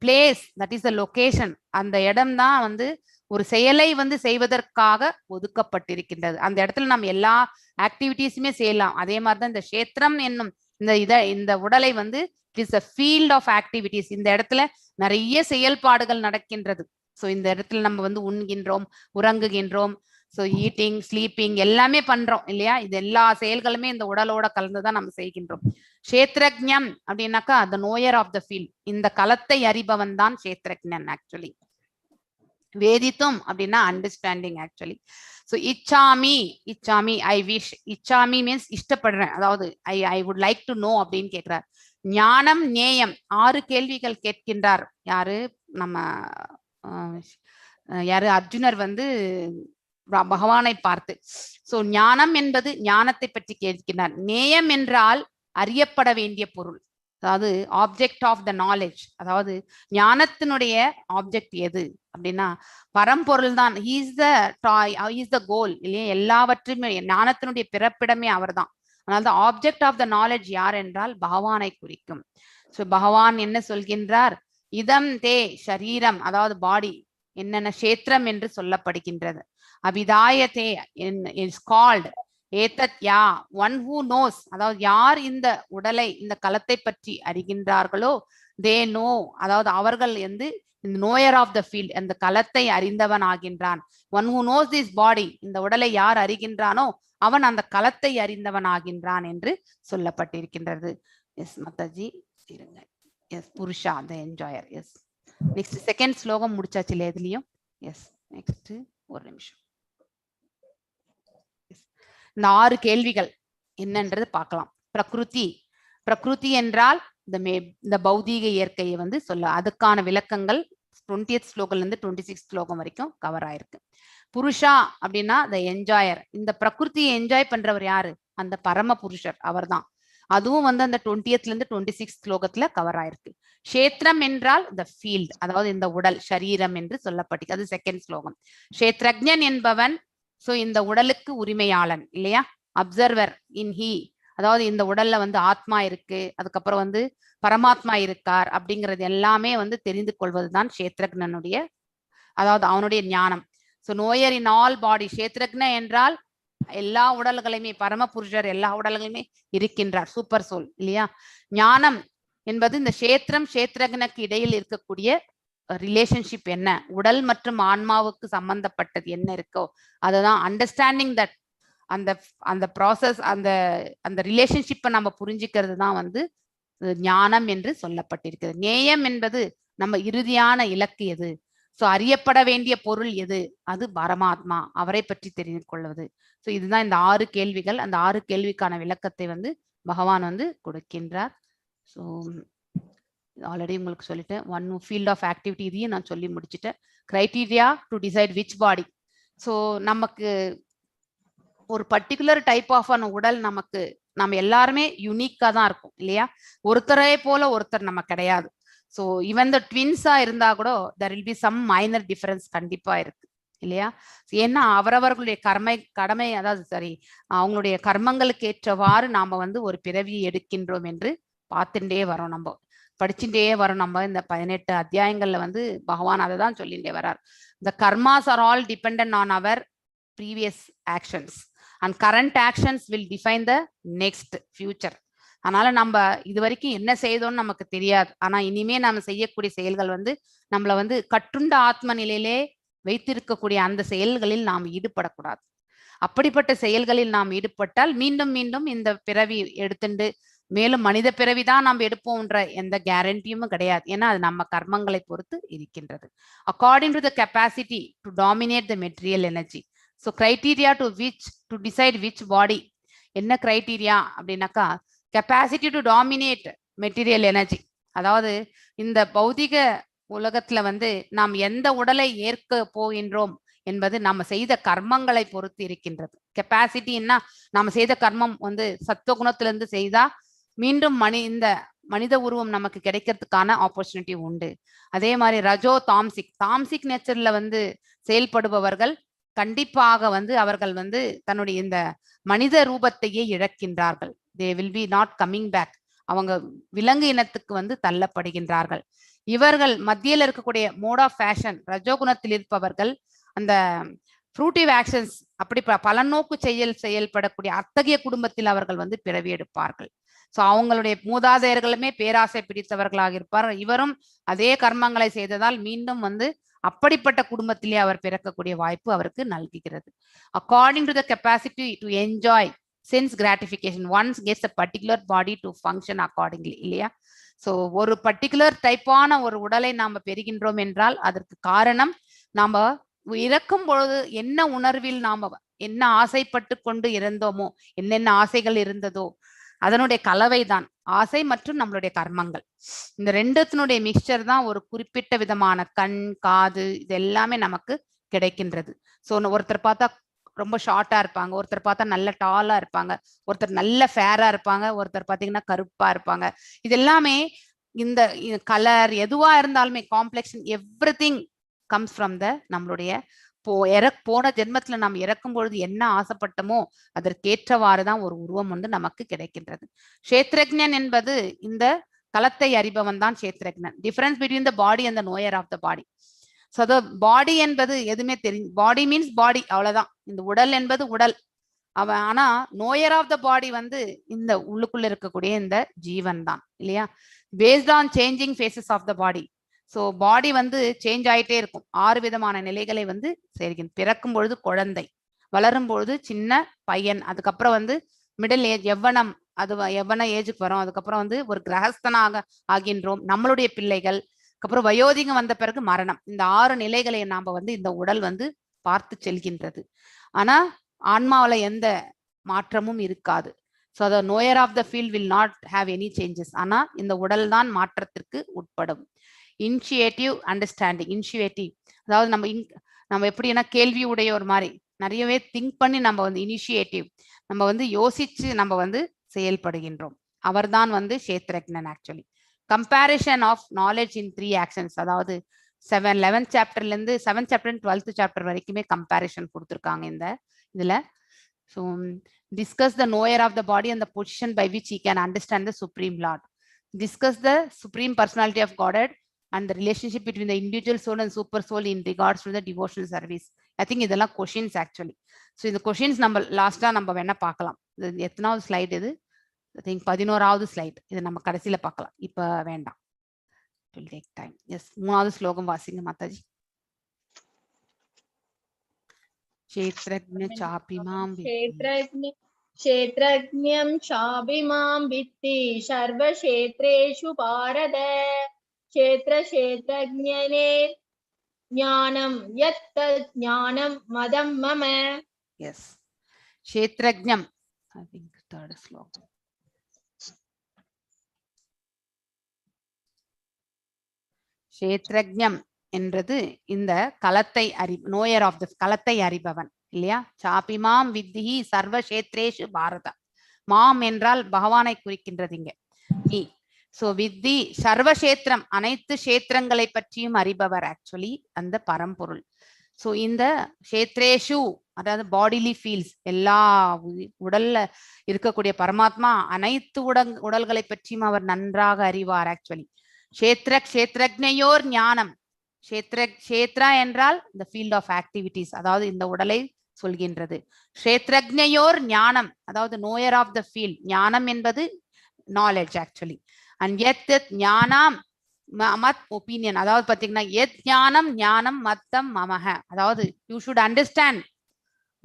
place, that is the location. அந்த இடம் தான் வந்து ஒரு செயலை வந்து செய்வதற்காக ஒதுக்கப்பட்டிருக்கின்றது. அந்த இடத்துல நம்ம எல்லா ஆக்டிவிட்டிஸுமே செய்யலாம். அதே மாதிரிதான் இந்த கஷேத்திரம் என்னும் இந்த உடலை வந்து it is a field of activities. இந்த இடத்துல நிறைய செயல்பாடுகள் நடக்கின்றது. ஸோ இந்த இடத்துல நம்ம வந்து உண்கின்றோம், உறங்குகின்றோம், ஸோ ஈட்டிங், ஸ்லீப்பிங் எல்லாமே பண்றோம் இல்லையா? இது எல்லா செயல்களுமே இந்த உடலோட கலந்துதான் நம்ம செய்கின்றோம். கஷேத்ரஜ்ஞம் அப்படின்னாக்கா the knower of the field. இந்த களத்தை அறிபவன் தான் கஷேத்ரஜ்ஞன் ஆக்சுவலி. வேதித்தும் அப்படின்னா அண்டர்ஸ்டாண்டிங் ஆக்சுவலி. ஸோ இச்சாமி ஐ விஷ். இச்சாமி மீன்ஸ் இஷ்டப்படுறேன், அதாவது I would like to know அப்படின்னு கேட்கிறார். ஞானம் நேயம் 6 கேள்விகள் கேட்கின்றார். யாரு? நம்ம யாரு? அர்ஜுனர் வந்து பகவானை பார்த்து. சோ ஞானம் என்பது ஞானத்தை பற்றி கேட்கிறார். நேயம் என்றால் அறியப்பட வேண்டிய பொருள், அதாவது ஆப்ஜெக்ட் ஆஃப் த நாலேஜ். அதாவது ஞானத்தினுடைய ஆப்ஜெக்ட் எது அப்படின்னா பரம்பொருள் தான். ஹீஸ் த கோல் இல்லையா? எல்லாவற்றையுமே ஞானத்தினுடைய பிறப்பிடமே அவர் தான். அதனால்தான் ஆப்ஜெக்ட் ஆஃப் த நாலேஜ் யார் என்றால் பகவானை குறிக்கும். ஸோ பகவான் என்ன சொல்கின்றார்? இதம் தே ஷரீரம், அதாவது பாடி என்னென்ன கஷேத்திரம் என்று சொல்லப்படுகின்றது. அபிதாயத்தே இஸ் கால்ட் ஏதத் யா, ஒன் ஹூ நோஸ், அதாவது யார் இந்த உடலை இந்த களத்தை பற்றி அறிகின்றார்களோ தே நோ, அதாவது அவர்கள் வந்து நோயர் ஆஃப் த ஃபீல்ட், அந்த களத்தை அறிந்தவன் ஆகின்றான். One who knows this body, இந்த உடலை யார் அறிகின்றானோ அவன் அந்த களத்தை அறிந்தவன் ஆகின்றான் என்று சொல்லப்பட்டிருக்கின்றது. எஸ் மாதாஜி இருங்க. எஸ் புருஷா த என்ஜாயர். எஸ் நெக்ஸ்ட் செகண்ட் ஸ்லோகம் முடிச்சாச்சு இல்லையா இதுலயும்? எஸ் நெக்ஸ்ட் ஒரு நிமிஷம். இந்த 6 கேள்விகள் என்னன்றது பார்க்கலாம். பிரகிருதி என்றால் இந்த பௌதீக இயற்கையை வந்து சொல்ல, அதுக்கான விளக்கங்கள் 20th ஸ்லோகம்ல இருந்து 26th ஸ்லோகம் வரைக்கும் கவர் ஆயிருக்கு. புருஷா அப்படின்னா த என்ஜாயர். இந்த பிரகிருதியை என்ஜாய் பண்றவர் யாரு? அந்த பரம புருஷர், அவர் தான். அதுவும் வந்து அந்த 20th இருந்து 26th ஸ்லோகத்துல கவர் ஆயிருக்கு. கஷேத்திரம் என்றால் த ஃபீல்ட், அதாவது இந்த உடல் சரீரம் என்று சொல்லப்பட்டிருக்கு. அது செகண்ட் ஸ்லோகம். கஷேத்ரஜ்ஞன் என்பவன் சோ இந்த உடலுக்கு உரிமையாளன் இல்லையா? அப்சர்வர் இன் ஹி, அதாவது இந்த உடல்ல வந்து ஆத்மா இருக்கு, அதுக்கப்புறம் வந்து பரமாத்மா இருக்கார் அப்படிங்கிறது எல்லாமே வந்து தெரிந்து கொள்வதுதான் கஷேத்ரஜ்ஞனுடைய, அதாவது அவனுடைய ஞானம். சோ நோயர் இன் ஆல் பாடி. கஷேத்ரஜ்ஞ என்றால் எல்லா உடல்களையுமே, பரமபுருஷர் எல்லா உடல்களையுமே இருக்கின்றார், சூப்பர் சோல் இல்லையா? ஞானம் என்பது இந்த கஷேத்ரஜ்ஞனுக்கு இடையில் இருக்கக்கூடிய ரிலேஷன்ஷிப் என்ன, உடல் மற்றும் ஆன்மாவுக்கு சம்பந்தப்பட்டது என்ன இருக்கோ அதுதான் அண்டர்ஸ்டாண்டிங் தட். அந்த ப்ராசஸ், அந்த ரிலேஷன்ஷிப்பை நம்ம புரிஞ்சுக்கிறது தான் வந்து ஞானம் என்று சொல்லப்பட்டிருக்கிறது. நேயம் என்பது நம்ம இறுதியான இலக்கு எது, சோ அறியப்பட வேண்டிய பொருள் எது, அது பரமாத்மா, அவரை பற்றி தெரிந்து கொள்வது. சோ இதுதான் இந்த 6 கேள்விகள். அந்த 6 கேள்விக்கான விளக்கத்தை வந்து பகவான் வந்து கொடுக்கின்றார். ஸோ ஆல்ரெடி உங்களுக்கு சொல்லிட்டேன். ஒன் ஃபீல்ட் ஆஃப் ஆக்டிவிட்டி இதையும் நான் சொல்லி முடிச்சுட்டேன். Criteria to decide which body. So நமக்கு ஒரு பர்டிகுலர் டைப் ஆஃப் உடல் நமக்கு, நம்ம எல்லாருமே யூனிக்கா தான் இருக்கும் இல்லையா? ஒருத்தரே போல ஒருத்தர் நம்ம கிடையாது. ஸோ ஈவன் த ட்வின்ஸா இருந்தா கூட there will be some minor difference கண்டிப்பா இருக்கு இல்லையா? ஏன்னா அவரவர்களுடைய கடமை அதாவது சரி அவங்களுடைய கர்மங்களுக்கு ஏற்றவாறு நாம வந்து ஒரு பிறவியை எடுக்கின்றோம் என்று பார்த்துட்டே வரோம், நம்ம படிச்சுட்டே வரோம். நம்ம இந்த 18 அத்தியாயங்கள்ல வந்து பகவான் அதை தான் சொல்லிட்டே வர்றார். The karmas are all dependent on our previous actions and current actions will define the next future. அதனால நம்ம இது வரைக்கும் என்ன செய்தோம்னு நமக்கு தெரியாது. ஆனா இனிமே நாம செய்யக்கூடிய செயல்கள் வந்து நம்மள வந்து கட்டுண்ட ஆத்ம நிலையிலே வைத்திருக்கக்கூடிய அந்த செயல்களில் நாம் ஈடுபடக்கூடாது. அப்படிப்பட்ட செயல்களில் நாம் ஈடுபட்டால் மீண்டும் மீண்டும் இந்த பிறவி எடுத்துண்டு மேலும் மனித பிறவிதான் நாம் எடுப்போம்ன்ற எந்த கேரண்டியும் கிடையாது. ஏன்னா அது நம்ம கர்மங்களை பொறுத்து இருக்கின்றது. According to the capacity to dominate the material energy. So criteria to decide which body. என்ன கிரைட்டீரியா அப்படின்னாக்கா capacity to dominate material energy. அதாவது இந்த பௌதிக உலகத்துல வந்து நாம் எந்த உடலை ஏற்க போகின்றோம் என்பது நம்ம செய்த கர்மங்களை பொறுத்து இருக்கின்றது. கெப்பாசிட்டின்னா நம்ம செய்த கர்மம் வந்து சத்துவகுணத்திலிருந்து செய்தா மீண்டும் இந்த மனித உருவம் நமக்கு கிடைக்கிறதுக்கான ஆப்பர்ச்சுனிட்டி உண்டு. அதே மாதிரி ரஜோ தாம்சிக் நேச்சர்ல வந்து செயல்படுபவர்கள் கண்டிப்பாக வந்து அவர்கள் வந்து தன்னுடைய இந்த மனித ரூபத்தையே இழக்கின்றார்கள். They will be not coming back. அவங்க விலங்கு இனத்துக்கு வந்து தள்ளப்படுகின்றார்கள். இவர்கள் மத்தியில் இருக்கக்கூடிய மோட் ஆஃப் ஃபேஷன் ரஜோகுணத்தில் இருப்பவர்கள் அந்த ஃப்ரூட்டிவ் ஆக்ஷன்ஸ் அப்படி பலநோக்கு செயல்படக்கூடிய அத்தகைய குடும்பத்தில் அவர்கள் வந்து பிறவி எடுப்பார்கள். ஸோ அவங்களுடைய மூதாதையர்களுமே பேராசை பிடித்தவர்களாக இருப்பார்கள். இவரும் அதே கர்மங்களை செய்ததால் மீண்டும் வந்து அப்படிப்பட்ட குடும்பத்திலே அவர் பிறக்கக்கூடிய வாய்ப்பு அவருக்கு நல்குகிறது. According to the capacity to enjoy sense gratification one's gets a particular body to function accordingly, இல்லையா? ஸோ ஒரு பர்டிகுலர் டைப்பான ஒரு உடலை நாம் பெறுகின்றோம் என்றால் அதற்கு காரணம் நாம் இறக்கும் பொழுது என்ன உணர்வில் நாம் என்ன ஆசைப்பட்டு கொண்டு இருந்தோமோ, என்னென்ன ஆசைகள் இருந்ததோ அதனுடைய கலவைதான் ஆசை மற்றும் நம்மளுடைய கர்மங்கள். இந்த ரெண்டுத்தினுடைய மிக்சர் தான் ஒரு குறிப்பிட்ட விதமான கண், காது இது எல்லாமே நமக்கு கிடைக்கின்றது. ஸோ ஒருத்தர் பார்த்தா ரொம்ப ஷார்ட்டா இருப்பாங்க, ஒருத்தர் பார்த்தா நல்ல டாலா இருப்பாங்க, ஒருத்தர் நல்ல ஃபேரா இருப்பாங்க, ஒருத்தர் பார்த்தீங்கன்னா கருப்பா இருப்பாங்க. இது எல்லாமே இந்த கலர் எதுவா இருந்தாலுமே complexion everything comes from the நம்மளுடைய போன ஜென்மத்துல நாம் இறக்கும் பொழுது என்ன ஆசைப்பட்டமோ அதற்கேற்றவாறுதான் ஒரு உருவம் வந்து நமக்கு கிடைக்கின்றது. கஷேத்ரஜ்ஞன் என்பது இந்த களத்தை அறிபவன் தான் கஷேத்ரஜ்ஞன். Difference between the body and the knower of the body. So the body என்பது எதுவுமே தெரியும், பாடி மீன்ஸ் பாடி, அவ்வளவுதான். இந்த உடல் என்பது உடல் அவன். ஆனா நோயர் ஆஃப் த பாடி வந்து இந்த உள்ளுக்குள்ள இருக்கக்கூடிய இந்த ஜீவன் தான், இல்லையா? Based on changing phases of the body. So body வந்து சேஞ்ச் ஆயிட்டே இருக்கும். 6 விதமான நிலைகளை வந்து சேர்க்கின். பிறக்கும் பொழுது குழந்தை, வளரும் பொழுது சின்ன பையன், அதுக்கப்புறம் வந்து மிடில் ஏஜ் யவ்வனம், அது யவ்வன ஏஜுக்கு வரும். அதுக்கப்புறம் வந்து ஒரு கிரகஸ்தனாக ஆகின்றோம், நம்மளுடைய பிள்ளைகள். அப்புறம் வயோதிகம் வந்த பிறகு மரணம். இந்த 6 நிலைகளை நாம வந்து இந்த உடல் வந்து பார்த்து செல்கின்றது. ஆனா ஆன்மாவில எந்த மாற்றமும் இருக்காது. So the knower of the field will not have any changes. ஆனா இந்த உடல் தான் மாற்றத்திற்கு உட்படும். Initiative understanding. இனிஷியேட்டிவ் அதாவது நம்ம எப்படின்னா கேள்வி உடைய ஒரு மாதிரி நிறையவே திங்க் பண்ணி நம்ம வந்து இனிஷியேட்டிவ் நம்ம வந்து யோசிச்சு நம்ம வந்து செயல்படுகின்றோம். அவர் தான் வந்து கஷேத்ரஜ்ஞன். Actually comparison of knowledge in 3 actions. அதாவது 11th சாப்டர்ல இருந்து 7th சாப்டர் 12th சாப்டர் வரைக்குமே கம்பேரிஷன் கொடுத்துருக்காங்க இந்த இதுல. So discuss the knower of the body and the position by which he can understand the supreme lord. Discuss the supreme personality of Godhead and the relationship between the individual soul and super soul in regards to the devotional service. I think இதெல்லாம் questions actually. So இந்த questions நம்ம லாஸ்டா நம்ம வேணா பார்க்கலாம். இது எத்தனாவது slide இது? I think 11வது ஸ்லைட். இது நம்ம கடைசியில பார்க்கலாம், இப்ப வேண்டாம். It will take time. Yes, 3வது ஸ்லோகம் வாசிங்க மாதாஜி. க்ஷேத்ரஜ்ஞ சாபிமாம் क्षेत्रज्ञं चाभिमां वित्ति सर्वक्षेत्रेषु भारत क्षेत्रज्ञने ज्ञानं यत् ज्ञानं मदं मम. Yes, kshetrajñam. I think third sloka. kshetrajñam என்றது இந்த களத்தை நோயர் ஆஃப் த களத்தை அறிபவன், இல்லையா? சாபிமாம் வித்திஹி சர்வக்ஷேத்ரேஷு பாரத. மாம் என்றால் பகவானை குறிக்கின்றது இங்க. சோ வித்தி சர்வக்ஷேத்திரம், அனைத்து கஷேத்திரங்களை பற்றியும் அறிபவர் ஆக்சுவலி அந்த பரம்பொருள். சோ இந்த கஷேத்ரேஷு அதாவது பாடிலி ஃபீல்ஸ், எல்லா உடல்ல இருக்கக்கூடிய பரமாத்மா அனைத்து உடல்களை பற்றியும் அவர் நன்றாக அறிவார் ஆக்சுவலி. கஷேத்ரஜ்ஞயோர் ஞானம். கஷேத்ரா என்றால் இந்த ஃபீல்ட் ஆஃப் ஆக்டிவிட்டிஸ், அதாவது இந்த உடலை சொல்கின்றது. கஷேத்ரஜ்ஞயோர் ஞானம் அதாவது நோயர் ஆஃப் த ஃபீல்ட். ஞானம் என்பது நாலேஜ் ஆக்சுவலி. அண்ட் எத் ஞானம் மத் ஒப்பீனியன், அதாவது பாத்தீங்கன்னா எத் ஞானம் ஞானம் மத்தம் மமஹ, அதாவது you should understand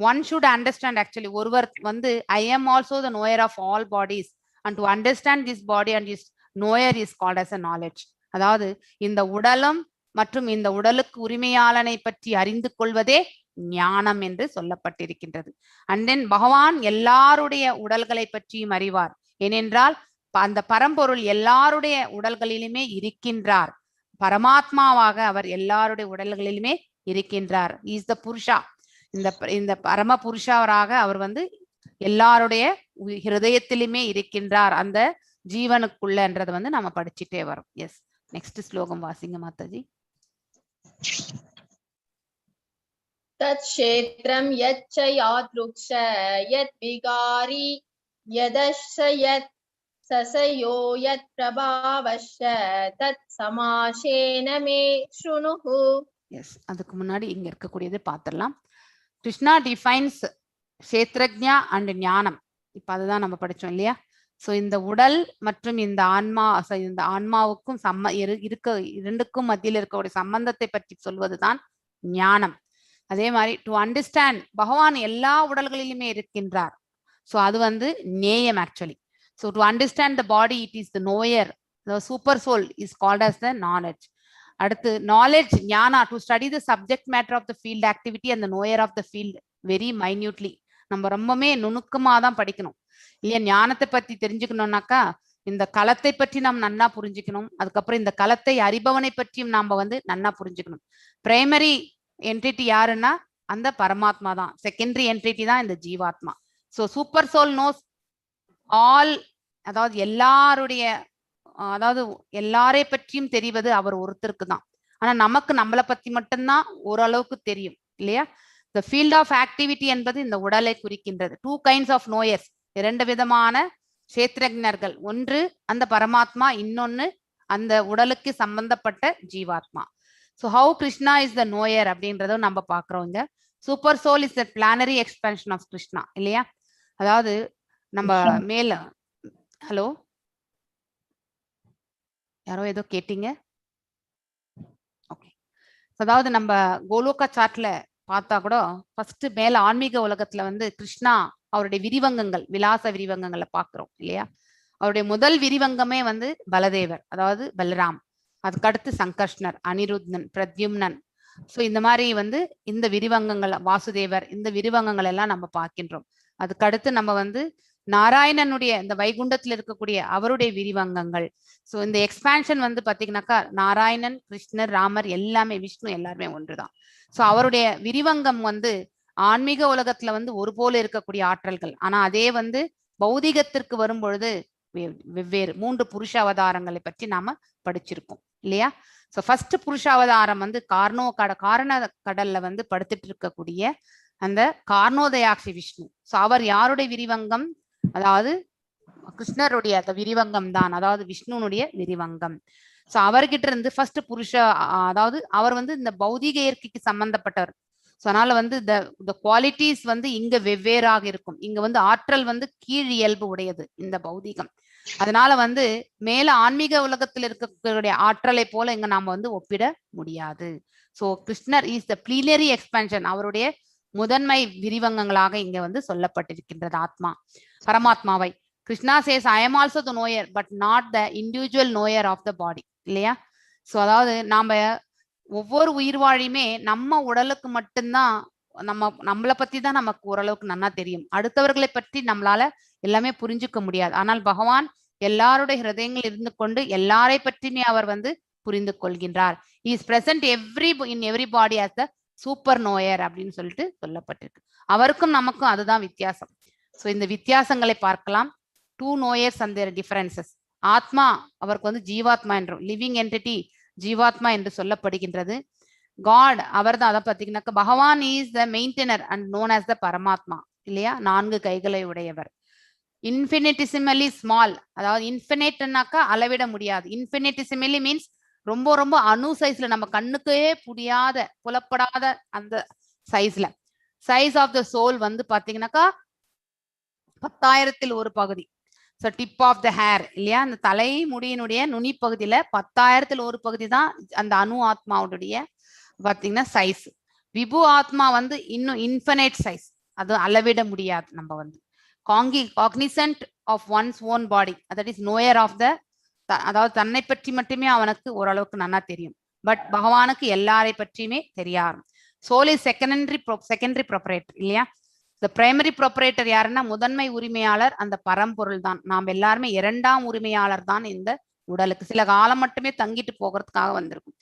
One should understand actually ஒருவர் வந்து I am also the knower of all bodies and to understand this body and this knower is called as a knowledge. அதாவது இந்த உடலும் மற்றும் இந்த உடலுக்கு உரிமையாளனை பற்றி அறிந்து கொள்வதே ஞானம் என்று சொல்லப்பட்டிருக்கின்றது. அண்ட் தென் பகவான் எல்லாருடைய உடல்களை பற்றியும் அறிவார். ஏனென்றால் அந்த பரம்பொருள் எல்லாருடைய உடல்களிலுமே இருக்கின்றார். பரமாத்மாவாக அவர் எல்லாருடைய உடல்களிலுமே இருக்கின்றார். இஸ் த புருஷா. இந்த பரம புருஷாவராக அவர் வந்து எல்லாருடைய ஹிருதயத்திலுமே இருக்கின்றார், அந்த ஜீவனுக்குள்ளன்றது வந்து நம்ம படிச்சுட்டே வரோம். எஸ், நெக்ஸ்ட் ஸ்லோகம் வாசிங்க மாதாஜி. தத் க்ஷேத்ரம் யச்ச யாத்ருக்ஷ யத் விகாரி யதஸ்ஸ யத் சசயோ யத் பிரபாவஸ்ஸ தத் சமாசேன மே ஸ்ருணுஹு. எஸ், அதுக்கு முன்னாடி இங்க இருக்கக்கூடியது பார்த்துடலாம். கிருஷ்ணா டிஃபைன்ஸ் க்ஷேத்ரஜ்ஞா அண்ட் ஞானம். இப்ப அதுதான் நம்ம படிச்சோம் இல்லையா? ஸோ இந்த உடல் மற்றும் இந்த ஆன்மா, இந்த ஆன்மாவுக்கும் இருக்க இரண்டுக்கும் மத்தியில் இருக்கக்கூடிய சம்பந்தத்தை பற்றி சொல்வதுதான் ஞானம். அதே மாதிரி டு அண்டர்ஸ்டாண்ட், பகவான் எல்லா உடல்களிலுமே இருக்கின்றார். ஸோ அது வந்து நேயம் actually. So to understand the body it is the knower, the super soul is called as the knowledge. அடுத்து நாலேஜ் ஞானா, to study the subject matter of the field activity and the knower of the field very minutely. நம்ம ரொம்பவே நுணுக்கமா தான் படிக்கணும் இல்லையா? ஞானத்தை பத்தி தெரிஞ்சுக்கணும்னாக்கா இந்த களத்தை பற்றி நாம் நன்னா புரிஞ்சுக்கணும். அதுக்கப்புறம் இந்த களத்தை அறிபவனை பற்றியும் நாம வந்து நன்னா புரிஞ்சுக்கணும். பிரைமரி என்டிட்டி யாருன்னா அந்த பரமாத்மா தான். செகண்டரி என்டிட்டி தான் இந்த ஜீவாத்மா. So super soul knows all, அதாவது எல்லாருடைய, அதாவது எல்லாரை பற்றியும் தெரிவது அவர் ஒருத்தருக்கு தான். ஆனா நமக்கு நம்மளை பத்தி மட்டும்தான் ஓரளவுக்கு தெரியும் இல்லையா? The field of activity என்பது இந்த உடலை குறிக்கின்றது. 2 kinds of knowers, 2 விதமான க்ஷேத்ரஜ்ஞர்கள். ஒன்று அந்த பரமாத்மா, இன்னொன்னு அந்த உடலுக்கு சம்பந்தப்பட்ட ஜீவாத்மா. So how Krishna is the knower அப்படின்றத நம்ம பாக்குறோம் இங்க. Super soul is the plenary expansion of Krishna இல்லையா? அதாவது நம்ம மேல, ஹலோ யாரோ ஏதோ கேட்டீங்க? ஓகே, அதாவது நம்ம கோலோகா சார்ட்ல பார்த்தா கூட ஃபர்ஸ்ட் மேல ஆன்மீக உலகத்துல வந்து கிருஷ்ணா அவருடைய விரிவங்கங்கள், விலாச விரிவங்கங்களை பாக்குறோம் இல்லையா? அவருடைய முதல் விரிவங்கமே வந்து பலதேவர், அதாவது பலராம். அதுக்கடுத்து சங்கர்ஷ்ணர், அனிருத்தன், பிரத்யும்னன். ஸோ இந்த மாதிரி வந்து இந்த விரிவங்கங்கள், வாசுதேவர், இந்த விரிவங்கங்கள் எல்லாம் நம்ம பார்க்கின்றோம். அதுக்கடுத்து நம்ம வந்து நாராயணனுடைய இந்த வைகுண்டத்துல இருக்கக்கூடிய அவருடைய விரிவங்கங்கள். ஸோ இந்த எக்ஸ்பான்ஷன் வந்து பாத்தீங்கன்னாக்கா நாராயணன், கிருஷ்ணர், ராமர் எல்லாமே, விஷ்ணு எல்லாருமே ஒன்றுதான். ஸோ அவருடைய விரிவங்கம் வந்து ஆன்மீக உலகத்துல வந்து ஒரு போல இருக்கக்கூடிய ஆற்றல்கள். ஆனா அதே வந்து பௌதிகத்திற்கு வரும் பொழுது வெவ்வேறு 3 புருஷ அவதாரங்களை பற்றி நாம படிச்சிருக்கோம் இல்லையா? ஸோ ஃபர்ஸ்ட் புருஷ அவதாரம் வந்து காரண கடல்ல வந்து படுத்துட்டு இருக்கக்கூடிய அந்த கார்ணோதயாட்சி விஷ்ணு. ஸோ அவர் யாருடைய விரிவங்கம்? அதாவது கிருஷ்ணருடைய அந்த விரிவங்கம் தான், அதாவது விஷ்ணுனுடைய விரிவங்கம். ஸோ அவர்கிட்ட இருந்து ஃபர்ஸ்ட் புருஷ, அதாவது அவர் வந்து இந்த பௌதிக இயற்கைக்கு சம்பந்தப்பட்டவர். ஸோ அதனால வந்து இந்த குவாலிட்டிஸ் வந்து இங்க வெவ்வேறாக இருக்கும். இங்க வந்து ஆற்றல் வந்து கீழ் இயல்பு உடையது இந்த பௌதிகம். அதனால வந்து மேல ஆன்மீக உலகத்தில் இருக்கக்கூடிய ஆற்றலை போல இங்க நாம வந்து ஒப்பிட முடியாது. ஸோ கிருஷ்ணர் இஸ் த பிளீனரி எக்ஸ்பான்ஷன், அவருடைய முதன்மை விரிவங்கங்களாக இங்க வந்து சொல்லப்பட்டிருக்கின்றது ஆத்மா, பரமாத்மாவை. Krishna says I am also the knower but not the individual knower of the body இல்லையா? ஸோ அதாவது நாம ஒவ்வொரு உயிர் வாழியுமே நம்ம உடலுக்கு மட்டும்தான், நம்மளை பத்தி தான் நமக்கு ஓரளவுக்கு நல்லா தெரியும். அடுத்தவர்களை பற்றி நம்மளால எல்லாமே புரிஞ்சுக்க முடியாது. ஆனால் பகவான் எல்லாருடைய ஹிருதயங்கள் இருந்து கொண்டு எல்லாரை பற்றியுமே அவர் வந்து புரிந்து கொள்கின்றார். Is present in every body as the super knower அப்படின்னு சொல்லிட்டு சொல்லப்பட்டிருக்கு. அவருக்கும் நமக்கும் அதுதான் வித்தியாசம். ஸோ இந்த வித்தியாசங்களை பார்க்கலாம். 2 knowers and their differences. ஆத்மா அவருக்கு வந்து ஜீவாத்மா என்றும், லிவிங் என்டிட்டி ஜீவாத்மா என்று சொல்லப்படுகின்றது. காட் அவர் தான், அதை பார்த்தீங்கன்னாக்க பகவான் is the maintainer and known as த பரமாத்மா இல்லையா? 4 கைகளை உடையவர். இன்ஃபினிட்டிசிமலி ஸ்மால், அதாவது இன்ஃபினிட்னாக்கா அளவிட முடியாது. இன்ஃபினிட்டிசிமலி மீன்ஸ் ரொம்ப ரொம்ப அணு சைஸ்ல, நம்ம கண்ணுக்கே புலப்படாத அந்த சைஸ்ல. சைஸ் ஆஃப் த சோல் வந்து பாத்தீங்கன்னாக்கா 10,000ல் 1 பகுதி. So tip of the hair இல்லையா? அந்த தலை முடியினுடைய நுனி பகுதியில 10,000ல் 1 பகுதி தான் அந்த அணு ஆத்மாவுடைய பாத்தீங்கன்னா சைஸ். விபு ஆத்மா வந்து இன்னும் இன்ஃபினைட் சைஸ், அது அளவிட முடியாது. நம்ம வந்து cognizant of one's own body, that is knower of the, அதாவது தன்னை பற்றி மட்டுமே அவனுக்கு ஓரளவுக்கு நல்லா தெரியும். பட் பகவானுக்கு எல்லாரை பற்றியுமே தெரியாது. சோல் இஸ் செகண்டரி ப்ரொப்ரேட்டர் இல்லையா? இந்த பிரைமரி ப்ரொப்ரேட்டர் யாருன்னா முதன்மை உரிமையாளர் அந்த பரம்பொருள் தான். நாம் எல்லாருமே இரண்டாம் உரிமையாளர் தான் இந்த உடலுக்கு. சில காலம் மட்டுமே தங்கிட்டு போகிறதுக்காக வந்திருக்கும்.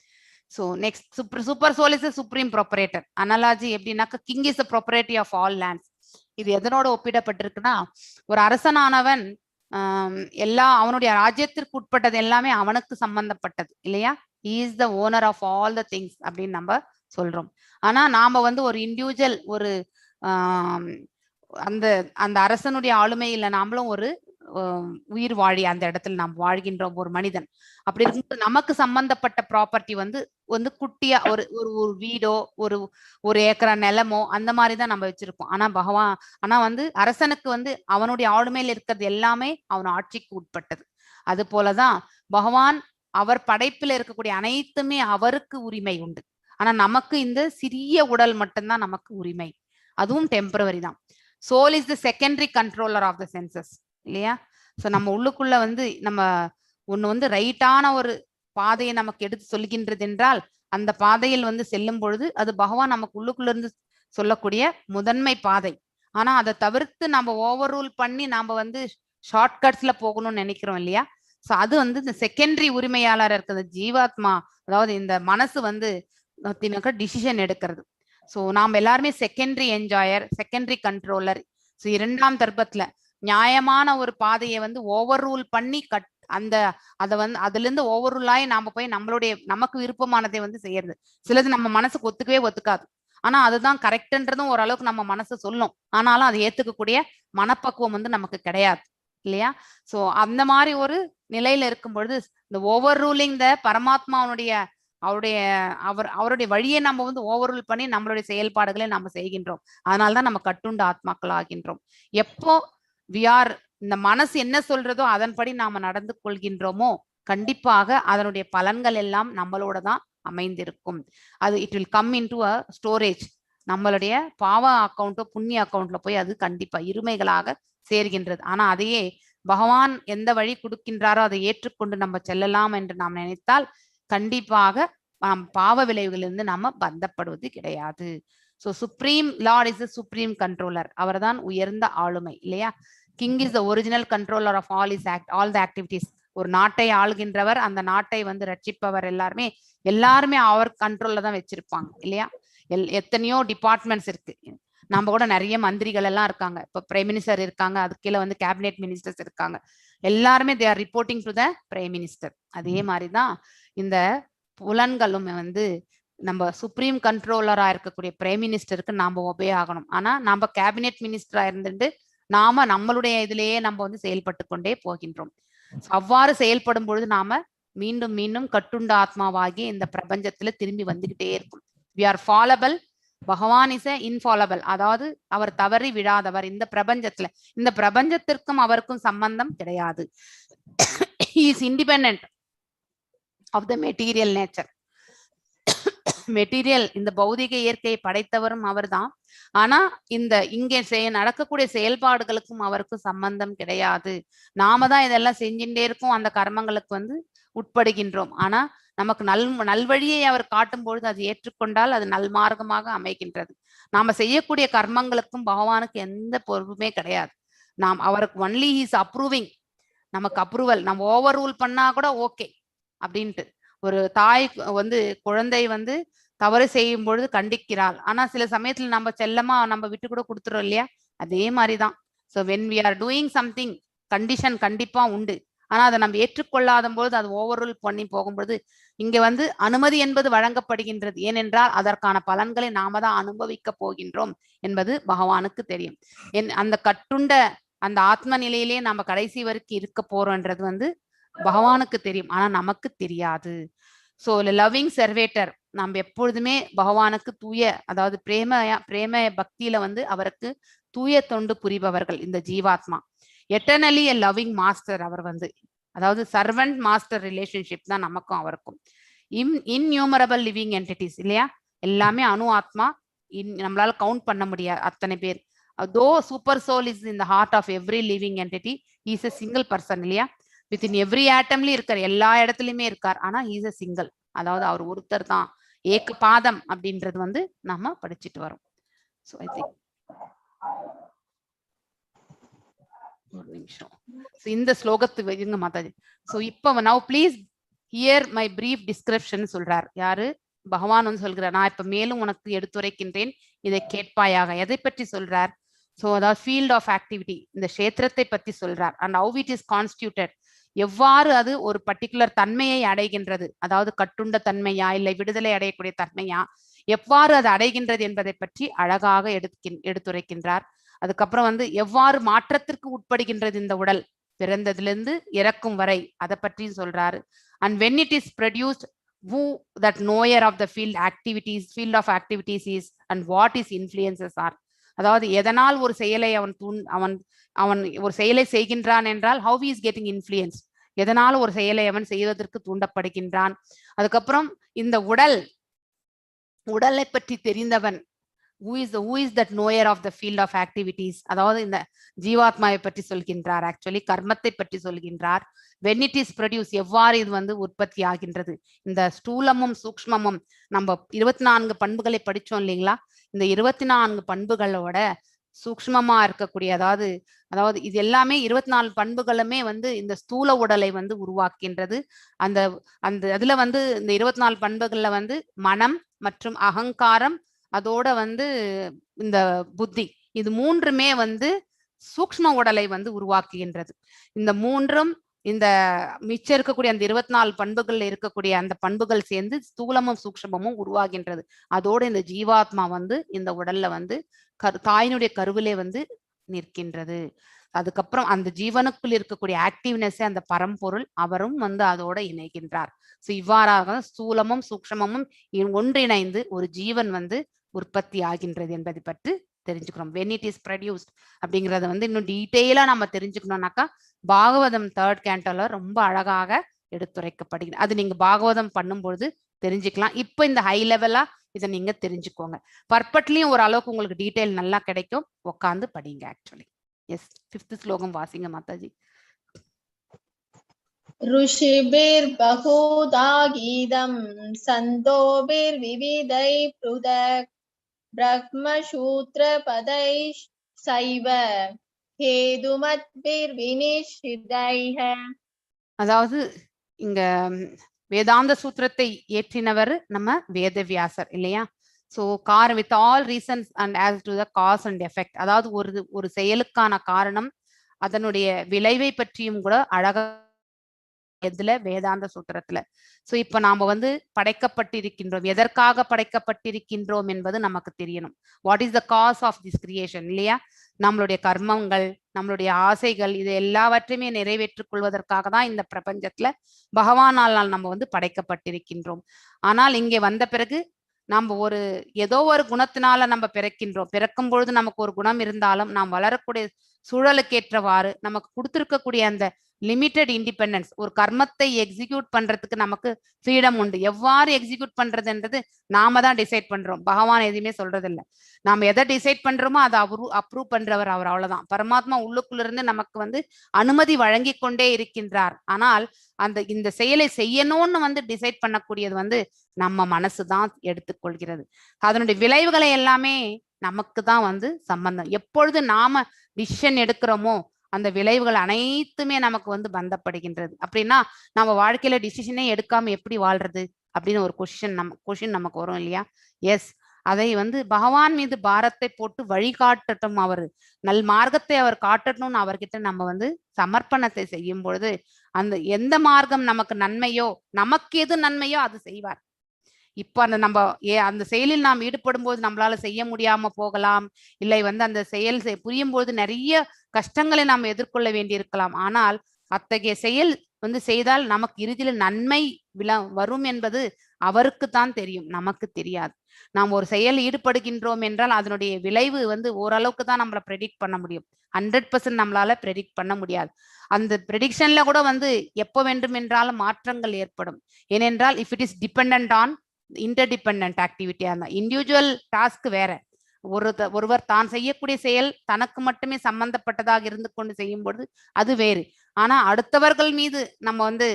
So next super soul is supreme proprietor. Analogy எப்படின்னாக்கா king is the proprietary of all lands. இது எதனோட ஒப்பிடப்பட்டிருக்குன்னா, ஒரு அரசனானவன் எல்லா அவனுடைய ராஜ்யத்திற்கு உட்பட்டது எல்லாமே அவனுக்கு சம்பந்தப்பட்டது இல்லையா? he is the owner of all the things அப்படின்னு நம்ம சொல்றோம். ஆனா நாம வந்து ஒரு இண்டிவிஜுவல், ஒரு அந்த அந்த அரசனுடைய ஆளுமையில நாமளும் ஒரு உயிர் வாழி அந்த இடத்துல நாம் வாழ்கின்றோம், ஒரு மனிதன். அப்படி இருக்கும்போது நமக்கு சம்பந்தப்பட்ட ப்ராப்பர்ட்டி வந்து குட்டியா ஒரு ஒரு வீடோ ஒரு ஏக்கரா நிலமோ அந்த மாதிரிதான் நம்ம வச்சிருப்போம். ஆனா வந்து அரசனுக்கு வந்து அவனுடைய ஆளுமையில இருக்கிறது எல்லாமே அவன் ஆட்சிக்கு உட்பட்டது. அது போலதான் பகவான் அவர் படைப்புல இருக்கக்கூடிய அனைத்துமே அவருக்கு உரிமை உண்டு. ஆனா நமக்கு இந்த சிறிய உடல் மட்டும்தான் நமக்கு உரிமை, அதுவும் டெம்பரவரி தான். Soul is the secondary controller of the senses இல்லையா? ஸோ நம்ம உள்ளுக்குள்ள வந்து நம்ம ஒண்ணு வந்து ரைட்டான ஒரு பாதையை நமக்கு எடுத்து சொல்கின்றது என்றால், அந்த பாதையில் வந்து செல்லும் பொழுது அது பகவான் நமக்கு உள்ளுக்குள்ள இருந்து சொல்லக்கூடிய முதன்மை பாதை. ஆனா அதை தவிர்த்து நம்ம ஓவர் ரூல் பண்ணி நாம வந்து ஷார்ட்கட்ஸ்ல போகணும்னு நினைக்கிறோம் இல்லையா? ஸோ அது வந்து இந்த செகண்டரி உரிமையாளர் இருக்கிறது ஜீவாத்மா, அதாவது இந்த மனசு வந்து டிசிஷன் எடுக்கிறது. ஸோ நாம் எல்லாருமே செகண்டரி என்ஜாயர், செகண்டரி கண்ட்ரோலர். ஸோ இரண்டாம் தர்ப்பத்துல நியாயமான ஒரு பாதையை வந்து ஓவர் ரூல் பண்ணி அதை வந்து அதுல இருந்து ஓவர் ரூல் ஆகி நாம போய் நமக்கு விருப்பமானதை வந்து செய்யறது. சிலது நம்ம மனசுக்கு ஒத்துக்காது. ஆனா அதுதான் கரெக்ட்ன்றதும் ஓரளவுக்கு நம்ம மனசு சொல்லும். ஆனாலும் அதை ஏத்துக்கக்கூடிய மனப்பக்குவம் வந்து நமக்கு கிடையாது இல்லையா? சோ அந்த மாதிரி ஒரு நிலையில இருக்கும் பொழுது இந்த ஓவர் ரூலிங் த பரமாத்மாவுடைய அவருடைய வழியை நம்ம வந்து ஓவர் ரூல் பண்ணி நம்மளுடைய செயல்பாடுகளை நம்ம செய்கின்றோம். அதனால்தான் நம்ம கட்டுண்ட ஆத்மாக்கள் ஆகின்றோம். எப்போ இந்த மனசு என்ன சொல்றதோ அதன்படி நாம நடந்து கொள்கின்றோமோ கண்டிப்பாக அதனுடைய பலன்கள் எல்லாம் நம்மளோட தான் அமைந்திருக்கும். அது it will come in to a storage. நம்மளுடைய பாவ அக்கௌண்ட்டோ புண்ணிய அக்கௌண்ட்ல போய் அது கண்டிப்பா இருமைகளாக சேர்கின்றது. ஆனா அதையே பகவான் எந்த வழி கொடுக்கின்றாரோ அதை ஏற்றுக்கொண்டு நம்ம செல்லலாம் என்று நாம் நினைத்தால் கண்டிப்பாக பாவ விளைவுகளிலிருந்து நாம பந்தப்படுவது கிடையாது. So supreme lord is the supreme controller. அவர் தான் உயர்ந்த ஆளுமை இல்லையா? King is the original controller of all the activities. ஒரு நாட்டை ஆளுகின்றவர், அந்த நாட்டை வந்து ரட்சிப்பவர். எல்லாருமே அவர் கண்ட்ரோல்ல தான் வச்சிருப்பாங்க இல்லையா? எத்தனையோ டிபார்ட்மெண்ட்ஸ் இருக்கு. நம்ம கூட நிறைய மந்திரிகள் எல்லாம் இருக்காங்க. இப்ப பிரைம் மினிஸ்டர் இருக்காங்க, அதுக்கு கீழே வந்து கேபினெட் மினிஸ்டர்ஸ் இருக்காங்க. எல்லாருமே they are reporting to the prime minister. அதே மாதிரிதான் இந்த புலன்களும் வந்து நம்ம சுப்ரீம் கண்ட்ரோலரா இருக்கக்கூடிய பிரைம் மினிஸ்டருக்கு நாம ஒபே ஆகணும். ஆனா நம்ம கேபினெட் மினிஸ்டரா இருந்துட்டு நாம நம்மளுடைய இதுலயே நம்ம வந்து செயல்பட்டு கொண்டே போகின்றோம். அவ்வாறு செயல்படும் பொழுது நாம மீண்டும் மீண்டும் கட்டுண்ட ஆத்மாவாகி இந்த பிரபஞ்சத்துல திரும்பி வந்துகிட்டே இருக்கும். we are fallible, பகவான் இஸ் இன்ஃபாலபிள். அதாவது அவர் தவறி விடாதவர். இந்த பிரபஞ்சத்திற்கும் அவருக்கும் சம்பந்தம் கிடையாது. he is independent of the material nature. Material இந்த பௌதிக இயற்கையை படைத்தவரும் அவர்தான். ஆனா இங்கே நடக்கக்கூடிய செயல்பாடுகளுக்கும் அவருக்கும் சம்பந்தம் கிடையாது. நாம தான் இதெல்லாம் செஞ்சுட்டே இருக்கோம், அந்த கர்மங்களுக்கு வந்து உட்படுகின்றோம். ஆனா நமக்கு நல்வழியை அவர் காட்டும் பொழுது அது ஏற்றுக்கொண்டால் அது நல்மார்க்கமாக அமைகின்றது. நாம செய்யக்கூடிய கர்மங்களுக்கும் பகவானுக்கு எந்த பொறுப்புமே கிடையாது. அவருக்கு ஒன்லி ஹீஸ் அப்ரூவிங். நமக்கு அப்ரூவல். நம்ம ஓவர் ரூல் பண்ணா கூட ஓகே அப்படின்ட்டு. ஒரு தாய் வந்து குழந்தை வந்து தவறு செய்யும் பொழுது கண்டிக்கிறாள். ஆனா சில சமயத்துல நம்ம செல்லமா நம்ம விட்டு கூட கொடுத்துறோம் இல்லையா? அதே மாதிரிதான். So when we are doing something condition கண்டிப்பா உண்டு. ஆனா அதை நம்ம ஏற்றுக்கொள்ளாத பொழுது அது ஓவர் ரூல் பண்ணி போகும்பொழுது இங்க வந்து அனுமதி என்பது வழங்கப்படுகின்றது. ஏனென்றால் அதற்கான பலன்களை நாம தான் அனுபவிக்க போகின்றோம் என்பது பகவானுக்கு தெரியும். அந்த கட்டுண்ட அந்த ஆத்ம நிலையிலேயே நம்ம கடைசி வரைக்கும் இருக்க போறோம்ன்றது வந்து பகவானுக்கு தெரியும், ஆனா நமக்கு தெரியாது. சோ லவ்விங் சர்வேட்டர், நம்ம எப்பொழுதுமே பகவானுக்கு அதாவது பிரேம பக்தியில வந்து அவருக்கு தூய தொண்டு புரிபவர்கள் இந்த ஜீவாத்மா. எட்டர்னலி எ லவ்விங் மாஸ்டர் அவர் வந்து, அதாவது சர்வன்ட் மாஸ்டர் ரிலேஷன்ஷிப் தான் நமக்கும் அவருக்கும். இன்யூமரபிள் லிவிங் என்டிட்டிஸ் இல்லையா? எல்லாமே அணு ஆத்மா, நம்மளால கவுண்ட் பண்ண முடியாது அத்தனை பேர். though super soul is in the heart of every living entity, he is a single person இல்லையா? within every atomல இருக்கார், எல்லா இடத்துலயுமே இருக்கார். ஆனா he is a single, அதாவது அவர் ஒருத்தர் தான், ஏக பாதம் அப்படின்றது வந்து நாம படிச்சுட்டு வரோம். So I think ஒரு நிமிஷம். So இந்த ஸ்லோகத்து வைங்க மாதாஜி. So இப்போ now please hear my brief description சொல்றார். யாரு? பகவான் வந்து சொல்கிறார், நான் இப்ப மேலும் உனக்கு எடுத்துரைக்கின்றேன், இதை கேட்பாயாக. எதை பற்றி சொல்றார்? ஸோ அதாவது ஃபீல்ட் ஆஃப் ஆக்டிவிட்டி, இந்த கஷேத்திரத்தை பற்றி சொல்றார். And how it is constituted, எவ்வாறு அது ஒரு பர்டிகுலர் தன்மையை அடைகின்றது, அதாவது கட்டுண்ட தன்மையா இல்லை விடுதலை அடையக்கூடிய தன்மையா, எவ்வாறு அது அடைகின்றது என்பதை பற்றி அழகாக எடுத்துரைக்கின்றார். அதுக்கப்புறம் வந்து எவ்வாறு மாற்றத்திற்கு உட்படுகின்றது இந்த உடல் பிறந்ததிலிருந்து இறக்கும் வரை, அதை பற்றியும் சொல்றாரு. And when it is produced, who that knower of the field of activities is and what his influences are. அதாவது எதனால் ஒரு செயலை அவன் ஒரு செயலை செய்கின்றான் என்றால் how he is getting influenced, எதனால் ஒரு செயலை அவன் செய்வதற்கு தூண்டப்படுகின்றான். அதுக்கப்புறம் இந்த உடலை பற்றி தெரிந்தவன், who is that knower of the field of activities, அதாவது இந்த ஜீவாத்மாவை பற்றி சொல்கின்றார், ஆக்சுவலி கர்மத்தை பற்றி சொல்கின்றார். when it is produced, எவ்வாறு இது வந்து உற்பத்தி ஆகின்றது. இந்த ஸ்தூலமும் சூக்ஷ்மமும் நம்ம 24 பண்புகளை படிச்சோம் இல்லைங்களா, இந்த 24 பண்புகளோட சூக்ஷ்மமா இருக்கக்கூடிய, அதாவது இது எல்லாமே 24 பண்புகளுமே வந்து இந்த ஸ்தூல உடலை வந்து உருவாக்கின்றது. அதுல வந்து இந்த 24 பண்புகள்ல வந்து மனம் மற்றும் அகங்காரம், அதோட வந்து இந்த புத்தி, இது மூன்றுமே வந்து சூக்ஷ்ம உடலை வந்து உருவாக்குகின்றது. இந்த மூன்றும் இந்த மிச்சம் இருக்கக்கூடிய அந்த 24 பண்புகள்ல இருக்கக்கூடிய அந்த பண்புகள் சேர்ந்து ஸ்தூலமும் சூக்ஷ்மமும் உருவாகின்றது. அதோட இந்த ஜீவாத்மா வந்து இந்த உடல்ல வந்து தாயினுடைய கருவிலே வந்து நிற்கின்றது. அதுக்கப்புறம் அந்த ஜீவனுக்குள் இருக்கக்கூடிய ஆக்டிவ்னஸ், அந்த பரம்பொருள் அவரும் வந்து அதோட இணைகின்றார். ஸோ இவ்வாறாக ஸ்தூலமும் சூக்ஷ்மமும் ஒன்றிணைந்து ஒரு ஜீவன் வந்து உற்பத்தி ஆகின்றது என்பதை பற்றி தெரிஞ்சுக்கிறோம். when it is produced அப்படிங்கறத வந்து இன்னும் டீட்டெயிலா நம்ம தெரிஞ்சுக்கணும்னாக்கா பாகவதம் 3rd cantoல ரொம்ப அழகாக எடுத்துரைக்கப்படுகிறது. அது நீங்க பாகவதம் பண்ணும்பொழுது தெரிஞ்சுக்கலாம். இப்போ இந்த ஹை லெவலா இதை நீங்க தெரிஞ்சுக்கோங்க. பர்பட்லயும் ஒரு அளவுக்கு உங்களுக்கு டீட்டெயில் நல்லா கிடைக்கும், உட்காந்து படிங்க. ஆக்சுவலி எஸ், 5th ஸ்லோகம் வாசிங்க மாதாஜி. ऋषिभिर् बहुधा गीतं सन्तोभिर् विविधै पृथक् ब्रह्मसूत्रपदैः सैव हेतुमद्भिर् विनिश्चितैः. அதாவது இங்க வேதாந்த சூத்திரத்தை ஏற்றினவர் நம்ம வேதவியாசர் இல்லையா? So with all reasons and as to the cause and effect, அதாவது ஒரு செயலுக்கான காரணம் அதனுடைய விளைவை பற்றியும் கூட அழகா எதுல வேதாந்த சூத்திரத்துல. சோ இப்ப நாம வந்து படைக்கப்பட்டிருக்கின்றோம், எதற்காக படைக்கப்பட்டிருக்கின்றோம் என்பது நமக்கு தெரியணும். What is the cause of this creation இல்லையா? நம்மளுடைய கர்மங்கள், நம்மளுடைய ஆசைகள், இது எல்லாவற்றையுமே நிறைவேற்றிக் கொள்வதற்காக தான் இந்த பிரபஞ்சத்துல பகவானால் நம்ம வந்து படைக்கப்பட்டிருக்கின்றோம். ஆனால் இங்கே வந்த பிறகு நம்ம ஏதோ ஒரு குணத்தினால நம்ம பிறக்கும் பொழுது நமக்கு ஒரு குணம் இருந்தாலும் நாம் வளரக்கூடிய சூழலுக்கேற்றவாறு நமக்கு கொடுத்திருக்கக்கூடிய அந்த லிமிட்டெட் இண்டிபெண்டன்ஸ், ஒரு கர்மத்தை எக்ஸிக்யூட் பண்றதுக்கு நமக்கு ஃப்ரீடம் உண்டு. எவ்வாறு எக்ஸிக்யூட் பண்றதுன்றது நாம தான் டிசைட் பண்றோம், பகவான் எதுவுமே சொல்றது இல்லை. நாம எதை டிசைட் பண்றோமோ அதை அப்ரூவ் பண்றவர் அவர், அவ்வளவுதான். பரமாத்மா உள்ளுக்குள்ள இருந்து நமக்கு வந்து அனுமதி வழங்கி கொண்டே இருக்கின்றார். ஆனால் இந்த செயலை செய்யணும்னு வந்து டிசைட் பண்ணக்கூடியது வந்து நம்ம மனசுதான் எடுத்துக்கொள்கிறது. அதனுடைய விளைவுகளை எல்லாமே நமக்கு தான் வந்து சம்பந்தம். எப்பொழுது நாம டிசிஷன் எடுக்கிறோமோ அந்த விளைவுகள் அனைத்துமே நமக்கு வந்து பந்தப்படுகின்றது. அப்படின்னா நம்ம வாழ்க்கையில டிசிஷனே எடுக்காம எப்படி வாழ்றது அப்படின்னு ஒரு கொஸ்டின் நமக்கு வரும் இல்லையா? எஸ், அதை வந்து பகவான் மீது பாரத்தை போட்டு வழிகாட்டட்டும், அவர் நல் மார்க்கத்தை அவர் காட்டணும்னு அவர்கிட்ட நம்ம வந்து சமர்ப்பணத்தை செய்யும் பொழுது அந்த எந்த மார்க்கம் நமக்கு நன்மையோ, நமக்கு எது நன்மையோ அது செய்வார். இப்ப அந்த செயலில் நாம் ஈடுபடும் போது நம்மளால செய்ய முடியாம போகலாம், இல்லை வந்து அந்த செயல் புரியும் போது நிறைய கஷ்டங்களை நாம் எதிர்கொள்ள வேண்டியிருக்கலாம். ஆனால் அத்தகைய செயல் வந்து செய்தால் நமக்கு இறுதியில் நன்மை வரும் என்பது அவருக்கு தான் தெரியும், நமக்கு தெரியாது. நாம் ஒரு செயல் ஈடுபடுகின்றோம் என்றால் அதனுடைய விளைவு வந்து ஓரளவுக்கு தான் நம்மளை ப்ரெடிக்ட் பண்ண முடியும். 100% நம்மளால ப்ரெடிக்ட் பண்ண முடியாது. அந்த ப்ரெடிக்ஷன்ல கூட வந்து எப்போ வேண்டும் என்றாலும் மாற்றங்கள் ஏற்படும். ஏனென்றால் if it is dependent on interdependent ஆக்டிவிட்டியா இருந்தா, இண்டிவிஜுவல் டாஸ்க் வேற, ஒருவர் தான் செய்யக்கூடிய செயல் தனக்கு மட்டுமே சம்பந்தப்பட்டதாக இருந்து கொண்டு செய்யும் பொழுது அது வேறு. ஆனா அடுத்தவர்கள் மீது நம்ம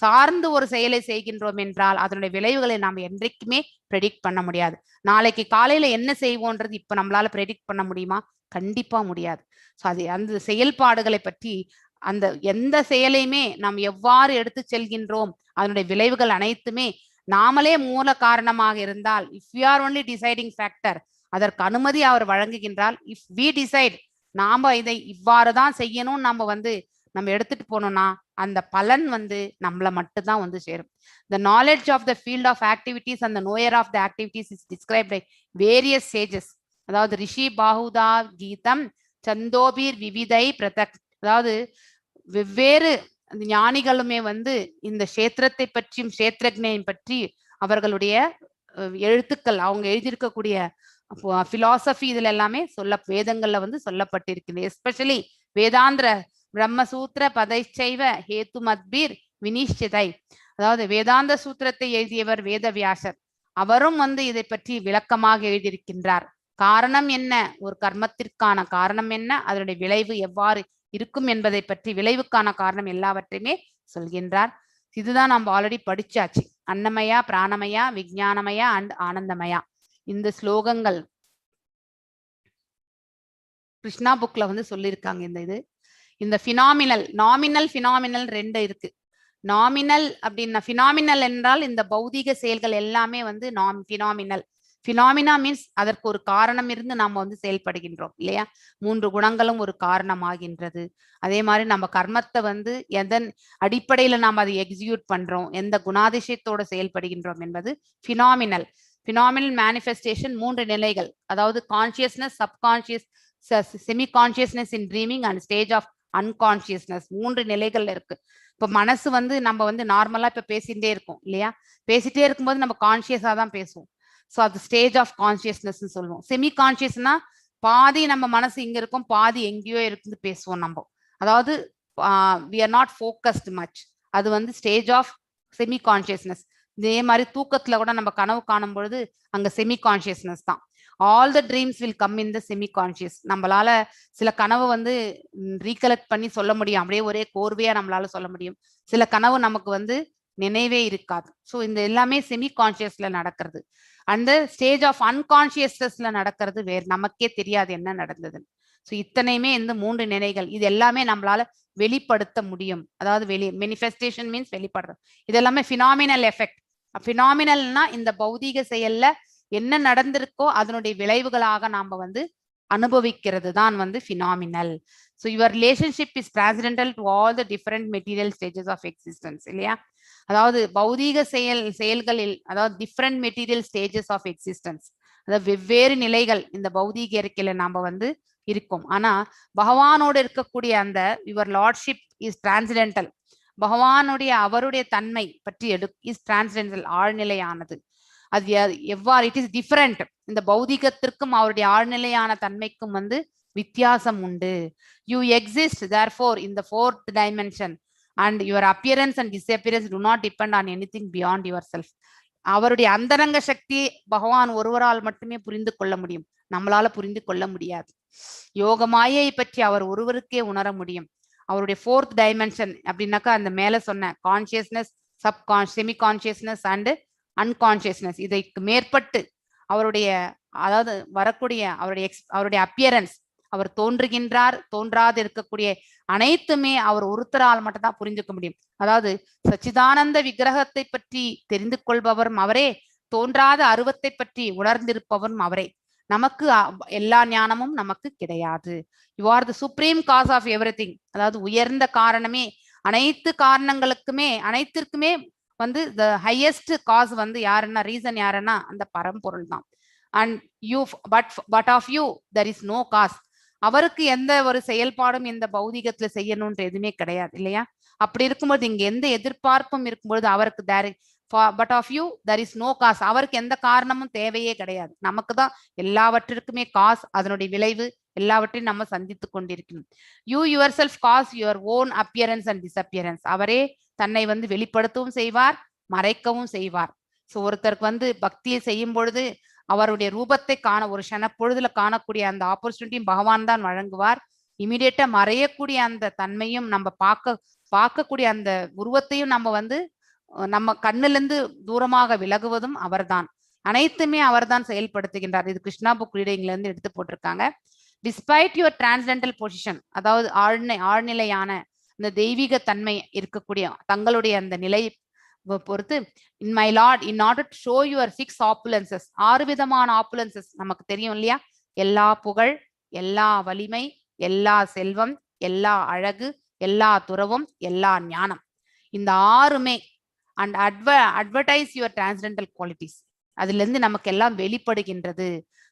சார்ந்து ஒரு செயலை செய்கின்றோம் என்றால் அதனுடைய விளைவுகளை நாம் என்றைக்குமே ப்ரெடிக்ட் பண்ண முடியாது. நாளைக்கு காலையில என்ன செய்வோன்றது இப்ப நம்மளால ப்ரெடிக்ட் பண்ண முடியுமா? கண்டிப்பா முடியாது. ஸோ அது அந்த செயல்பாடுகளை பற்றி அந்த எந்த செயலையுமே நாம் எவ்வாறு எடுத்து செல்கின்றோம் அதனுடைய விளைவுகள் அனைத்துமே நாமளே மூல காரணமாக இருந்தால், if we are only deciding factor, அதற்கு அனுமதி அவர் வழங்குகின்றால், இஃப் வி டிசைட் நாம இதை இவ்வாறுதான் செய்யணும் நம்ம எடுத்துட்டு போனோம்னா அந்த பலன் நம்மள மட்டும்தான் சேரும். The knowledge of the field of activities and the knower of the activities is described by various sages. அதாவது ரிஷி பாகுதா கீதம் சந்தோபீர் விவிதை பிரதக். அதாவது வெவ்வேறு ஞானிகளுமே இந்த கஷேத்திரத்தை பற்றியும் கஷேத்திரஜ்ஞை பற்றி அவர்களுடைய எழுத்துக்கள் அவங்க எழுதியிருக்கக்கூடிய பிலாசபி இதுல எல்லாமே வேதங்கள்ல சொல்லப்பட்டிருக்கிறது. எஸ்பெஷலி வேதாந்திர பிரம்மசூத்திர பதைச்சைவ ஹேத்து மத்பீர் வினிஷ்சிதை. அதாவது வேதாந்த சூத்திரத்தை எழுதியவர் வேதவியாசர். அவரும் இதை பற்றி விளக்கமாக எழுதியிருக்கின்றார். காரணம் என்ன, ஒரு கர்மத்திற்கான காரணம் என்ன, அதனுடைய விளைவு எவ்வாறு இருக்கும் என்பதை பற்றி விளைவுக்கான காரணம் எல்லாவற்றையுமே சொல்கின்றார். இதுதான் நம்ம ஆல்ரெடி படிச்சாச்சு. அன்னமயா, பிராணமயா, விஞ்ஞானமயா அண்ட் ஆனந்தமயா. இந்த ஸ்லோகங்கள் கிருஷ்ணா புக்ல சொல்லியிருக்காங்க. இந்த பினாமினல், நாமினல், பினாமினல் ரெண்டு இருக்கு. நாமினல் அப்படின்னா, பினாமினல் என்றால் இந்த பௌதிக செயல்கள் எல்லாமே பினாமினல். பினாமினா மீன்ஸ் அதற்கு ஒரு காரணம் இருந்து நாம செயல்படுகின்றோம் இல்லையா? 3 குணங்களும் ஒரு காரணமாகின்றது. அதே மாதிரி நம்ம கர்மத்தை எதன் அடிப்படையில நாம் அதை எக்ஸிக்யூட் பண்றோம், எந்த குணாதிசயத்தோட செயல்படுகின்றோம் என்பது பினாமினல். பினாமினல் மேனிஃபெஸ்டேஷன் 3 நிலைகள். அதாவது consciousness, subconscious, semi consciousness in dreaming and stage of unconsciousness. 3 நிலைகள் இருக்கு. இப்ப மனசு நம்ம நார்மலா இப்ப பேசிட்டே இருக்கோம் இல்லையா? பேசிட்டே இருக்கும்போது நம்ம கான்சியஸா தான் பேசுவோம். ஸோ அது ஸ்டேஜ் ஆஃப் கான்சியஸ்னஸ் சொல்லுவோம். செமி கான்சியஸ்னா பாதி நம்ம மனசு இங்க இருக்கும், பாதி எங்கேயோ இருந்து பேசுவோம் நம்ம. அதாவது we are not focused much. அது ஸ்டேஜ் ஆஃப் செமி கான்சியஸ்னஸ். இதே மாதிரி தூக்கத்துல கூட நம்ம கனவு காணும் பொழுது அங்க செமி கான்சியஸ்னஸ் தான். All the dreams will come in the semi conscious. நம்மளால சில கனவு ரீகலெக்ட் பண்ணி சொல்ல முடியும், அப்படியே ஒரே கோர்வையா நம்மளால சொல்ல முடியும். சில கனவு நமக்கு நினைவே இருக்காது. ஸோ இந்த எல்லாமே செமி கான்சியஸ்ல நடக்கிறது. அந்த ஸ்டேஜ் ஆஃப் அன்கான்சியஸ்னஸ்ல நடக்கிறது வேறு, நமக்கே தெரியாது என்ன நடந்ததுன்னு. ஸோ இத்தனையுமே இந்த 3 நிலைகள், இது எல்லாமே நம்மளால வெளிப்படுத்த முடியும். அதாவது மேனிஃபெஸ்டேஷன் மீன்ஸ் வெளிப்படுறது. இது எல்லாமே பினாமினல் எஃபெக்ட். பினாமினல்னா இந்த பௌதீக செயல்ல என்ன நடந்திருக்கோ அதனுடைய விளைவுகளாக நாம அனுபவிக்கிறது தான் phenomenal. So your relationship is transcendental to all the different material stages of existence இல்லையா? அதாவது பௌதீக செயல்களில், அதாவது different material stages of existence, அதாவது வெவ்வேறு நிலைகள் இந்த பௌதீக இயற்கையில நாம இருக்கும். ஆனா பகவானோடு இருக்கக்கூடிய அந்த யுவர் லார்ட்ஷிப் இஸ் டிரான்செண்டல். பகவானுடைய அவருடைய தன்மை பற்றி இஸ் டிரான்செண்டல், ஆழ்நிலையானது. அது எவ்வாறு இட் இஸ் டிஃபரெண்ட். இந்த பௌதிகத்திற்கும் அவருடைய ஆழ்நிலையான தன்மைக்கும் வித்தியாசம் உண்டு. You exist therefore in the 4th dimension and your appearance and disappearance do not depend on anything beyond yourself. அவருடைய அந்தரங்க சக்தி பகவான் ஒருவரால் மட்டுமே புரிந்து கொள்ள முடியும், நம்மளால புரிந்து கொள்ள முடியாது. யோக மாயை பற்றி அவர் ஒருவருக்கே உணர முடியும். அவருடைய 4th டைமென்ஷன் அப்படின்னாக்கா அந்த மேல சொன்ன consciousness, semi consciousness and unconsciousness, இதற்கு மேற்பட்டு அவருடைய அதாவது வரக்கூடிய அவருடைய அப்பியரன்ஸ், அவர் தோன்றுகின்றார், தோன்றாது இருக்கக்கூடிய அனைத்துமே அவர் ஒருத்தரால் மட்டும் தான் புரிஞ்சுக்க முடியும். அதாவது சச்சிதானந்த விக்கிரகத்தை பற்றி தெரிந்து கொள்பவரும் அவரே, தோன்றாத அருவத்தை பற்றி உணர்ந்திருப்பவரும் அவரே. நமக்கு எல்லா ஞானமும் நமக்கு கிடையாது. You are the supreme cause of everything. அதாவது உயர்ந்த காரணமே, அனைத்து காரணங்களுக்குமே அனைத்திற்குமே த ஹையஸ்ட் காஸ் யாருன்னா, ரீசன் யாருன்னா அந்த பரம்பொருள் தான். And you but of you there is no cause. அவருக்கு எந்த ஒரு செயல்பாடும் இந்த பௌதிகத்துல செய்யணும்ன்ற எதுவுமே கிடையாது இல்லையா? அப்படி இருக்கும்போது இங்க எந்த எதிர்பார்ப்பும் இருக்கும்பொழுது அவருக்கு but of you there is no cause. அவருக்கு எந்த காரணமும் தேவையே கிடையாது. நமக்கு தான் எல்லாவற்றிற்குமே காஸ், அதனுடைய விளைவு எல்லாவற்றையும் நம்ம சந்தித்து கொண்டிருக்கணும். You yourself cause your own appearance and disappearance. அவரே தன்னை வெளிப்படுத்தவும் செய்வார், மறைக்கவும் செய்வார். ஸோ ஒருத்தருக்கு பக்தியை செய்யும் பொழுது அவருடைய ரூபத்தை காண ஒரு பொழுதுல காணக்கூடிய அந்த ஆப்பர்ச்சுனிட்டியும் பகவான் தான் வழங்குவார். இமீடியட்டா மறையக்கூடிய அந்த தன்மையும் நம்ம பார்க்கக்கூடிய அந்த உருவத்தையும் நம்ம வந்து நம்ம கண்ணுல இருந்து தூரமாக விலகுவதும் அவர்தான். அனைத்துமே அவர்தான் செயல்படுத்துகின்றார். இது கிருஷ்ணா புக் ரீடிங்ல இருந்து எடுத்து போட்டிருக்காங்க. டிஸ்பைட் யுவர் டிரான்ஸ்டென்டல் பொசிஷன், அதாவது ஆழ்நிலையான இந்த தெய்வீக தன்மை இருக்கக்கூடிய தங்களுடைய அந்த நிலை பொறுத்து, in my Lord in order to show your 6 ஆப்புலன்சஸ், 6 விதமான ஆப்புலன்சஸ் நமக்கு தெரியும் இல்லையா? எல்லா புகழ், எல்லா வலிமை, எல்லா செல்வம், எல்லா அழகு, எல்லா துறவும், எல்லா ஞானம், இந்த 6மே and advertise your transcendental qualities, அதுல இருந்து நமக்கு எல்லாம் வெளிப்படுகின்றது.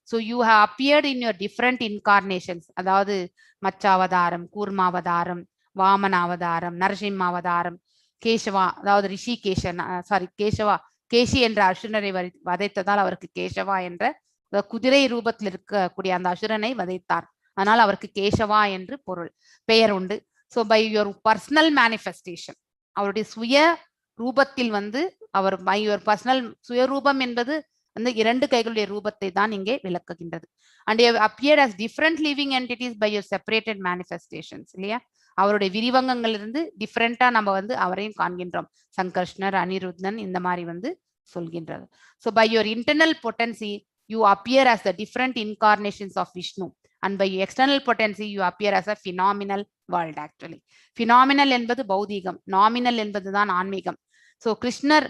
So you have appeared in your different incarnations, அதாவது மச்சாவதாரம், கூர்மாவதாரம், வாமனாவதாரம், நரசிம்மாவதாரம், கேசவா, அதாவது கேசி என்ற அசுரனை வதைத்ததால் அவருக்கு கேசவா என்ற குதிரை ரூபத்தில் இருக்கக்கூடிய அந்த அசுரனை வதைத்தார், அதனால் அவருக்கு கேசவா என்று பெயர் உண்டு. So by your personal manifestation, அவருடைய சுய ரூபத்தில் வந்து அவர் பை யுவர் பர்சனல் சுயரூபம் என்பது வந்து 2 கைகளுடைய ரூபத்தை தான் இங்கே விளக்குகின்றது. And you appeared as different living entities by your separated manifestations, இல்லையா? அவருடைய விரிவங்கங்களிலிருந்து டிஃப்ரெண்டா நம்ம வந்து அவரையும் காண்கின்றோம். சங்கர்ஷ்ணர், அனிருத்தன் இந்த மாதிரி வந்து சொல்கின்றது. So by your internal potency you appear as the different incarnations of Vishnu, and by external potency you appear as a phenomenal world. Actually phenomenal என்பது பௌதீகம், நாமினல் என்பதுதான் ஆன்மீகம். ஸோ கிருஷ்ணர்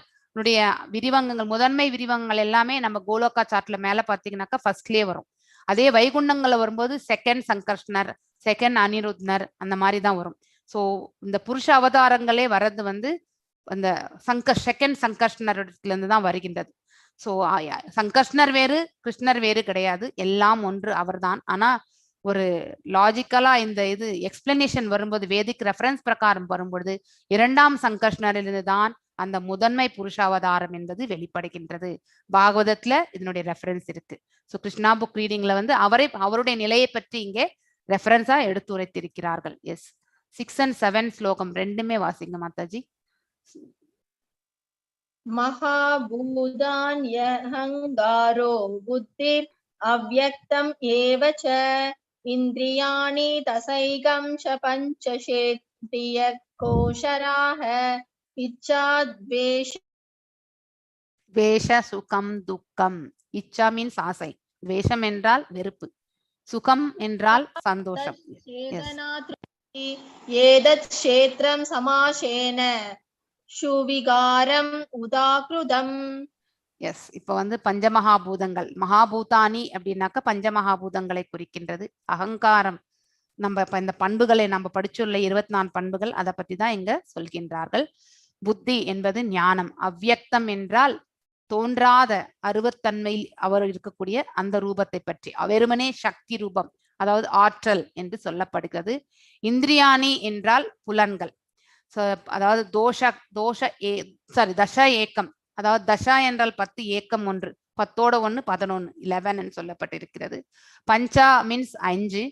விரிவங்கங்கள், முதன்மை விரிவங்கங்கள் எல்லாமே நம்ம கோலோகா சார்ட்ல மேல பாத்தீங்கன்னாக்கா ஃபர்ஸ்ட்லயே வரும். அதே வைகுண்டங்கள்ல வரும்போது செகண்ட் சங்கர்ஷ்ணர், செகண்ட் அனிருத்னர், அந்த மாதிரி தான் வரும். ஸோ இந்த புருஷ அவதாரங்களே வர்றது வந்து அந்த செகண்ட் சங்கர்ஷ்ணர்ல இருந்து தான் வருகின்றது. ஸோ சங்கர்ஷ்ணர் வேறு, கிருஷ்ணர் வேறு கிடையாது, எல்லாம் ஒன்று அவர்தான். ஆனா ஒரு லாஜிக்கலா இந்த இது எக்ஸ்பிளனேஷன் வரும்போது, வேதிக் ரெஃபரன்ஸ் பிரகாரம் வரும்பொழுது 2ஆம் சங்கர்ஷ்ணரிலிருந்து தான் அந்த முதன்மை புருஷாவதாரம் என்பது வெளிப்படுகின்றது. பாகவதத்துல இதனுடைய ரெஃபரன்ஸ் இருக்கு. ஸோ கிருஷ்ணா புக் ரீடிங்ல வந்து அவருடைய நிலையை பற்றி இங்கே ரெஃபரன்ஸா எடுத்துரைத்திருக்கிறார்கள். எஸ், 6 and 7 ஸ்லோகம் ரெண்டுமே வாசிங்க மாதாஜி. மகாபூதான்யஹங்காரோ புத்திர் அவ்யக்தம் ஏவச இந்திரியாணி தசைகம் ச பஞ்சசேத்ரிய கோஷராஹ இச்சா துவேஷ சுகம் துக்கம். இச்சா மீன்ஸ் ஆசை, துவேஷம் என்றால் வெறுப்பு, சுகம் என்றால் சந்தோஷம். ஏதத் க்ஷேத்ரம் சமாசேன சுவிகாரம் உதாக்ருதம். எஸ், இப்ப வந்து பஞ்சமகாபூதங்கள், மகாபூதானி அப்படின்னாக்க பஞ்சமகாபூதங்களை குறிக்கின்றது. அகங்காரம், நம்ம இப்ப இந்த பண்புகளை நம்ம படிச்சுள்ள 24 பண்புகள், அதை பத்தி தான் இங்க சொல்கின்றார்கள். புத்தி என்பது ஞானம், அவ்யக்தம் என்றால் தோன்றாத அருவத்தன்மையில் அவர் இருக்கக்கூடிய அந்த ரூபத்தை பற்றி, வெறுமனே சக்தி ரூபம், அதாவது ஆற்றல் என்று சொல்லப்படுகிறது. இந்திரியாணி என்றால் புலன்கள், அதாவது தச ஏக்கம், அதாவது தசா என்றால் 10, ஏக்கம் 1, 10ஓட 1 11, 11 என்று சொல்லப்பட்டிருக்கிறது. பஞ்சா மீன்ஸ் 5.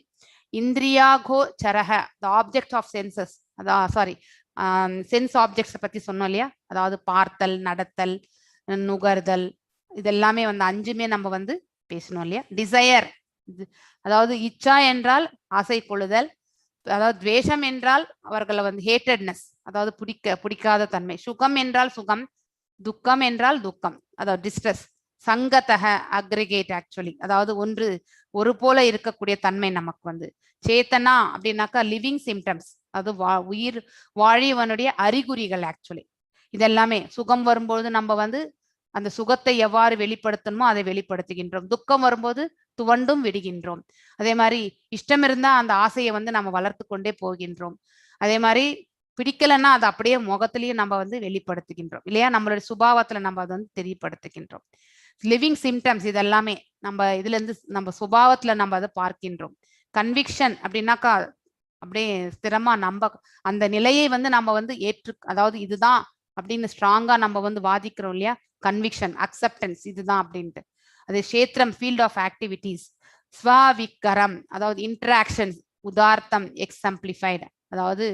இந்திரியாகோ சரக, த ஆப்ஜெக்ட் ஆஃப் சென்சஸ், அதாவது சென்ஸ் ஆப்ஜெக்ட்ஸை பத்தி சொன்னோம் இல்லையா? அதாவது பார்த்தல், நடத்தல், நுகர்தல், இதெல்லாமே வந்து 5மே நம்ம வந்து பேசணும் இல்லையா? டிசையர், அதாவது இச்சா என்றால் ஆசை கொள்ளுதல், அதாவது துவேஷம் என்றால் அவர்களை வந்து ஹேட்டட்னஸ், அதாவது பிடிக்காத தன்மை. சுகம் என்றால் சுகம், துக்கம் என்றால் துக்கம், அதாவது டிஸ்ட்ரெஸ். சங்கதக அக்ரிகேட், ஆக்சுவலி அதாவது ஒரு போல இருக்கக்கூடிய தன்மை நமக்கு வந்து. சேத்தனா அப்படின்னாக்கா லிவிங் சிம்டம்ஸ், அது உயிர் வாழியவனுடைய அறிகுறிகள். ஆக்சுவலி இதெல்லாமே சுகம் வரும்போது நம்ம வந்து அந்த சுகத்தை எவ்வாறு வெளிப்படுத்தணுமோ அதை வெளிப்படுத்துகின்றோம். துக்கம் வரும்போது துவண்டும் விடுகின்றோம். அதே மாதிரி இஷ்டம் இருந்தா அந்த ஆசையை வந்து நம்ம வளர்த்து கொண்டே போகின்றோம். அதே மாதிரி பிடிக்கலன்னா அதை அப்படியே முகத்திலேயே நம்ம வந்து வெளிப்படுத்துகின்றோம் இல்லையா? நம்மளுடைய சுபாவத்துல நம்ம அதை வந்து தெரியப்படுத்துகின்றோம். லிவிங் சிம்டம்ஸ் இதெல்லாமே நம்ம இதுல இருந்து நம்ம சுபாவத்துல நம்ம அதை பார்க்கின்றோம். கன்விக்ஷன் அப்படின்னாக்கா அப்படியே ஸ்திரமா நம்ம அந்த நிலையை வந்து நம்ம வந்து அதாவது இதுதான் அப்படின்னு ஸ்ட்ராங்கா நம்ம வந்து வாதிக்கிறோம் இல்லையா? கன்விக்ஷன், அக்செப்டன்ஸ், இதுதான் அப்படின்ட்டு. அது கஷேத்திரம், ஃபீல்ட் ஆஃப் ஆக்டிவிட்டிஸ். ஸ்வவிக்கரம், அதாவது இன்டராக்ஷன்ஸ். உதார்த்தம், எக்ஸம்பிளிஃபைடு, அதாவது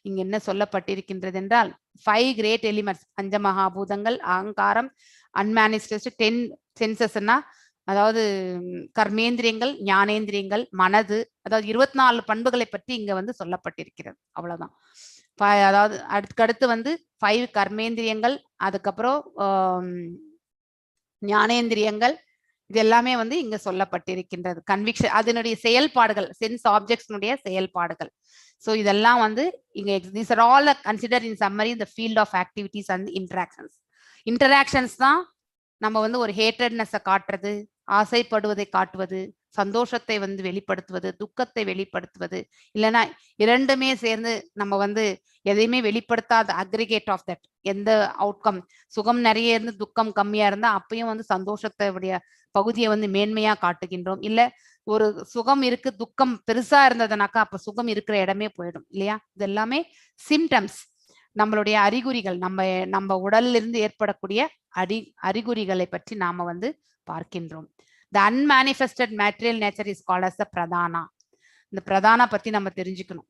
இங்க என்ன சொல்லப்பட்டிருக்கின்றது என்றால் 5 கிரேட் எலிமெண்ட்ஸ், பஞ்சமகாபூதங்கள், அகங்காரம், அன்மேனிஃபெஸ்டட், 10 சென்சஸ்னா அதாவது கர்மேந்திரியங்கள், ஞானேந்திரியங்கள், மனது, அதாவது 24 பண்புகளை பற்றி இங்க வந்து சொல்லப்பட்டிருக்கிறது. அவ்வளவுதான். அதாவது அடுத்து வந்து 5 கர்மேந்திரியங்கள், அதுக்கப்புறம் ஞானேந்திரியங்கள், இது எல்லாமே வந்து இங்க சொல்லப்பட்டிருக்கின்றது. கன்விக்ஷன், அதனுடைய செயல்பாடுகள், சென்ஸ் ஆப்ஜெக்ட்ஸ்னுடைய செயல்பாடுகள். ஸோ இதெல்லாம் வந்து இங்க these are all considered in summary the field of activities and interactions. Interactions தான் நம்ம வந்து ஒரு ஹேட்டட்னஸை காட்டுறது, ஆசைப்படுவதை காட்டுவது, சந்தோஷத்தை வந்து வெளிப்படுத்துவது, துக்கத்தை வெளிப்படுத்துவது, இல்லைன்னா இரண்டுமே சேர்ந்து நம்ம வந்து எதையுமே வெளிப்படுத்தாத அக்ரிகேட் ஆஃப் தட், எந்த அவுட்கம், சுகம் நிறைய இருந்து துக்கம் கம்மியா இருந்தா அப்பயும் வந்து சந்தோஷத்தையுடைய பகுதியை வந்து மேன்மையா காட்டுகின்றோம். இல்ல ஒரு சுகம் இருக்கு, துக்கம் பெருசா இருந்ததுனாக்கா அப்ப சுகம் இருக்கிற இடமே போயிடும் இல்லையா? இது எல்லாமே சிம்டம்ஸ், நம்மளுடைய அறிகுறிகள், நம்ம உடல்ல இருந்து ஏற்படக்கூடிய அறிகுறிகளை பற்றி நாம வந்து பார்க்கின்றோம். The unmanifested material nature is called as the pradhana. இந்த பிரதானா பத்தி நம்ம தெரிஞ்சுக்கணும்.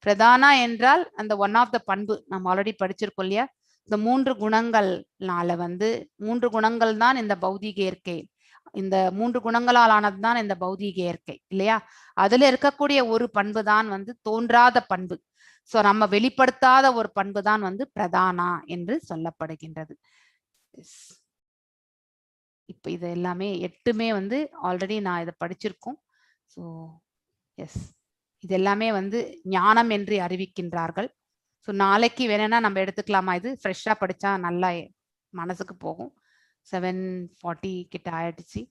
பிரதானா என்றால் அந்த ஒன் ஆஃப் த பண்பு நம்ம ஆல்ரெடி படிச்சிருக்கோம் இல்லையா? இந்த 3 குணங்கள்னால வந்து 3 குணங்கள் தான் இந்த பௌதீக இயற்கை, இந்த 3 குணங்களால் ஆனது தான் இந்த பௌதீக இயற்கை இல்லையா? அதுல இருக்கக்கூடிய ஒரு பண்பு தான் வந்து தோன்றாத பண்பு. சோ நம்ம வெளிப்படுத்தாத ஒரு பண்பு தான் வந்து பிரதானா என்று சொல்லப்படுகின்றது. இப்ப இது எல்லாமே 8மே வந்து ஆல்ரெடி நான் இதை படிச்சிருக்கோம். ஸோ எஸ், இது எல்லாமே வந்து ஞானம் என்று அறிவிக்கின்றார்கள். ஸோ நாளைக்கு வேணும்னா நம்ம எடுத்துக்கலாமா? இது ஃப்ரெஷ்ஷா படிச்சா நல்லா மனசுக்கு போகும். 7:40 கிட்ட ஆயிடுச்சு.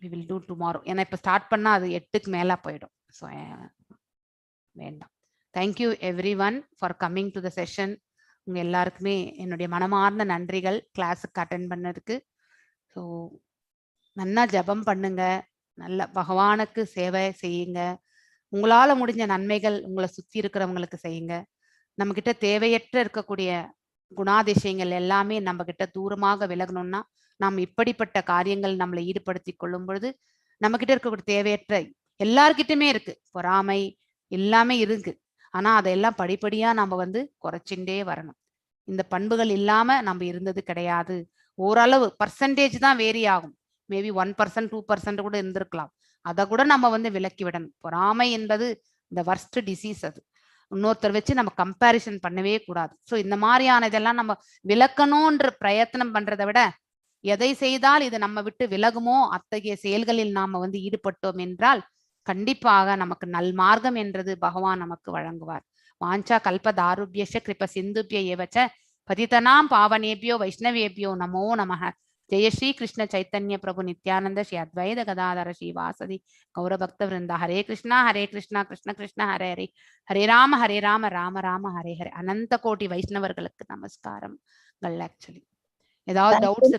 we will do tomorrow. ஏன்னா இப்ப ஸ்டார்ட் பண்ணா அது 8க்கு மேல போயிடும். ஸோ வேண்டாம். Thank you every one for coming to the session. உங்க எல்லாருக்குமே என்னுடைய மனமார்ந்த நன்றிகள் கிளாஸுக்கு அட்டென்ட் பண்ணதுக்கு. ஸோ நல்லா ஜபம் பண்ணுங்க, நல்ல பகவானுக்கு சேவை செய்யுங்க, உங்களால முடிஞ்ச நன்மைகள் உங்களை சுத்தி இருக்கிறவங்களுக்கு செய்யுங்க. நம்ம கிட்ட தேவையற்ற இருக்கக்கூடிய குணாதிசயங்கள் எல்லாமே நம்ம கிட்ட தூரமாக விலகணும்னா நாம் இப்படிப்பட்ட காரியங்கள் நம்மளை ஈடுபடுத்தி கொள்ளும் பொழுது நம்ம கிட்ட இருக்கக்கூடிய தேவையற்ற எல்லார்கிட்டயுமே இருக்கு, பொறாமை எல்லாமே இருக்கு. ஆனா அதெல்லாம் படிப்படியா நம்ம வந்து குறைச்சுட்டே வரணும். இந்த பண்புகள் இல்லாம நம்ம இருந்தது கிடையாது. ஓரளவு பர்சன்டேஜ் தான் வேரி ஆகும், மேபி 1% 2% கூட இருந்திருக்கலாம். அதை கூட நம்ம வந்து விலக்கி விடணும். பொறாமை என்பது இந்த வர்ஸ்ட் டிசீஸ். அது இன்னொருத்தர் வச்சு நம்ம கம்பேரிசன் பண்ணவே கூடாது. ஸோ இந்த மாதிரியான இதெல்லாம் நம்ம விலக்கணும்ன்ற பிரயத்தனம் பண்றதை விட எதை செய்தால் இது நம்ம விட்டு விலகுமோ அத்தகைய செயல்களில் நாம வந்து ஈடுபட்டோம் என்றால் கண்டிப்பாக நமக்கு நல்மார்க்கம் என்றது பகவான் நமக்கு வழங்குவார். வாஞ்சா கல்ப தாருபியஷ கிருப சிந்துபிய ஏவச்ச பதிதனாம் பாவனேபியோ வைஷ்ணவேபியோ நமோ நமஹ. ஜெய ஸ்ரீ கிருஷ்ண சைத்தன்ய பிரபு நித்யானந்த ஸ்ரீ அத்வைத கதாதர ஸ்ரீ வாசதி கௌரபக்த விருந்தா. ஹரே கிருஷ்ணா கிருஷ்ண கிருஷ்ண ஹரே ஹரே, ஹரே ராம ராம ராம ஹரே ஹரே. அனந்த கோட்டி வைஷ்ணவர்களுக்கு நமஸ்காரம். ஆக்சுவலி ஏதாவது டவுட்ஸ்